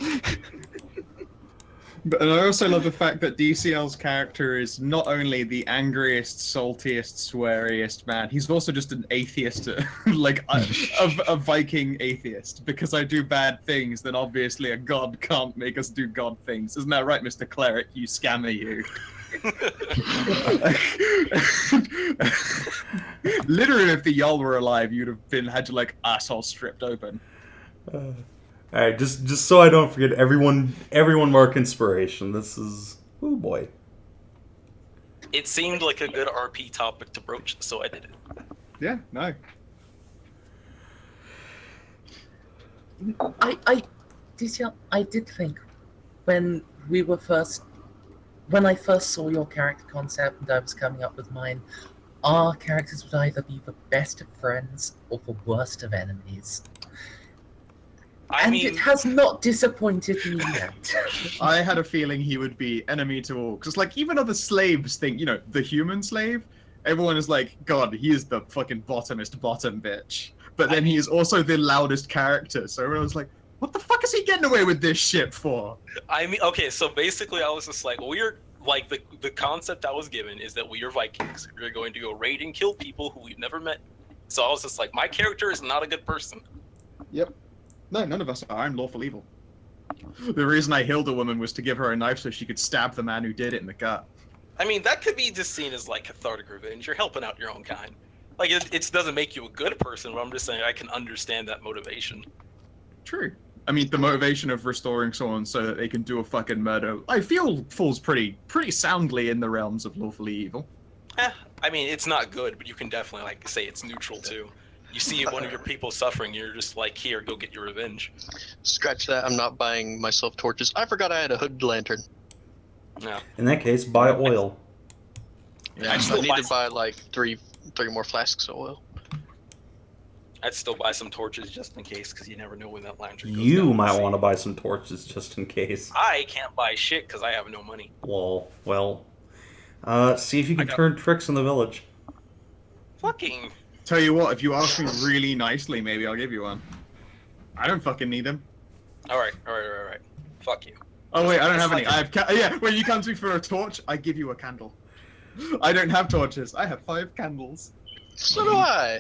And I also love the fact that DCL's character is not only the angriest, saltiest, sweariest man, he's also just an atheist, like a Viking atheist. Because I do bad things, then obviously a god can't make us do god things. Isn't that right, Mr. Cleric? You scammer, you. Literally, if the Jarl were alive, you'd have had your like asshole stripped open. All right, just so I don't forget, everyone mark inspiration. This is, oh boy. It seemed like a good RP topic to broach, so I did it. Yeah, no. I did think when I first saw your character concept and I was coming up with mine, our characters would either be the best of friends or the worst of enemies. I mean, it has not disappointed me yet. I had a feeling he would be enemy to all. Because, like, even other slaves think, the human slave, everyone is like, God, he is the fucking bottomest bottom bitch. But then he is also the loudest character. So everyone's like, what the fuck is he getting away with this shit for? I mean, okay, so basically I was just like, we're, like, the concept I was given is that we are Vikings. We're going to go raid and kill people who we've never met. So I was just like, my character is not a good person. Yep. No, none of us are. I'm lawful evil. The reason I healed a woman was to give her a knife so she could stab the man who did it in the gut. I mean, that could be just seen as, like, cathartic revenge. You're helping out your own kind. Like, it doesn't make you a good person, but I'm just saying I can understand that motivation. True. I mean, the motivation of restoring someone so that they can do a fucking murder, I feel falls pretty soundly in the realms of lawfully evil. I mean, it's not good, but you can definitely, like, say it's neutral, too. You see one of your people suffering, you're just like, here, go get your revenge. Scratch that, I'm not buying myself torches. I forgot I had a hood lantern. No. In that case, buy oil. Yeah, I need to buy like three more flasks of oil. I'd still buy some torches just in case, because you never know when that lantern goes You down. might want to buy some torches just in case. I can't buy shit because I have no money. Lol. Well, see if you can turn tricks in the village. Fucking... Tell you what, if you ask me really nicely, maybe I'll give you one. I don't fucking need them. Alright. Fuck you. Oh wait, I don't have any. I have yeah, when you come to me for a torch, I give you a candle. I don't have torches. I have 5 candles. So do I.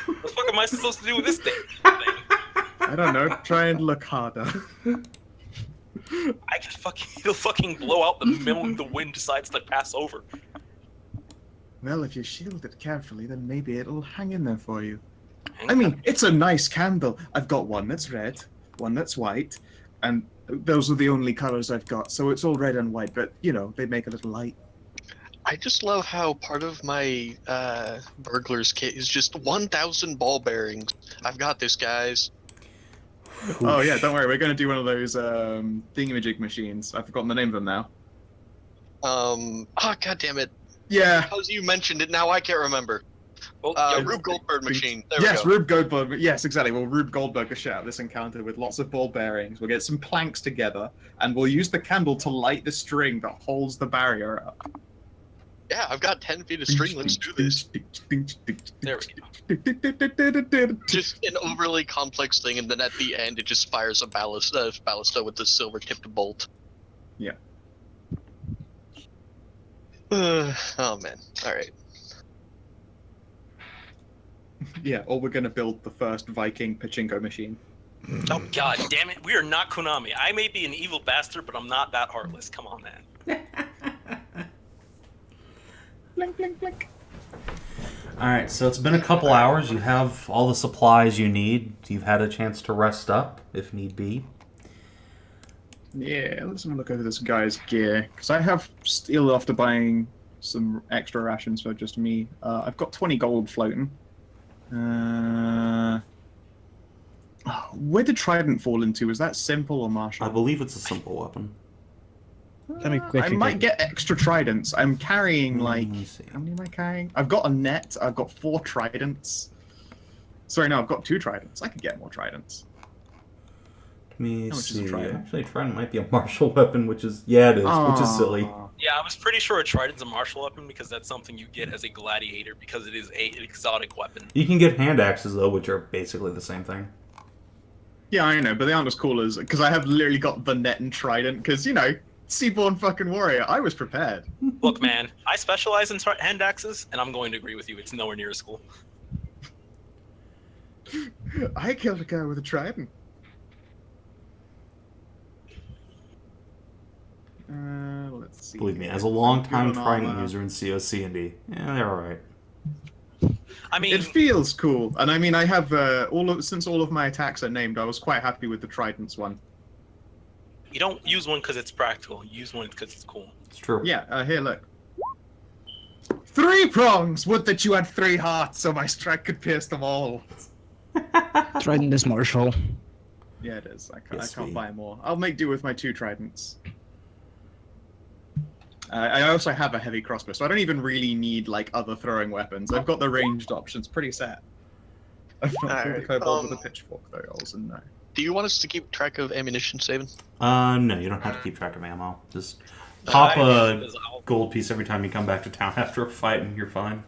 What the fuck am I supposed to do with this thing? I don't know. Try and look harder. I can it'll fucking blow out the moment the wind decides to pass over. Well, if you shield it carefully, then maybe it'll hang in there for you. I mean, it's a nice candle. I've got one that's red, one that's white, and those are the only colors I've got. So it's all red and white, but, they make a little light. I just love how part of my burglar's kit is just 1,000 ball bearings. I've got this, guys. Oh yeah, don't worry. We're going to do one of those thingamajig machines. I've forgotten the name of them now. God damn it. Yeah. Because you mentioned it, now I can't remember. Rube Goldberg machine. There yes, we go. Rube Goldberg. Yes, exactly. We'll Rube Goldberg a shit out of this encounter with lots of ball bearings. We'll get some planks together, and we'll use the candle to light the string that holds the barrier up. Yeah, I've got 10 feet of string. Let's do this. There we go. Just an overly complex thing, and then at the end, it just fires a ballista with the silver-tipped bolt. Yeah. Oh man. All right. Yeah, or we're gonna build the first Viking pachinko machine. Oh god damn it, we are not Konami. I may be an evil bastard, but I'm not that heartless. Come on, man. Blink, blink, blink. Alright, so it's been a couple hours. You have all the supplies you need. You've had a chance to rest up, if need be. Yeah, let's have a look over this guy's gear. Because I have still, after buying some extra rations for just me, I've got 20 gold floating. Where did Trident fall into? Was that simple or martial? I believe it's a simple weapon. Let me quickly I might get extra tridents. I'm carrying like... Let me see. How many am I carrying? I've got a net. I've got 4 tridents. Sorry, no, I've got 2 tridents. I could get more tridents. Let me How much is a see. trident? Actually, trident might be a martial weapon, which is which is silly. Aw. Yeah, I was pretty sure a trident's a martial weapon because that's something you get as a gladiator because it is an exotic weapon. You can get hand axes though, which are basically the same thing. Yeah, I know, but they aren't as cool as because I have literally got the net and trident. Because Seaborn fucking warrior. I was prepared. Look, man, I specialize in hand axes, and I'm going to agree with you. It's nowhere near as cool. I killed a guy with a trident. Let's see. Believe me, as a long-time Good on trident armor. user in Sav&D, yeah, they're alright. I mean, It feels cool, and I mean, I have since all of my attacks are named, I was quite happy with the tridents one. you don't use one because it's practical. You use one because it's cool. It's true. Yeah, here, look. 3 prongs! Would that you had 3 hearts so my strike could pierce them all. Trident is martial. Yeah, it is. I Yes, can't we- buy more. I'll make do with my 2 tridents. I also have a heavy crossbow, so I don't even really need like other throwing weapons. I've got the ranged options pretty set. I've not killed a Alright, kobold with a pitchfork though, also no. Do you want us to keep track of ammunition, Savin? No, you don't have to keep track of ammo. Just pop a Because gold piece every time you come back to town after a fight, and you're fine.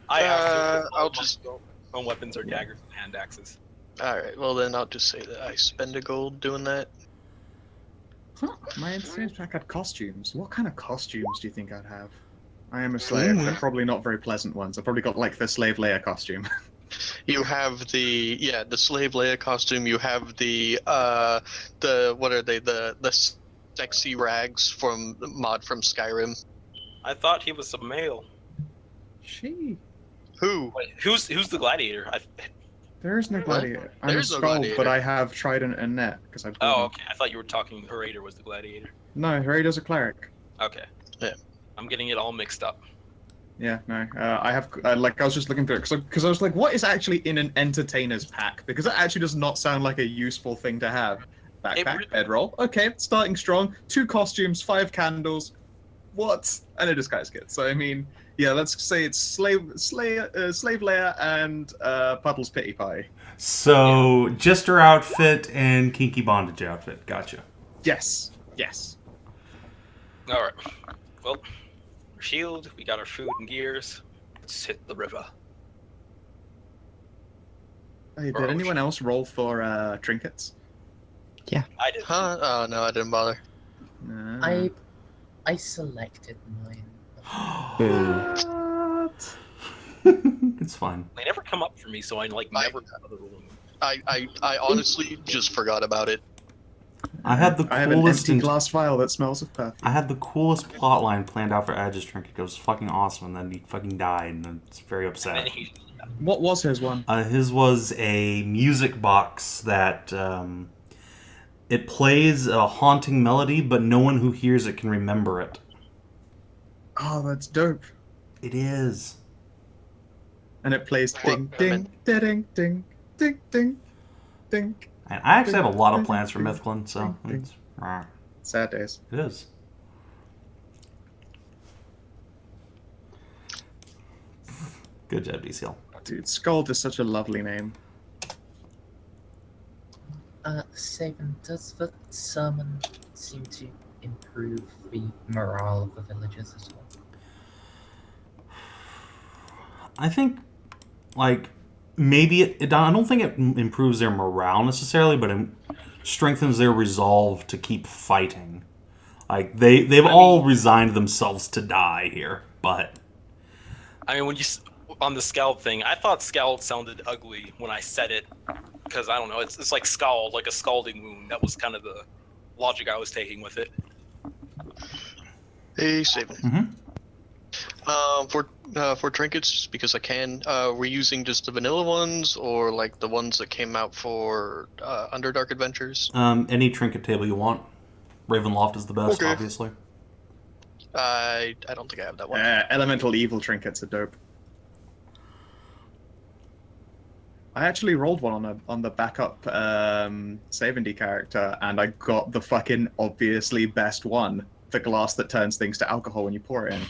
I have to. I'll just- My weapons are daggers and hand axes. Alright, well then I'll just say that I spend a gold doing that. Huh, my experience pack had costumes. What kind of costumes do you think I'd have? I am a slave. They're probably not very pleasant ones. I've probably got like the slave Leia costume. You have the slave Leia costume. You have the what are they, the sexy rags from the mod from Skyrim. I thought he was a male. She. Who? Wait, who's the gladiator? There is no gladiator. I'm There's a no skull, gladiator. but I have trident and net because I've. Oh, okay. I thought you were talking. Hreider was the gladiator. No, Hreider's a cleric. Okay. Yeah. I'm getting it all mixed up. Yeah, no. I have like I was just looking through it because I was like, what is actually in an entertainer's pack? Because that actually does not sound like a useful thing to have. Backpack, really- bedroll. Okay, starting strong. 2 costumes, 5 candles. What? And a disguise kit. So I mean, yeah, let's say it's slave Leia and Puddle's pity pie. So, Jester outfit and Kinky Bondage outfit. Gotcha. Yes. Yes. All right. Well, our shield. We got our food and gears. Let's hit the river. Hey, Or did anyone ocean. else roll for trinkets? I did. Huh? Oh no, I didn't bother. No. I selected mine. Boo. It's fine. They never come up for me, so I never bother rolling them. I honestly just forgot about it. I had the I have an coolest. empty glass vial that smells of perfume. I had the coolest plotline planned out for Edge's trinket. It was fucking awesome, and then he fucking died, and it's very And then upset. he. What was his one? His was a music box that it plays a haunting melody, but no one who hears it can remember it. Oh, that's dope. It is. And it plays ding, Well, ding, ding, ding, ding, ding, ding. And I actually have a lot of plans for Mythlin, so it's, Sad days. it is. Good job, DCL. Dude, Scald is such a lovely name. Savin, does the sermon seem to improve the morale of the villagers as well? I think, like, maybe I don't think it improves their morale necessarily, but it strengthens their resolve to keep fighting. Like, they've all resigned themselves to die here, but I mean, when you on the scald thing, I thought scald sounded ugly when I said it because I don't know. It's like scald, like a scalding wound. That was kind of the logic I was taking with it. Hey, Savin. Mhm. For trinkets, just because I can, we're using just the vanilla ones, or like the ones that came out for Underdark Adventures. Any trinket table you want. Ravenloft is the best, Okay. obviously. I don't think I have that one. Elemental evil trinkets are dope. I actually rolled one on the backup Sav&D character, and I got the fucking obviously best one. The glass that turns things to alcohol when you pour it in.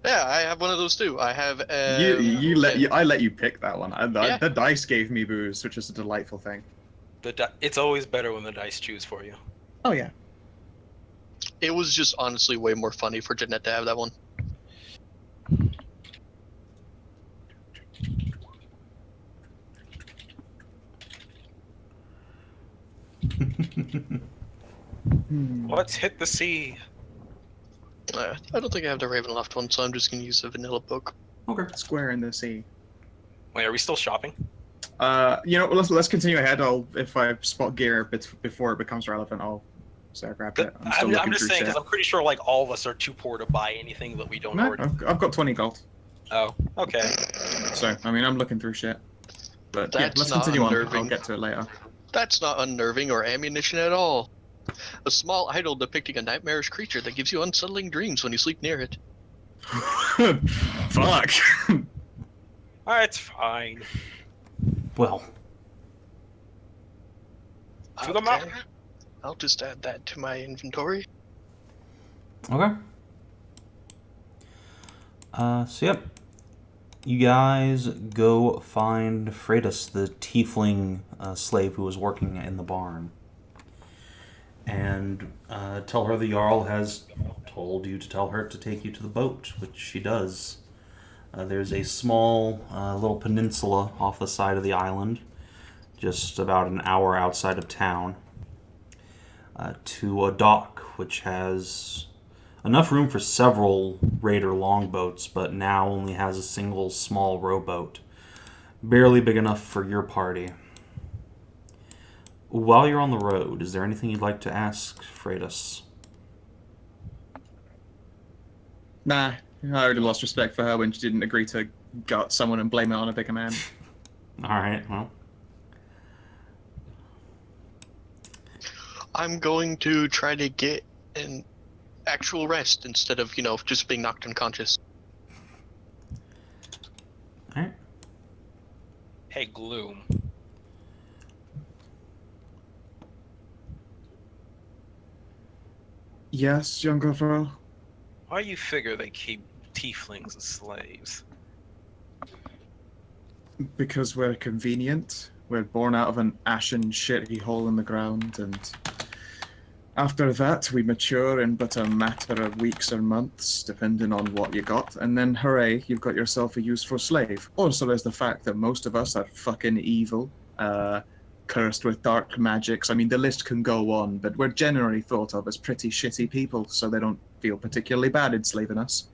Yeah, I have one of those too. I have. I let you pick that one. Yeah. The dice gave me booze, which is a delightful thing. It's always better when the dice choose for you. Oh yeah. It was just honestly way more funny for Jeanette to have that one. Let's hit the sea. I don't think I have the Ravenloft one, so I'm just gonna use the vanilla book. Okay. Square in the sea. Wait, are we still shopping? Let's continue ahead. If I spot gear before it becomes relevant, I'll grab it. I'm looking just through saying shit. because I'm pretty sure like all of us are too poor to buy anything that we don't No, already. I've got 20 gold. Oh, okay. So I mean, I'm looking through shit. But yeah, That's let's not continue on. unnerving. I'll get to it later. That's not unnerving or ammunition at all. A small idol depicting a nightmarish creature that gives you unsettling dreams when you sleep near it. Fuck. It's fine. Well, To the mountain. I'll just add that to my inventory. okay. So yep. You guys go find Freitas, the tiefling slave who was working in the barn. And tell her the Jarl has told you to tell her to take you to the boat, which she does. There's a small little peninsula off the side of the island, just about an hour outside of town, to a dock which has enough room for several Hreider longboats, but now only has a single small rowboat, barely big enough for your party. While you're on the road, is there anything you'd like to ask Freitas? Nah, I already lost respect for her when she didn't agree to gut someone and blame it on a bigger man. Alright, well. I'm going to try to get an actual rest instead of, just being knocked unconscious. Alright. Hey, Gloom. Yes, Djungervral. Why you figure they keep tieflings as slaves? Because we're convenient. We're born out of an ashen, shitty hole in the ground, and after that, we mature in but a matter of weeks or months, depending on what you got, and then hooray, you've got yourself a useful slave. Also, there's the fact that most of us are fucking evil, cursed with dark magics. I mean, the list can go on, but we're generally thought of as pretty shitty people, so they don't feel particularly bad enslaving us.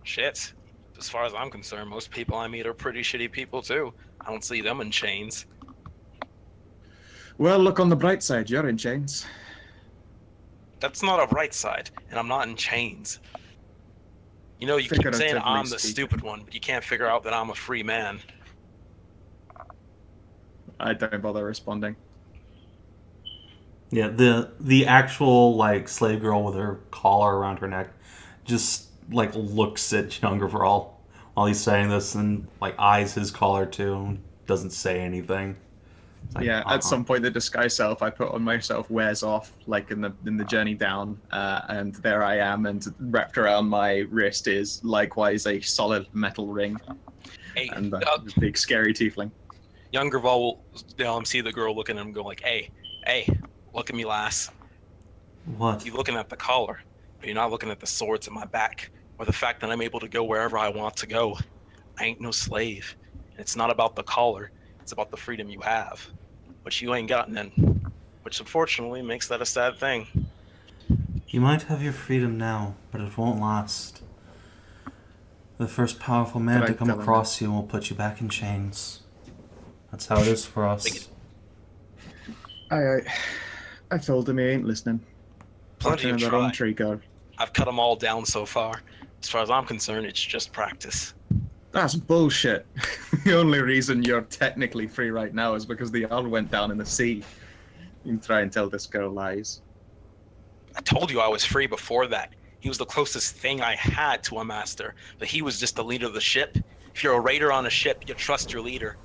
Shit. As far as I'm concerned, most people I meet are pretty shitty people too. I don't see them in chains. Well, look on the bright side, you're in chains. That's not a bright side, and I'm not in chains. You keep saying Figuratively I'm the speaking. stupid one, but you can't figure out that I'm a free man. I don't bother responding. Yeah, the actual slave girl with her collar around her neck just looks at Djungervral while he's saying this and eyes his collar too and doesn't say anything. Yeah, at some point the disguise self I put on myself wears off, in the journey down, and there I am, and wrapped around my wrist is likewise a solid metal ring, Hey, and this big scary tiefling. Djungervral will see the girl looking at him and go like, hey, look at me, lass. What? You're looking at the collar, but you're not looking at the swords in my back, or the fact that I'm able to go wherever I want to go. I ain't no slave. And it's not about the collar, it's about the freedom you have, which you ain't got none, which unfortunately makes that a sad thing. You might have your freedom now, but it won't last. The first powerful man to come across you will put you back in chains. That's how it is for us. I told him he ain't listening. Plenty of their own tree guard. I've cut them all down so far. As far as I'm concerned, it's just practice. That's bullshit. The only reason you're technically free right now is because the Jarl went down in the sea. You can try and tell this girl lies. I told you I was free before that. He was the closest thing I had to a master, but he was just the leader of the ship. If you're a raider on a ship, you trust your leader.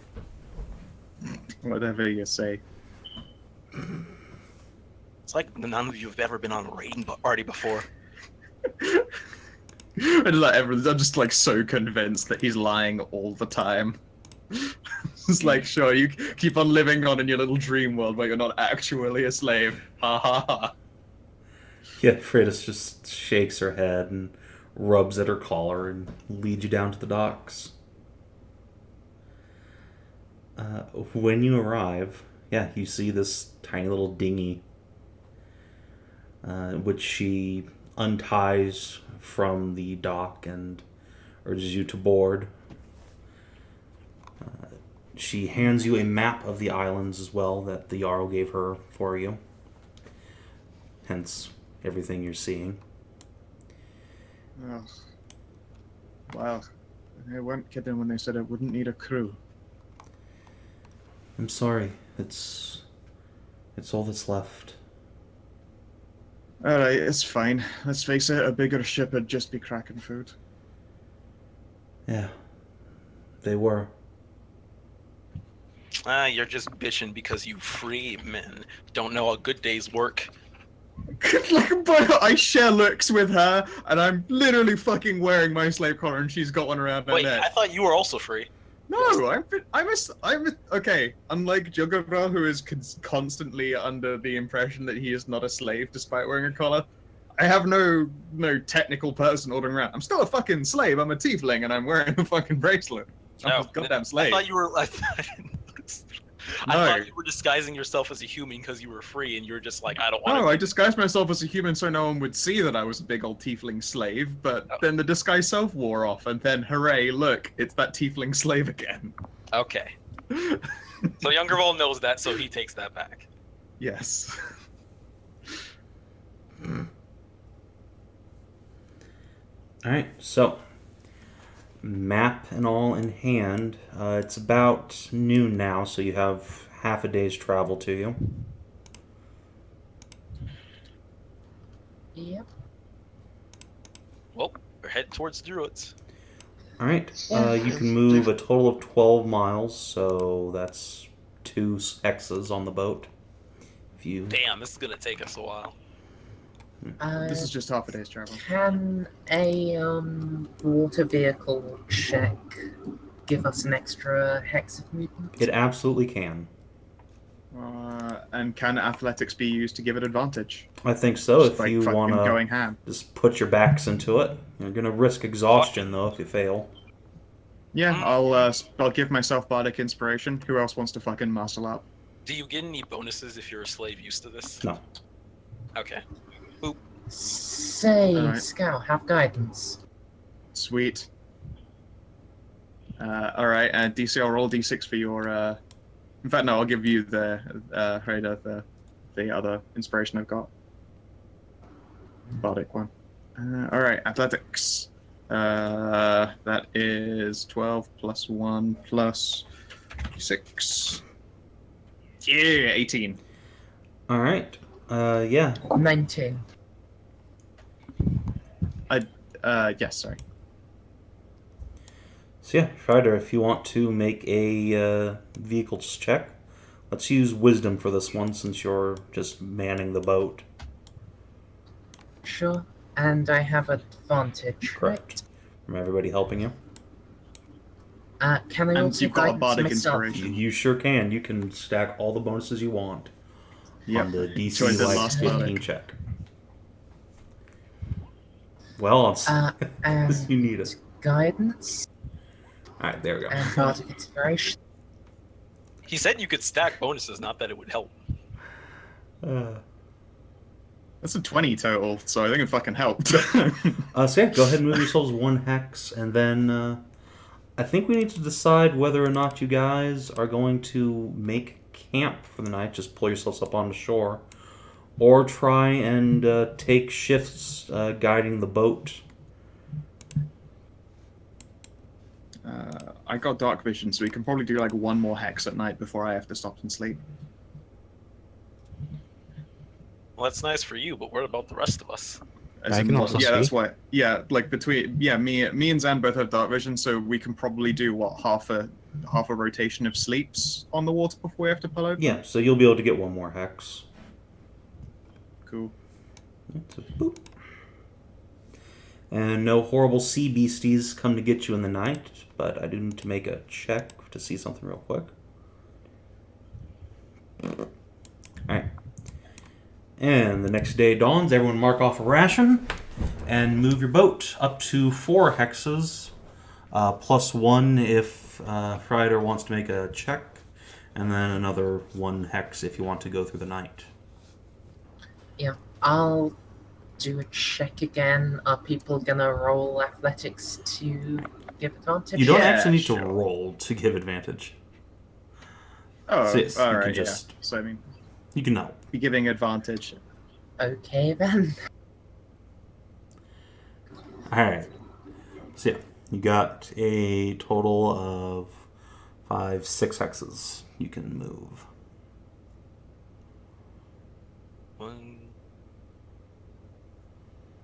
Whatever you say. It's like none of you have ever been on a raiding party before. I'm just so convinced that he's lying all the time. It's like, sure, you keep on living on in your little dream world where you're not actually a slave. Ha ha ha. Yeah, Freitas just shakes her head and rubs at her collar and leads you down to the docks. When you arrive, yeah, you see this tiny little dinghy, which she unties from the dock and urges you to board. She hands you a map of the islands as well that the Jarl gave her for you. Hence, everything you're seeing. Oh. Well, they weren't kidding when they said it wouldn't need a crew. I'm sorry. It's all that's left. Alright, it's fine. Let's face it, a bigger ship would just be cracking food. Yeah, they were. You're just bitching because you free men don't know a good day's work. But I share looks with her, and I'm literally fucking wearing my slave collar, and she's got one around her Wait, neck. I thought you were also free. No, okay. Unlike Djungervral, who is constantly under the impression that he is not a slave despite wearing a collar, I have no technical person ordering around. I'm still a fucking slave. I'm a tiefling, and I'm wearing a fucking bracelet. I'm a goddamn slave. I thought you were. I thought you were disguising yourself as a human because you were free, and you were just like, I don't want to. No, I disguised myself as a human so no one would see that I was a big old tiefling slave, but then the disguise self wore off, and then hooray, look, it's that tiefling slave again. Okay. So Djungervral knows that, so he takes that back. Yes. Alright, so map and all in hand. It's about noon now, so you have half a day's travel to you. Yep. Well, we're heading towards Druids. Alright, you can move a total of 12 miles, so that's 2 X's on the boat. If you... Damn, this is gonna take us a while. This is just half a day's travel. Can a water vehicle check give us an extra hex of movement? It absolutely can. And can athletics be used to give it advantage? I think so, Just if like you fucking want going to ham. just put your backs into it. You're going to risk exhaustion, though, if you fail. Yeah, I'll give myself bardic inspiration. Who else wants to fucking muscle up? Do you get any bonuses if you're a slave used to this? No. Okay. Say, Alright. Skow, have guidance. Sweet. Alright, DC, I'll roll D6 for your, In fact, no, I'll give you the, Hreider, the other inspiration I've got. Bardic one. Alright, athletics. That is 12 plus 1 plus 6. Yeah, 18. Alright. Yeah. 19. Yes, sorry. So yeah, Hreider, if you want to make a vehicles check, let's use wisdom for this one since you're just manning the boat. Sure. And I have advantage, Correct. From everybody helping you. Can I And also you've got a guidance bardic myself? inspiration. You sure can. You can stack all the bonuses you want on the DC Join the like last 15 bardic. check. Well, it's And you need it. guidance Alright, there we go. and bardic inspiration. He said you could stack bonuses, not that it would help. That's a 20 total, so I think it fucking helped. So yeah, go ahead and move yourselves 1 hex, and then I think we need to decide whether or not you guys are going to make camp for the night, just pull yourselves up on the shore, or try and take shifts guiding the boat. I got dark vision, so we can probably do like 1 more hex at night before I have to stop and sleep. Well, that's nice for you, but what about the rest of us? As I in, can also yeah, that's see. why. Yeah, like me and Zan both have dark vision, so we can probably do what half a rotation of sleeps on the water before we have to pull over. Yeah, so you'll be able to get 1 more hex. Cool. So, boop. And no horrible sea beasties come to get you in the night, but I do need to make a check to see something real quick. Alright. And the next day dawns. Everyone mark off a ration and move your boat up to 4 hexes, +1 if Hreider wants to make a check, and then another 1 hex if you want to go through the night. Yeah, I'll do a check again. Are people gonna roll athletics to give advantage? You don't Yeah, actually need to sure. roll to give advantage. Oh, So yes, you can alright, just- yeah. So, I mean, You can help. be giving advantage. Okay then. Alright. So yeah, you got a total of 5, 6 hexes you can move. One.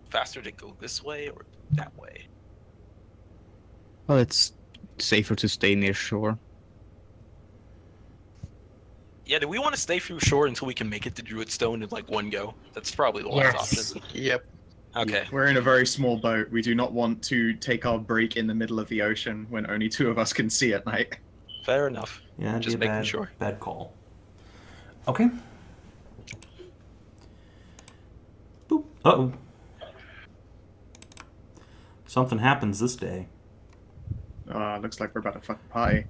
Faster to go this way or that way? Well, it's safer to stay near shore. Yeah, do we want to stay through shore until we can make it to Druidstone in like one go? That's probably the wise Yes. option. Yep. Okay. We're in a very small boat. We do not want to take our break in the middle of the ocean when only 2 of us can see at night. Fair enough. Yeah, that'd Just be a making bad, sure. bad call. Okay. Boop. Uh-oh. Something happens this day. Looks like we're about to fucking party.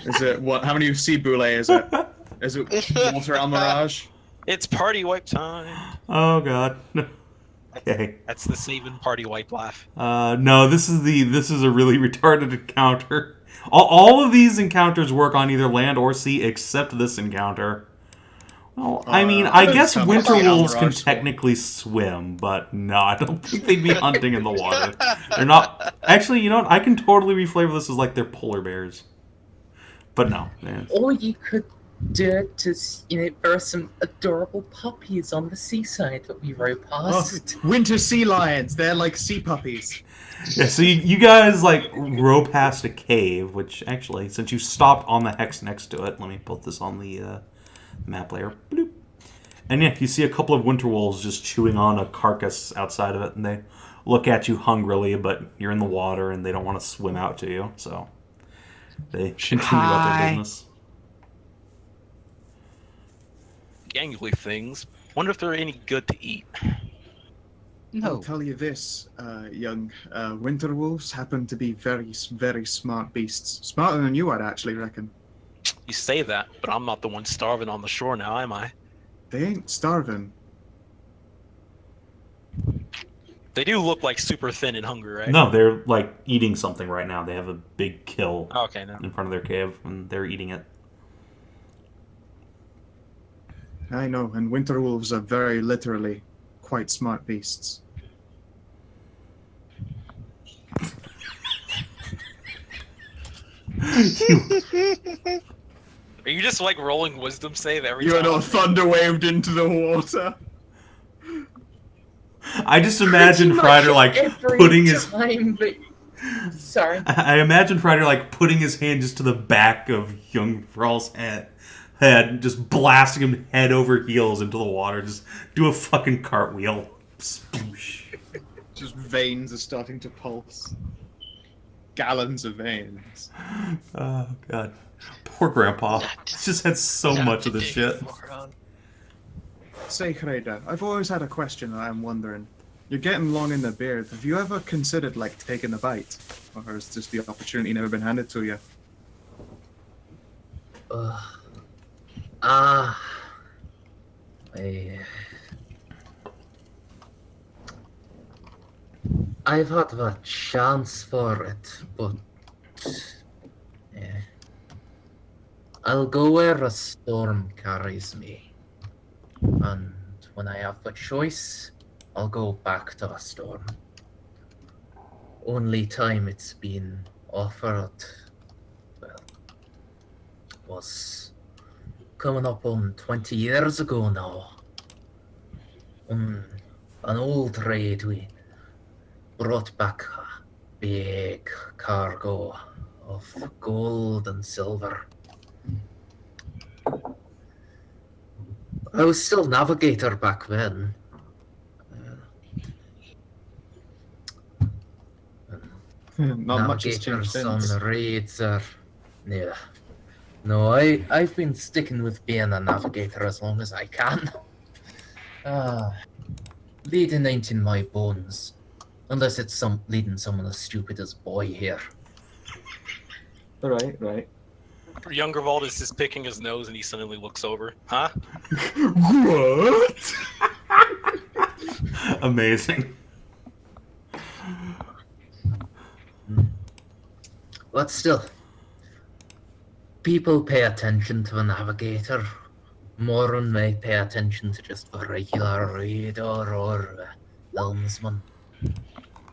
Is it what? How many sea boule is it? Is it water al mirage? It's party wipe time. Oh god. Okay. That's the Savin party wipe laugh. No, this is a really retarded encounter. All of these encounters work on either land or sea except this encounter. Well, I mean, I that guess sounds winter like wolves can Mirage sword. technically swim, but no, I don't think they'd be hunting in the water. They're not. Actually, you know what? I can totally reflavor this as like they're polar bears. But no. Man. Or you could do it to, there are some adorable puppies on the seaside that we row past. Winter sea lions. They're like sea puppies. Yeah, so you guys like row past a cave, which actually, since you stopped on the hex next to it, let me put this on the map layer. Bloop. And yeah, you see a couple of winter wolves just chewing on a carcass outside of it, and they look at you hungrily, but you're in the water and they don't want to swim out to you, so they continue about their Hi. business. Gangly things. Wonder if they're any good to eat. I'll tell you this, young winter wolves happen to be very, very smart beasts. Smarter than you, I'd actually reckon. You say that, but I'm not the one starving on the shore now, am I? They ain't starving. They do look like super thin and hungry, right? No, they're like eating something right now. They have a big kill Okay, no. in front of their cave, and they're eating it. I know, and winter wolves are very literally quite smart beasts. Are you just like rolling wisdom save every You are time? not thunder waved into the water. I just imagine Pretty much Hreider like every putting his. time that... Sorry. I imagine Hreider like putting his hand just to the back of Djungervral's head, just blasting him head over heels into the water. Just do a fucking cartwheel. Sploosh. Just veins are starting to pulse. Gallons of veins. Oh god, poor Grandpa. He's just had so Not much of this today, shit. moron. Say, Hreider, I've always had a question that I'm wondering. You're getting long in the beard. Have you ever considered, like, taking a bite? Or has just the opportunity never been handed to you? I... I've had the chance for it, but... Yeah. I'll go where a storm carries me. And when I have the choice, I'll go back to the storm. Only time it's been offered, well, was coming up on 20 years ago now. On an old raid, we brought back a big cargo of gold and silver. I was still navigator back then. Not much has changed Navigators since. on raids are... Yeah. No, I've been sticking with being a navigator as long as I can. Leading ain't in my bones. Unless it's leading someone as stupid as boy here. Right. Djungervral is just picking his nose and he suddenly looks over. Huh? What? Amazing. But still, people pay attention to a navigator more than they pay attention to just a regular raider or helmsman.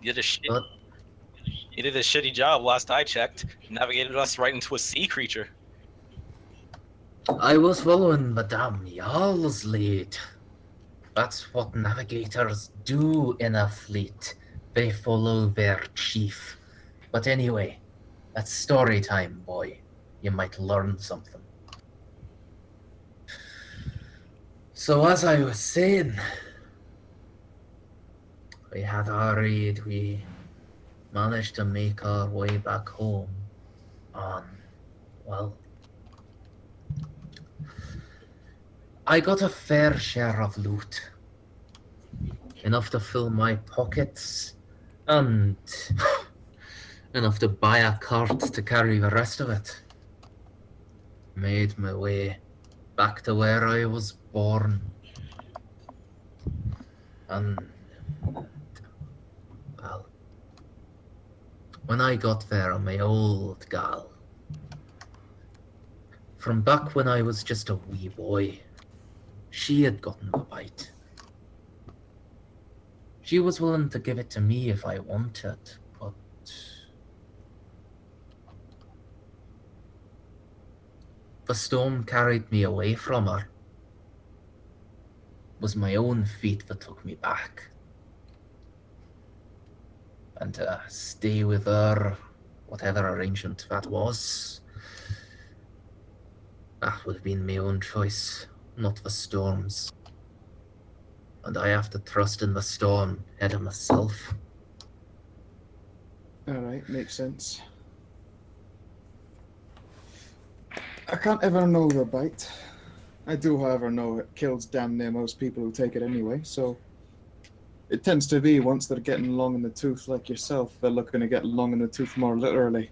You did a But You did a shitty job last I checked. Navigated us right into a sea creature. I was following Madame Jarl's lead. That's what navigators do in a fleet. They follow their chief. But anyway, that's story time, boy. You might learn something. So as I was saying, we had our raid, we managed to make our way back home on, well, I got a fair share of loot. Enough to fill my pockets, and enough to buy a cart to carry the rest of it. Made my way back to where I was born. And, well, when I got there, my old gal, from back when I was just a wee boy, she had gotten the bite. She was willing to give it to me if I wanted, but the storm carried me away from her. It was my own feet that took me back. And to stay with her, whatever arrangement that was, that would have been my own choice, not the storm's. And I have to trust in the storm ahead of myself. Alright, makes sense. I can't ever know the bite. I do, however, know it kills damn near most people who take it anyway, so it tends to be once they're getting long in the tooth like yourself, they're looking to get long in the tooth more literally.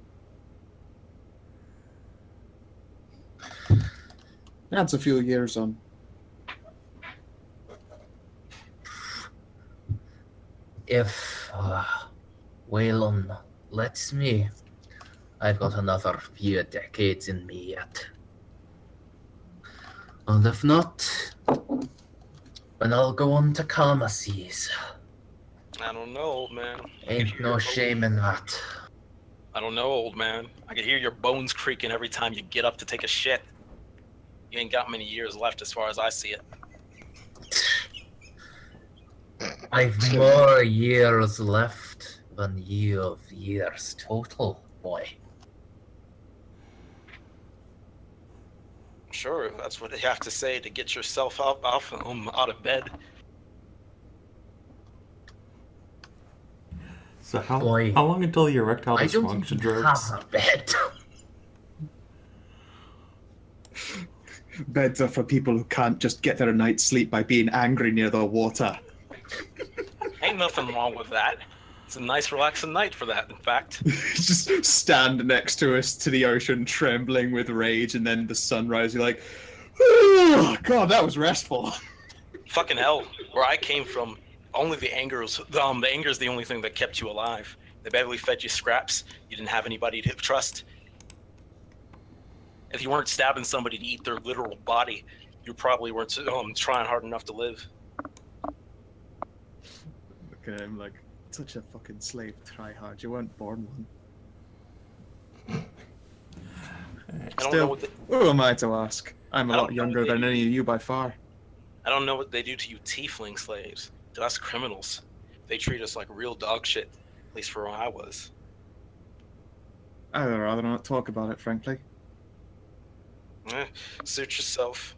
That's a few years on. If Waylon lets me, I've got another few decades in me yet. And if not, then I'll go on to calmer seas. I don't know, old man. Ain't no shame in that. I don't know, old man. I can hear your bones creaking every time you get up to take a shit. You ain't got many years left as far as I see it. I've more years left than you have years total, boy. Sure, if that's what you have to say to get yourself out of bed. So how Boy, long until the erectile I don't dysfunction even drugs? have a bed. Beds are for people who can't just get their night's sleep by being angry near the water. Ain't nothing wrong with that. It's a nice, relaxing night for that, in fact. Just stand next to us to the ocean, trembling with rage, and then the sunrise. You're like, oh, God, that was restful. Fucking hell, where I came from, only the anger's the only thing that kept you alive. They barely fed you scraps. You didn't have anybody to trust. If you weren't stabbing somebody to eat their literal body, you probably weren't trying hard enough to live. Look at him like, such a fucking slave tryhard. You weren't born one. I don't know Still, what who am I to ask? I'm a I lot don't know younger what they than do. any of you by far. I don't know what they do to you tiefling slaves. To us criminals. They treat us like real dog shit. At least for where I was. I'd rather not talk about it, frankly. Suit yourself.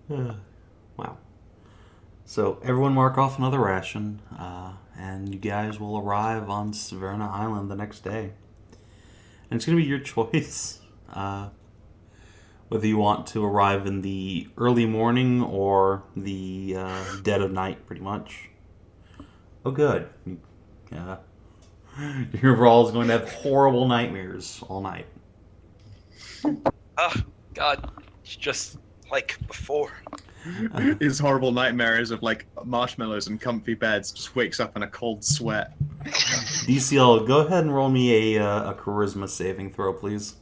Wow. So everyone mark off another ration, and you guys will arrive on Severna Island the next day. And it's going to be your choice whether you want to arrive in the early morning or the dead of night, pretty much. Oh, good. Djungervral is going to have horrible nightmares all night. Oh, God. It's just like before. His horrible nightmares of like marshmallows and comfy beds just wakes up in a cold sweat. DCL, go ahead and roll me a charisma saving throw, please.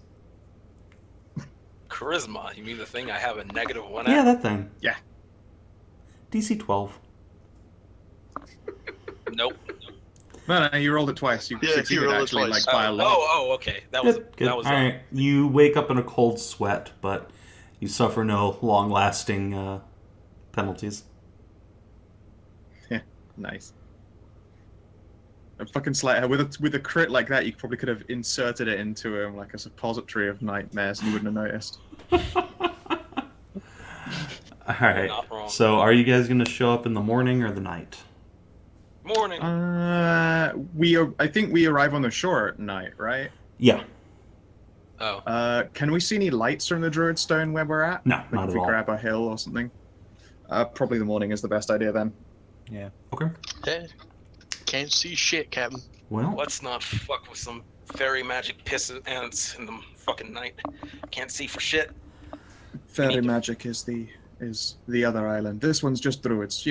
Charisma? You mean the thing I have a -1 Yeah, at? that thing. Yeah. DC 12. Nope. No, you rolled it twice. You Yeah, succeeded you rolled it actually, twice. like by a lot. Okay. That was Good, good. that was All right. You wake up in a cold sweat, but you suffer no long-lasting penalties. Yeah, nice. A fucking slight with a crit like that, you probably could have inserted it into him like a suppository of nightmares, and you wouldn't have noticed. All right. Not wrong. So, are you guys going to show up in the morning or the night? morning. I think we arrive on the shore at night, right? Yeah. Oh. Can we see any lights from the Druid Stone where we're at? No, Like not if at we all. grab a hill or something. Probably the morning is the best idea then. Yeah. Okay. Hey, can't see shit, Captain. Well, Let's not fuck with some fairy magic piss ants in the fucking night. Can't see for shit. Fairy magic is the other island. This one's just Druids,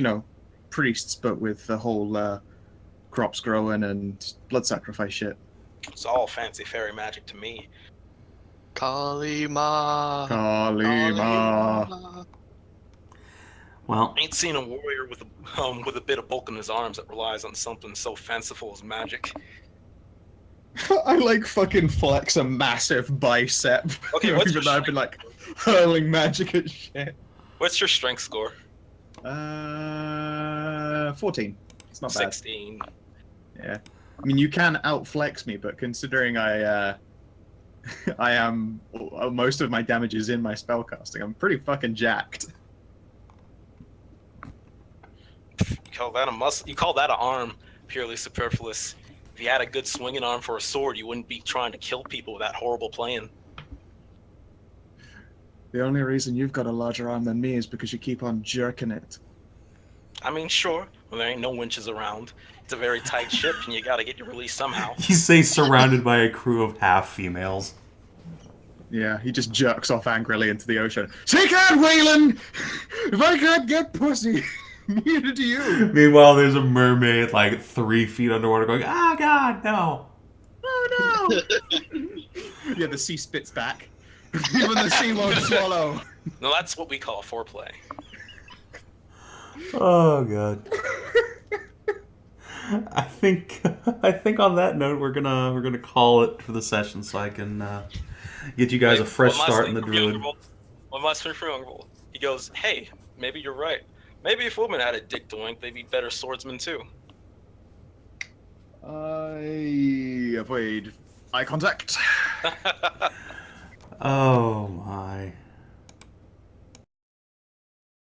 priests, but with the whole crops growing and blood sacrifice shit. It's all fancy fairy magic to me. Kalima. Kalima. well, I ain't seen a warrior with a bit of bulk in his arms that relies on something so fanciful as magic. I fucking flex a massive bicep. Okay, what's even your though I've been hurling magic at shit. What's your strength score? 14. It's not bad. 16. Yeah. I mean, you can outflex me, but considering I am most of my damage is in my spellcasting, I'm pretty fucking jacked. You call that a muscle? You call that an arm? Purely superfluous. If you had a good swinging arm for a sword, you wouldn't be trying to kill people with that horrible plan. The only reason you've got a larger arm than me is because you keep on jerking it. I mean, sure. Well, there ain't no winches around. It's a very tight ship, and you gotta get your release somehow. you say surrounded by a crew of half females. Yeah, he just jerks off angrily into the ocean. Take out, Waylon! If I can't get pussy, neither do you. Meanwhile, there's a mermaid 3 feet underwater going, "Ah, God, no." Oh no! Yeah, the sea spits back. Even the sea won't swallow. No, that's what we call foreplay. Oh, God. I think on that note we're gonna call it for the session so I can get you guys a fresh One last start thing in the from druid. Djungervral. One last thing for Djungervral. He goes, "Hey, maybe you're right. Maybe if women had a dick doink, they'd be better swordsmen too." I avoid eye contact. Oh my.